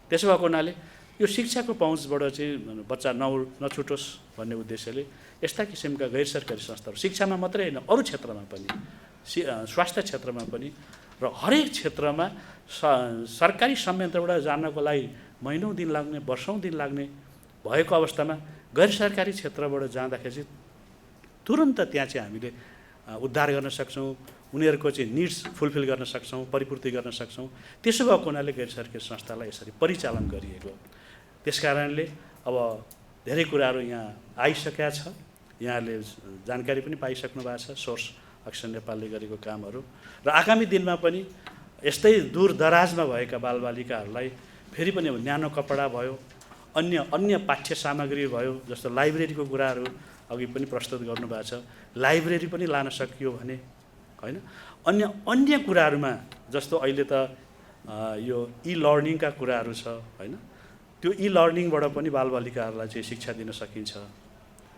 त्यसो भएको हुनाले यो शिक्षाको पहुँचबाट चाहिँ बच्चा नछुटोस् भन्ने उद्देश्यले यस्ता किसिमका गैर सरकारी संस्थाहरू शिक्षामा मात्रै होइन, अरू क्षेत्रमा पनि, स्वास्थ्य क्षेत्रमा पनि र हरेक क्षेत्रमा सरकारी संयन्त्रबाट जानको लागि महिनौँ दिन लाग्ने, वर्षौँ दिन लाग्ने भएको अवस्थामा गैर सरकारी क्षेत्रबाट जाँदाखेरि चाहिँ तुरन्त त्यहाँ चाहिँ हामीले उद्धार गर्न सक्छौँ, उनीहरूको चाहिँ निड्स फुलफिल गर्न सक्छौँ, परिपूर्ति गर्न सक्छौँ। त्यसो भएको हुनाले गैर सरकारी संस्थालाई यसरी परिचालन गरिएको। त्यस कारणले अब धेरै कुराहरू यहाँ आइसकेका छ, यहाँले जानकारी पनि पाइसक्नु भएको छ सोर्स एक्सन नेपालले गरेको कामहरू। र आगामी दिनमा पनि यस्तै दूर दराजमा भएका बालबालिकाहरूलाई फेरि पनि अब न्यानो कपडा भयो, अन्य पाठ्य सामग्री भयो, जस्तो लाइब्रेरीको कुराहरू अघि पनि प्रस्तुत गर्नुभएको छ, लाइब्रेरी पनि लान सकियो भने होइन, अन्य कुराहरूमा जस्तो अहिले त यो ई लर्निङका कुराहरू छ होइन, त्यो ई लर्निङबाट पनि बालबालिकाहरूलाई चाहिँ शिक्षा दिन सकिन्छ।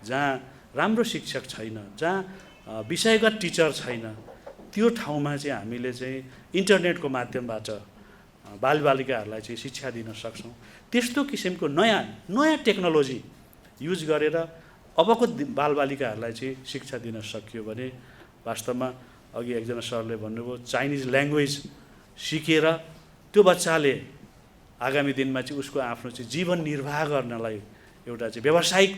जहाँ राम्रो शिक्षक छैन, जहाँ विषयगत टिचर छैन, त्यो ठाउँमा चाहिँ हामीले चाहिँ इन्टरनेटको माध्यमबाट बालबालिकाहरूलाई चाहिँ शिक्षा दिन सक्छौँ। त्यस्तो किसिमको नयाँ टेक्नोलोजी युज गरेर अबको बालबालिकाहरूलाई चाहिँ शिक्षा दिन सकियो भने वास्तवमा अघि एकजना सरले भन्नुभयो चाइनिज ल्याङ्ग्वेज सिकेर त्यो बच्चाले आगामी दिनमा चाहिँ उसको आफ्नो चाहिँ जीवन निर्वाह गर्नलाई एउटा चाहिँ व्यावसायिक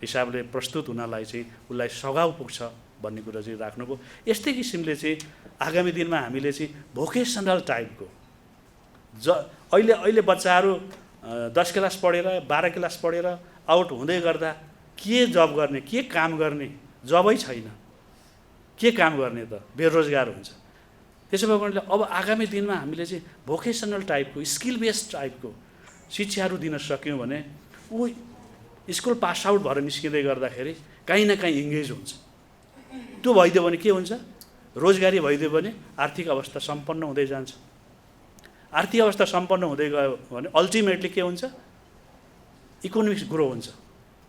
हिसाबले प्रस्तुत हुनलाई चाहिँ उसलाई सघाउ पुग्छ भन्ने कुरा चाहिँ राख्नुभयो। यस्तै किसिमले चाहिँ आगामी दिनमा हामीले चाहिँ भोकेसनल टाइपको अहिले बच्चाहरू 10 क्लास पढेर 12 क्लास पढेर आउट हुँदै गर्दा के जब गर्ने, के काम गर्ने, जबै छैन, के काम गर्ने त बेरोजगार हुन्छ। त्यसो भएको कारणले अब आगामी दिनमा हामीले चाहिँ भोकेसनल टाइपको स्किल बेस्ड टाइपको शिक्षाहरू दिन सक्यौँ भने ऊ स्कुल पास आउट भएर निस्किँदै गर्दाखेरि काहीँ न काहीँ इङ्गेज हुन्छ। त्यो भइदियो भने के हुन्छ, रोजगारी भइदियो भने आर्थिक अवस्था सम्पन्न हुँदै जान्छ। आर्थिक अवस्था सम्पन्न हुँदै गयो भने अल्टिमेटली के हुन्छ, इकोनोमिक्स ग्रो हुन्छ,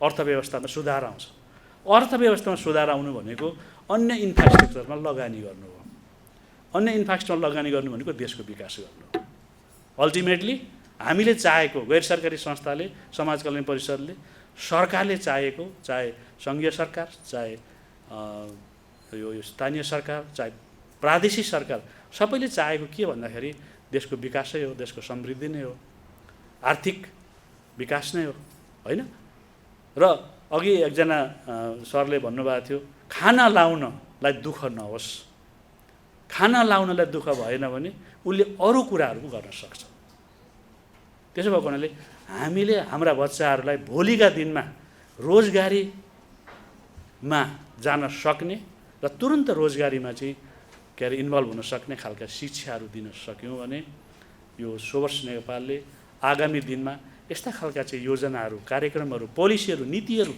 अर्थव्यवस्थामा सुधार आउँछ। अर्थव्यवस्थामा सुधार आउनु भनेको अन्य इन्फ्रास्ट्रक्चरमा लगानी गर्नु हो। अन्य इन्फ्रास्ट्रक्चरमा लगानी गर्नु भनेको देशको विकास गर्नु हो। अल्टिमेटली हामीले चाहेको, गैर सरकारी संस्थाले, समाज कल्याण परिषदले, सरकारले चाहेको, चाहे सङ्घीय सरकार, चाहे यो स्थानीय सरकार, चाहे प्रादेशिक सरकार, सबैले चाहेको के भन्दाखेरि देशको विकासै हो, देशको समृद्धि नै हो, आर्थिक विकास नै हो होइन। र अघि एकजना सरले भन्नुभएको थियो खाना लाउनलाई दुःख नहोस्, खाना लाउनलाई दुःख भएन भने उसले अरू कुराहरू गर्न सक्छ। त्यसो भएको हुनाले हामीले हाम्रा बच्चाहरूलाई भोलिका दिनमा रोजगारीमा जान सक्ने र तुरन्त रोजगारीमा चाहिँ इन्भल्भ हुन सक्ने खालका शिक्षाहरू दिन सक्यौँ भने यो सोवर्स नेपालले आगामी दिनमा यस्ता खालका चाहिँ योजनाहरू, कार्यक्रमहरू, पोलिसीहरू, नीतिहरू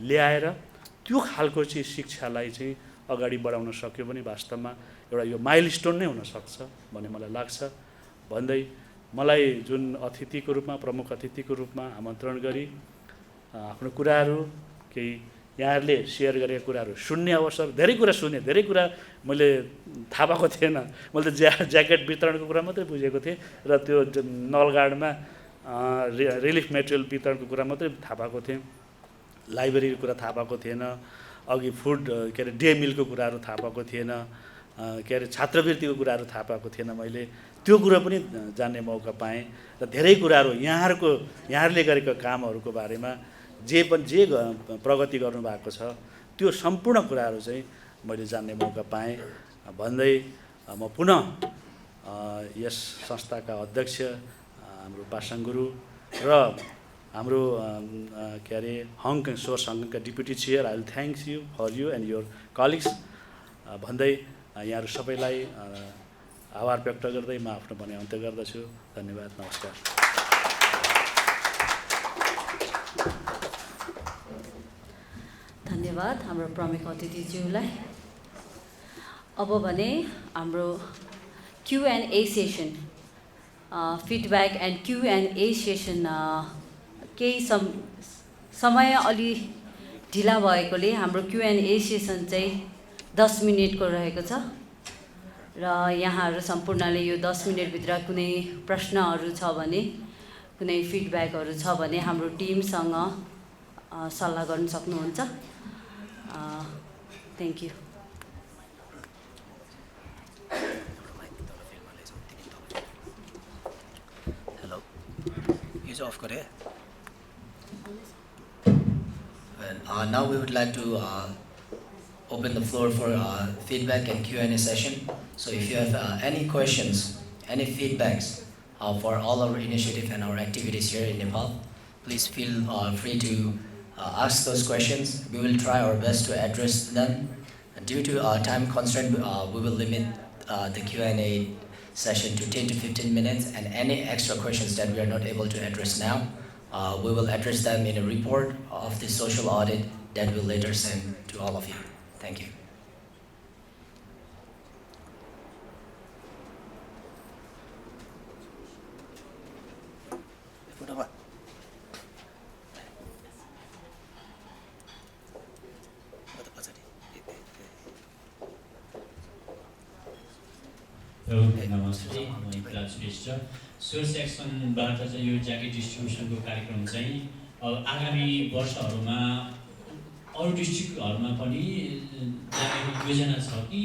ल्याएर त्यो खालको चाहिँ शिक्षालाई चाहिँ अगाडि बढाउन सक्यो भने वास्तवमा एउटा यो माइलस्टोन नै हुनसक्छ भन्ने मलाई लाग्छ भन्दै मलाई जुन अतिथिको रूपमा, प्रमुख अतिथिको रूपमा आमन्त्रण गरी आफ्नो कुराहरू केही यहाँहरूले सेयर गरेका कुराहरू सुन्ने अवसर, धेरै कुरा सुने, धेरै कुरा मैले थाहा पाएको थिएन। मैले त ज्याकेट वितरणको कुरा मात्रै बुझेको थिएँ र त्यो नलगाडमा रिलिफ मेटेरियल वितरणको कुरा मात्रै थाहा पाएको थिएँ, लाइब्रेरीको कुरा थाहा पाएको थिएन, अघि फुड डे मिलको कुराहरू थाहा पाएको थिएन, छात्रवृत्तिको कुराहरू थाहा पाएको थिएन। मैले त्यो कुरा पनि जान्ने मौका पाएँ र धेरै कुराहरू यहाँहरूले गरेको कामहरूको बारेमा जे प्रगति गर्नुभएको छ त्यो सम्पूर्ण कुराहरू चाहिँ मैले जान्ने मौका पाएँ भन्दै म पुनः यस संस्थाका अध्यक्ष हाम्रो पासाङ गुरु र हाम्रो सोर्स हङकङका deputy chair, I will thanks you for you and your colleagues भन्दै यहाँहरू सबैलाई आभार व्यक्त गर्दै म आफ्नो भनाइ अन्त्य गर्दछु। धन्यवाद, नमस्कार। धन्यवाद हाम्रो प्रमुख अतिथिज्यूलाई। अब भने हाम्रो Q&A session, feedback and Q&A session केही समय अलि ढिला भएकोले हाम्रो Q&A सेसन चाहिँ 10 मिनटको रहेको छ र यहाँहरू सम्पूर्णले यो 10 मिनटभित्र कुनै प्रश्नहरू छ भने, कुनै फिडब्याकहरू छ भने हाम्रो टिमसँग सल्लाह गर्न सक्नुहुन्छ। Thank you. off kare. And now we would like to open the floor for feedback and Q&A session. So if you have any questions, any feedbacks for all our initiative and our activities here in Nepal, please feel free to ask those questions. We will try our best to address them. And due to time constraint, we will limit the Q&A session to 10 to 15 minutes, and any extra questions that we are not able to address now, we will address them in a report of the social audit that we'll later send to all of you. Thank you. नमस्ते म इकराज श्रेष्ठ सोर्स एक्सनबाट चाहिँ यो ज्याकेट डिस्ट्रिब्युसनको कार्यक्रम चाहिँ आगामी वर्षहरूमा अरू डिस्ट्रिक्टहरूमा पनि जाने योजना छ कि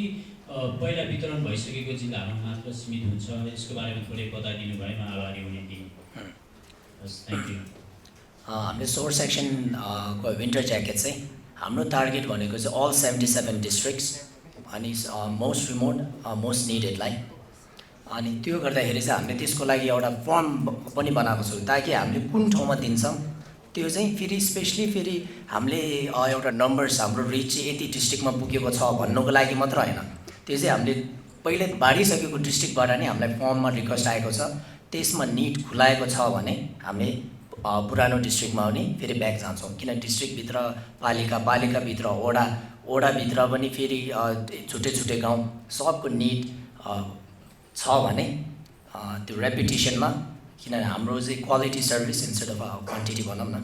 पहिला वितरण भइसकेको जिल्लाहरूमा मात्र सीमित हुन्छ यसको बारेमा थोरै बताइदिनु भएमा आभारी हुने थिएँ हस् थ्यांक यू हामीले सोर्स सेक्सनको विन्टर ज्याकेट चाहिँ हाम्रो टार्गेट भनेको चाहिँ अल 77 डिस्ट्रिक्ट्स अनि मोस्ट रिमोट मोस्ट निडेडलाई अनि त्यो गर्दाखेरि चाहिँ हामीले त्यसको लागि एउटा फर्म पनि बनाएको छौँ ताकि हामीले कुन ठाउँमा दिन्छौँ त्यो चाहिँ फेरि स्पेशली फेरि हामीले एउटा नम्बर्स हाम्रो रिच चाहिँ यति डिस्ट्रिक्टमा पुगेको छ भन्नुको लागि मात्र हैन त्यो चाहिँ हामीले पहिले बाडिसकेको डिस्ट्रिक्टबाट नि हामीलाई फर्ममा रिक्वेस्ट आएको छ त्यसमा निड खुलाएको छ भने हामीले पुरानो डिस्ट्रिक्टमा पनि फेरि ब्याक जान्छौँ किन डिस्ट्रिक्टभित्र पालिकाभित्र ओडाभित्र पनि फेरि छुट्टै छुट्टै गाउँ सबको निड छ भने त्यो रेपिटिसनमा किनभने हाम्रो चाहिँ quality service instead of quantity भनौँ न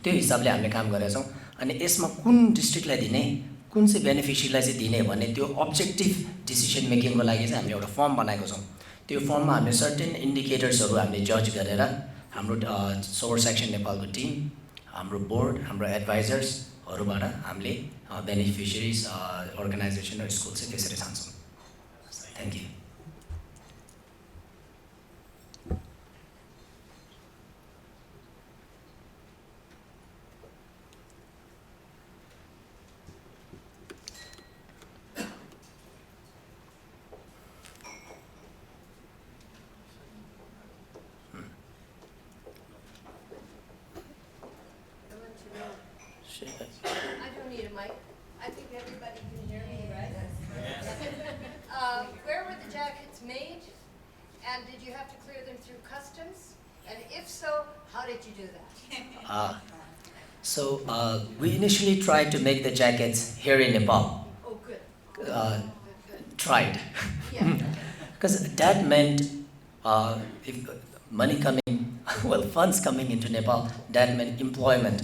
त्यो हिसाबले हामीले काम गरेका छौँ अनि यसमा कुन डिस्ट्रिक्टलाई दिने कुन चाहिँ बेनिफिसियरीलाई चाहिँ दिने भन्ने त्यो अब्जेक्टिभ डिसिसन मेकिङको लागि चाहिँ हामीले एउटा फर्म बनाएको छौँ त्यो फर्ममा हामीले सर्टेन इन्डिकेटर्सहरू हामीले जज गरेर हाम्रो सोर्स एक्सन नेपालको टिम हाम्रो बोर्ड हाम्रो एडभाइजर्सहरूबाट हामीले बेनिफिसियरिज अर्गनाइजेसन र स्कुल चाहिँ त्यसरी छान्छौँ thank you I don't need a mic. I think everybody can hear me, right? Where were the jackets made? And did you have to clear them through customs? And if so, how did you do that? We initially tried to make the jackets here in Nepal. Oh, good. Tried. Yeah. Because that meant if money coming, funds coming into Nepal, that meant employment.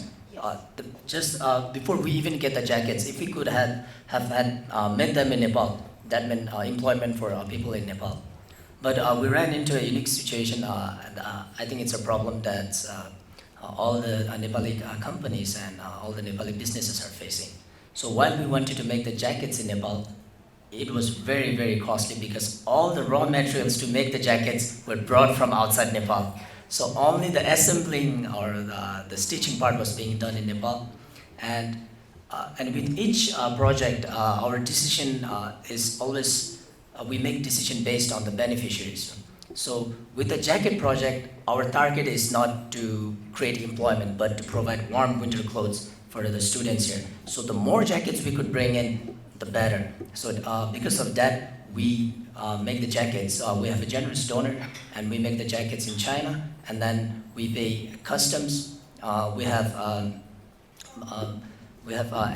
Just before we even get the jackets, if we could have made them in Nepal, that meant employment for people in Nepal. But we ran into a unique situation, and I think it's a problem that all the Nepali companies and all the Nepali businesses are facing. So while we wanted to make the jackets in Nepal, it was very, very costly because all the raw materials to make the jackets were brought from outside Nepal. So only the assembling or the stitching part was being done in Nepal. And with each project, our decision is always, we make decision based on the beneficiaries. So with the jacket project, our target is not to create employment, but to provide warm winter clothes for the students here. So the more jackets we could bring in, the better. So because of that, we make the jackets. We have a generous donor, and we make the jackets in China, and then we pay customs. We have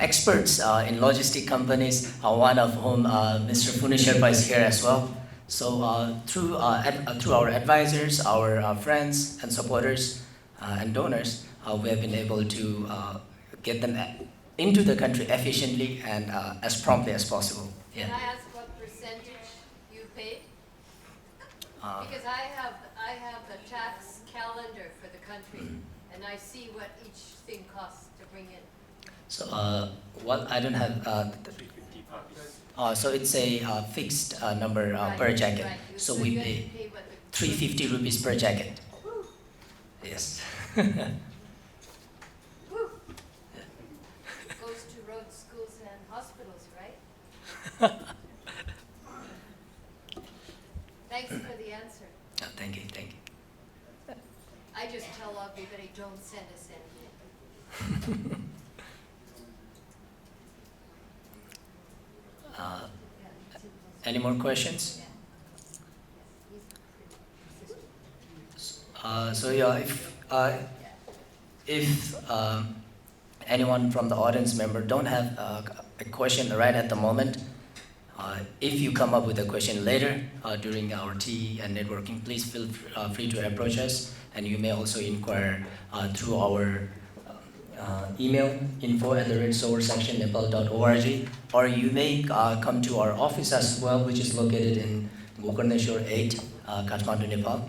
experts in logistic companies, one of whom Mr. Pune Sherpa is here as well. So through our advisors, our friends and supporters and donors, we have been able to get them into the country efficiently and as promptly as possible. Yeah. Can I ask what percentage you paid? Because I have the tax calendar for the country, and I see what each thing costs to bring in. So, I don't have. So it's a fixed number per jacket. Right. So we pay 350 rupees per jacket. Yes. Goes to road schools and hospitals, right? Thanks for the answer. Thank you, thank you. I just tell everybody, don't send us anything. Any more questions? So yeah, if anyone from the audience member don't have a question right at the moment, if you come up with a question later during our tea and networking, please feel free to approach us, and you may also inquire through our email info@sowersactionnepal.org, or you may come to our office as well, which is located in Gokarneshwar 8, Kathmandu, Nepal.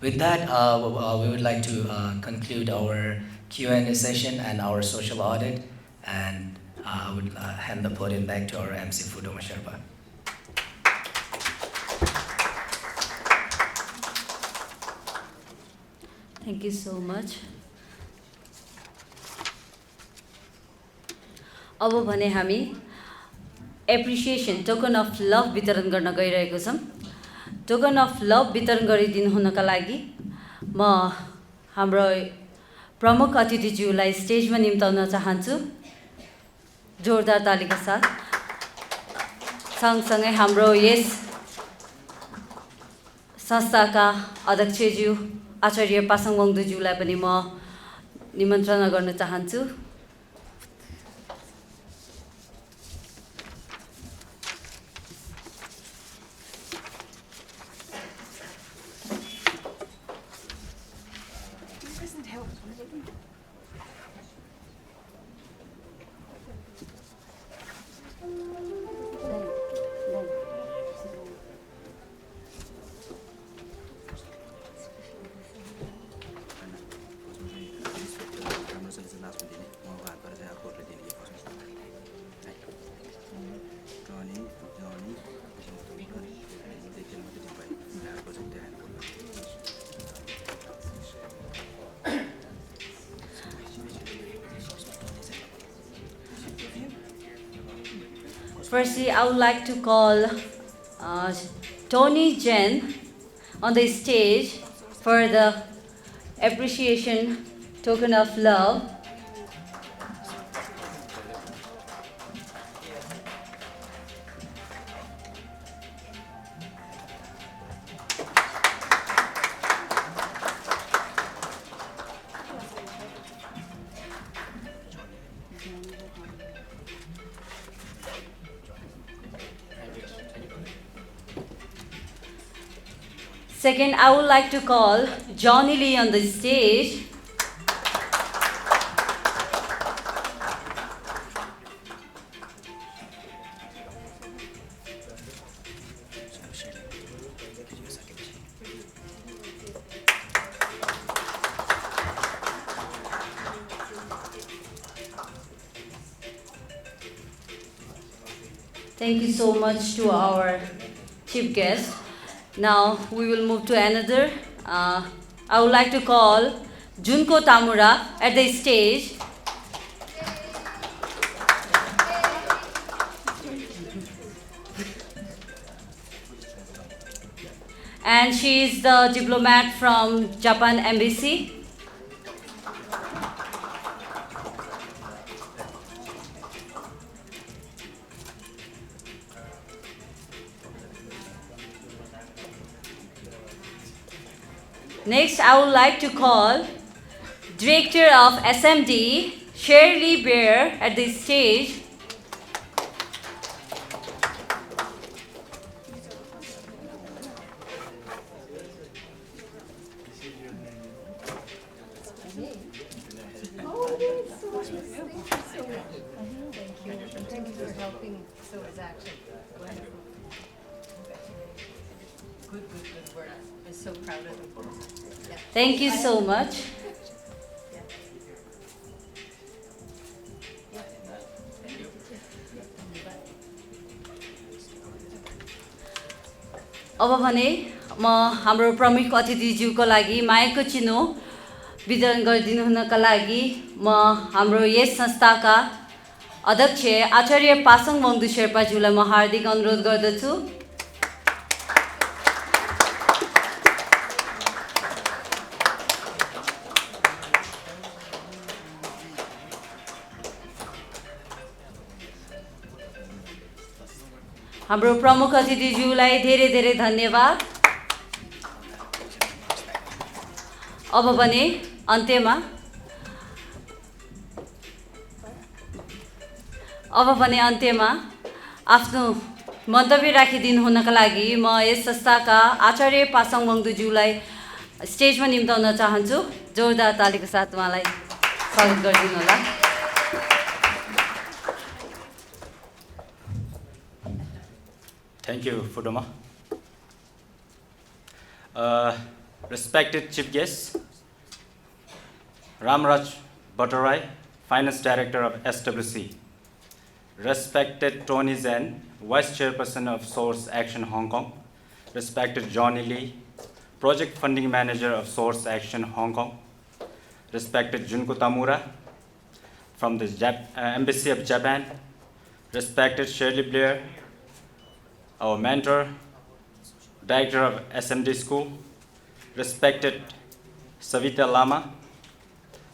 With that, we would like to conclude our Q&A session and our social audit, and I would hand the podium back to our MC Fudoma Sherpa. Thank you so much. अब भने हामी एप्रिसिएसन टोकन अफ लभ वितरण गर्न गइरहेको छौँ। टोकन अफ लभ वितरण गरिदिनु हुनका लागि म हाम्रो प्रमुख अतिथिज्यूलाई स्टेजमा निम्ताउन चाहन्छु जोरदार तालीका साथ। सँगसँगै हाम्रो यस संस्थाका अध्यक्षज्यू आचार्य पासाङ वाङदुज्यूलाई पनि म निमन्त्रणा गर्न चाहन्छु। Firstly, I would like to call Tony Jen on the stage for the appreciation token of love. Second, I would like to call Johnny Lee on the stage. Thank you so much to our chief guest. Now we will move to another. I would like to call Junko Tamura at the stage. And she is the diplomat from Japan Embassy. Next, I would like to call Director of SMD, Shirley Bear, at the stage. Thank you for helping Sowers Action. Wonderful. Good work. I'm so proud of you. Yeah. Thank you so much. अब भने म हाम्रो प्रमुख अतिथिज्यूको लागि मायाको चिनो वितरण गरिदिनु हुनका लागि म हाम्रो यस संस्थाका अध्यक्ष आचार्य पासाङ वङदु शेर्पाज्यूलाई म हार्दिक अनुरोध गर्दछु। हाम्रो प्रमुख अतिथिज्यूलाई धेरै धेरै धन्यवाद। अब भने अन्त्यमा आफ्नो मन्तव्य राखिदिनु हुनका लागि म यस संस्थाका आचार्य पासाङ वङदुज्यूलाई स्टेजमा निम्ताउन चाहन्छु। जोरदार तालीको साथ उहाँलाई स्वागत गरिदिनु होला। Thank you, Fudoma. Respected Chief Guest, Ramraj Bhattarai, Finance Director of SWC. Respected Tony Zen, Vice Chairperson of Source Action Hong Kong. Respected Johnny Lee, Project Funding Manager of Source Action Hong Kong. Respected Junko Tamura from the Embassy of Japan. Respected Shirley Blair, our mentor, Director of SMD School. Respected Savita Lama,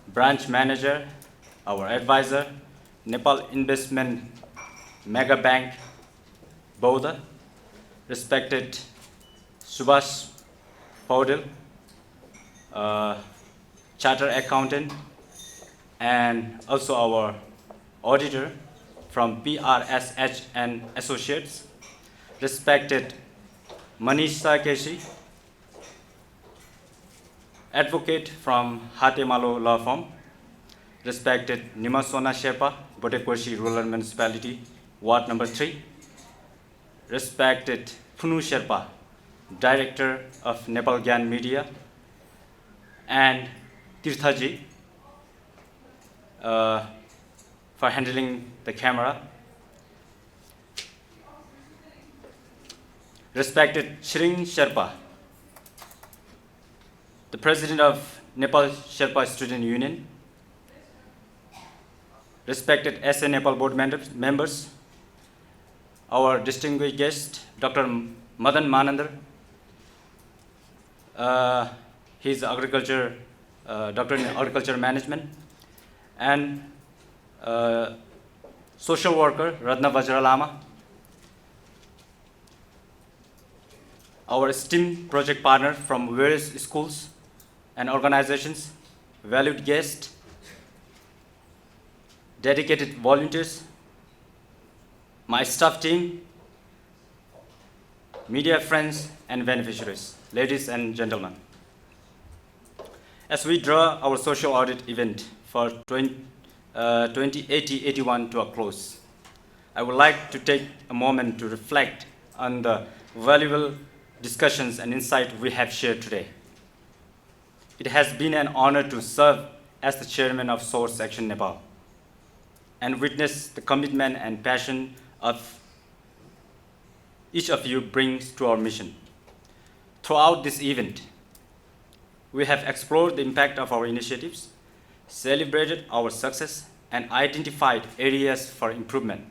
Branch Manager, our advisor, Nepal Investment Mega Bank, Bodha. Respected Subhash Paudel, Chartered Accountant, and also our auditor from PRSH and Associates. Respected Manisha Keshi, advocate from Hatemalo Law Firm. Respected Nimasona Sherpa, Botekoshi Rural Municipality, Ward number 3. Respected Punu Sherpa, Director of Nepal Gyan Media, and Tirthaji for handling the camera. Respected Shring Sherpa, the President of Nepal Sherpa Student Union. Respected SA Nepal Board members, our distinguished guest, Dr. Madan Manandar. He is Doctor in Agriculture Management, and social worker Radna Vajralama. Our esteemed project partner from various schools and organizations, valued guests, dedicated volunteers, my staff team, media friends and beneficiaries, ladies and gentlemen. As we draw our social audit event for 2080-81 to a close, I would like to take a moment to reflect on the valuable discussions and insight we have shared today. It has been an honor to serve as the chairman of Source Action Nepal and witness the commitment and passion of each of you brings to our mission. Throughout this event, we have explored the impact of our initiatives, celebrated our success, and identified areas for improvement.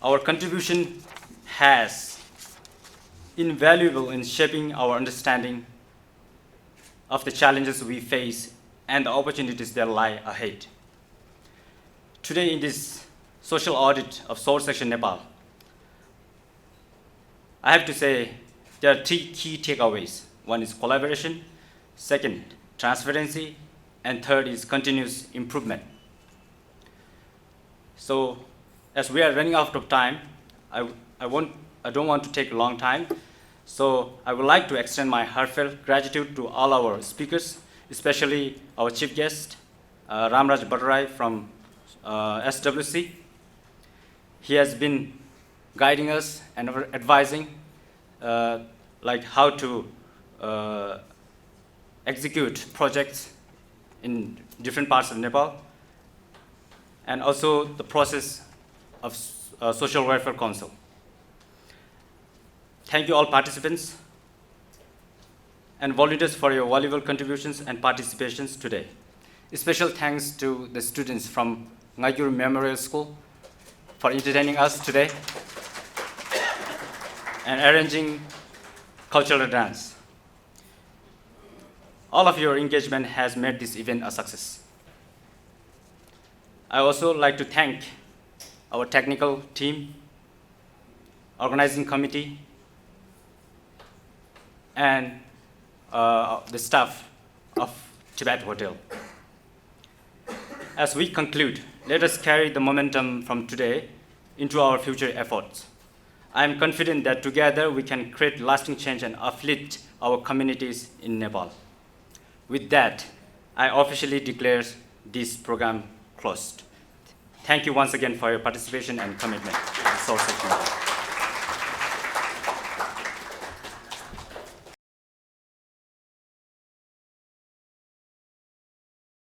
Our contribution has invaluable in shaping our understanding of the challenges we face and the opportunities that lie ahead. Today, in this social audit of Source Action Nepal, I have to say there are 3 key takeaways. One is collaboration, second, transparency, and third is continuous improvement. So, as we are running out of time, I don't want to take a long time. So I would like to extend my heartfelt gratitude to all our speakers, especially our chief guest, Ramraj Bhattarai from SWC. He has been guiding us and advising like how to execute projects in different parts of Nepal, and also the process of Social Welfare Council. Thank you all participants and volunteers for your valuable contributions and participations today. Special thanks to the students from Ngayur Memorial School for entertaining us today and arranging cultural dance. All of your engagement has made this event a success. I also like to thank our technical team, organizing committee, and the staff of Tibet Hotel. As we conclude, let us carry the momentum from today into our future efforts. I am confident that together we can create lasting change and uplift our communities in Nepal. With that, I officially declare this program closed. Thank you once again for your participation and commitment to the Sowers.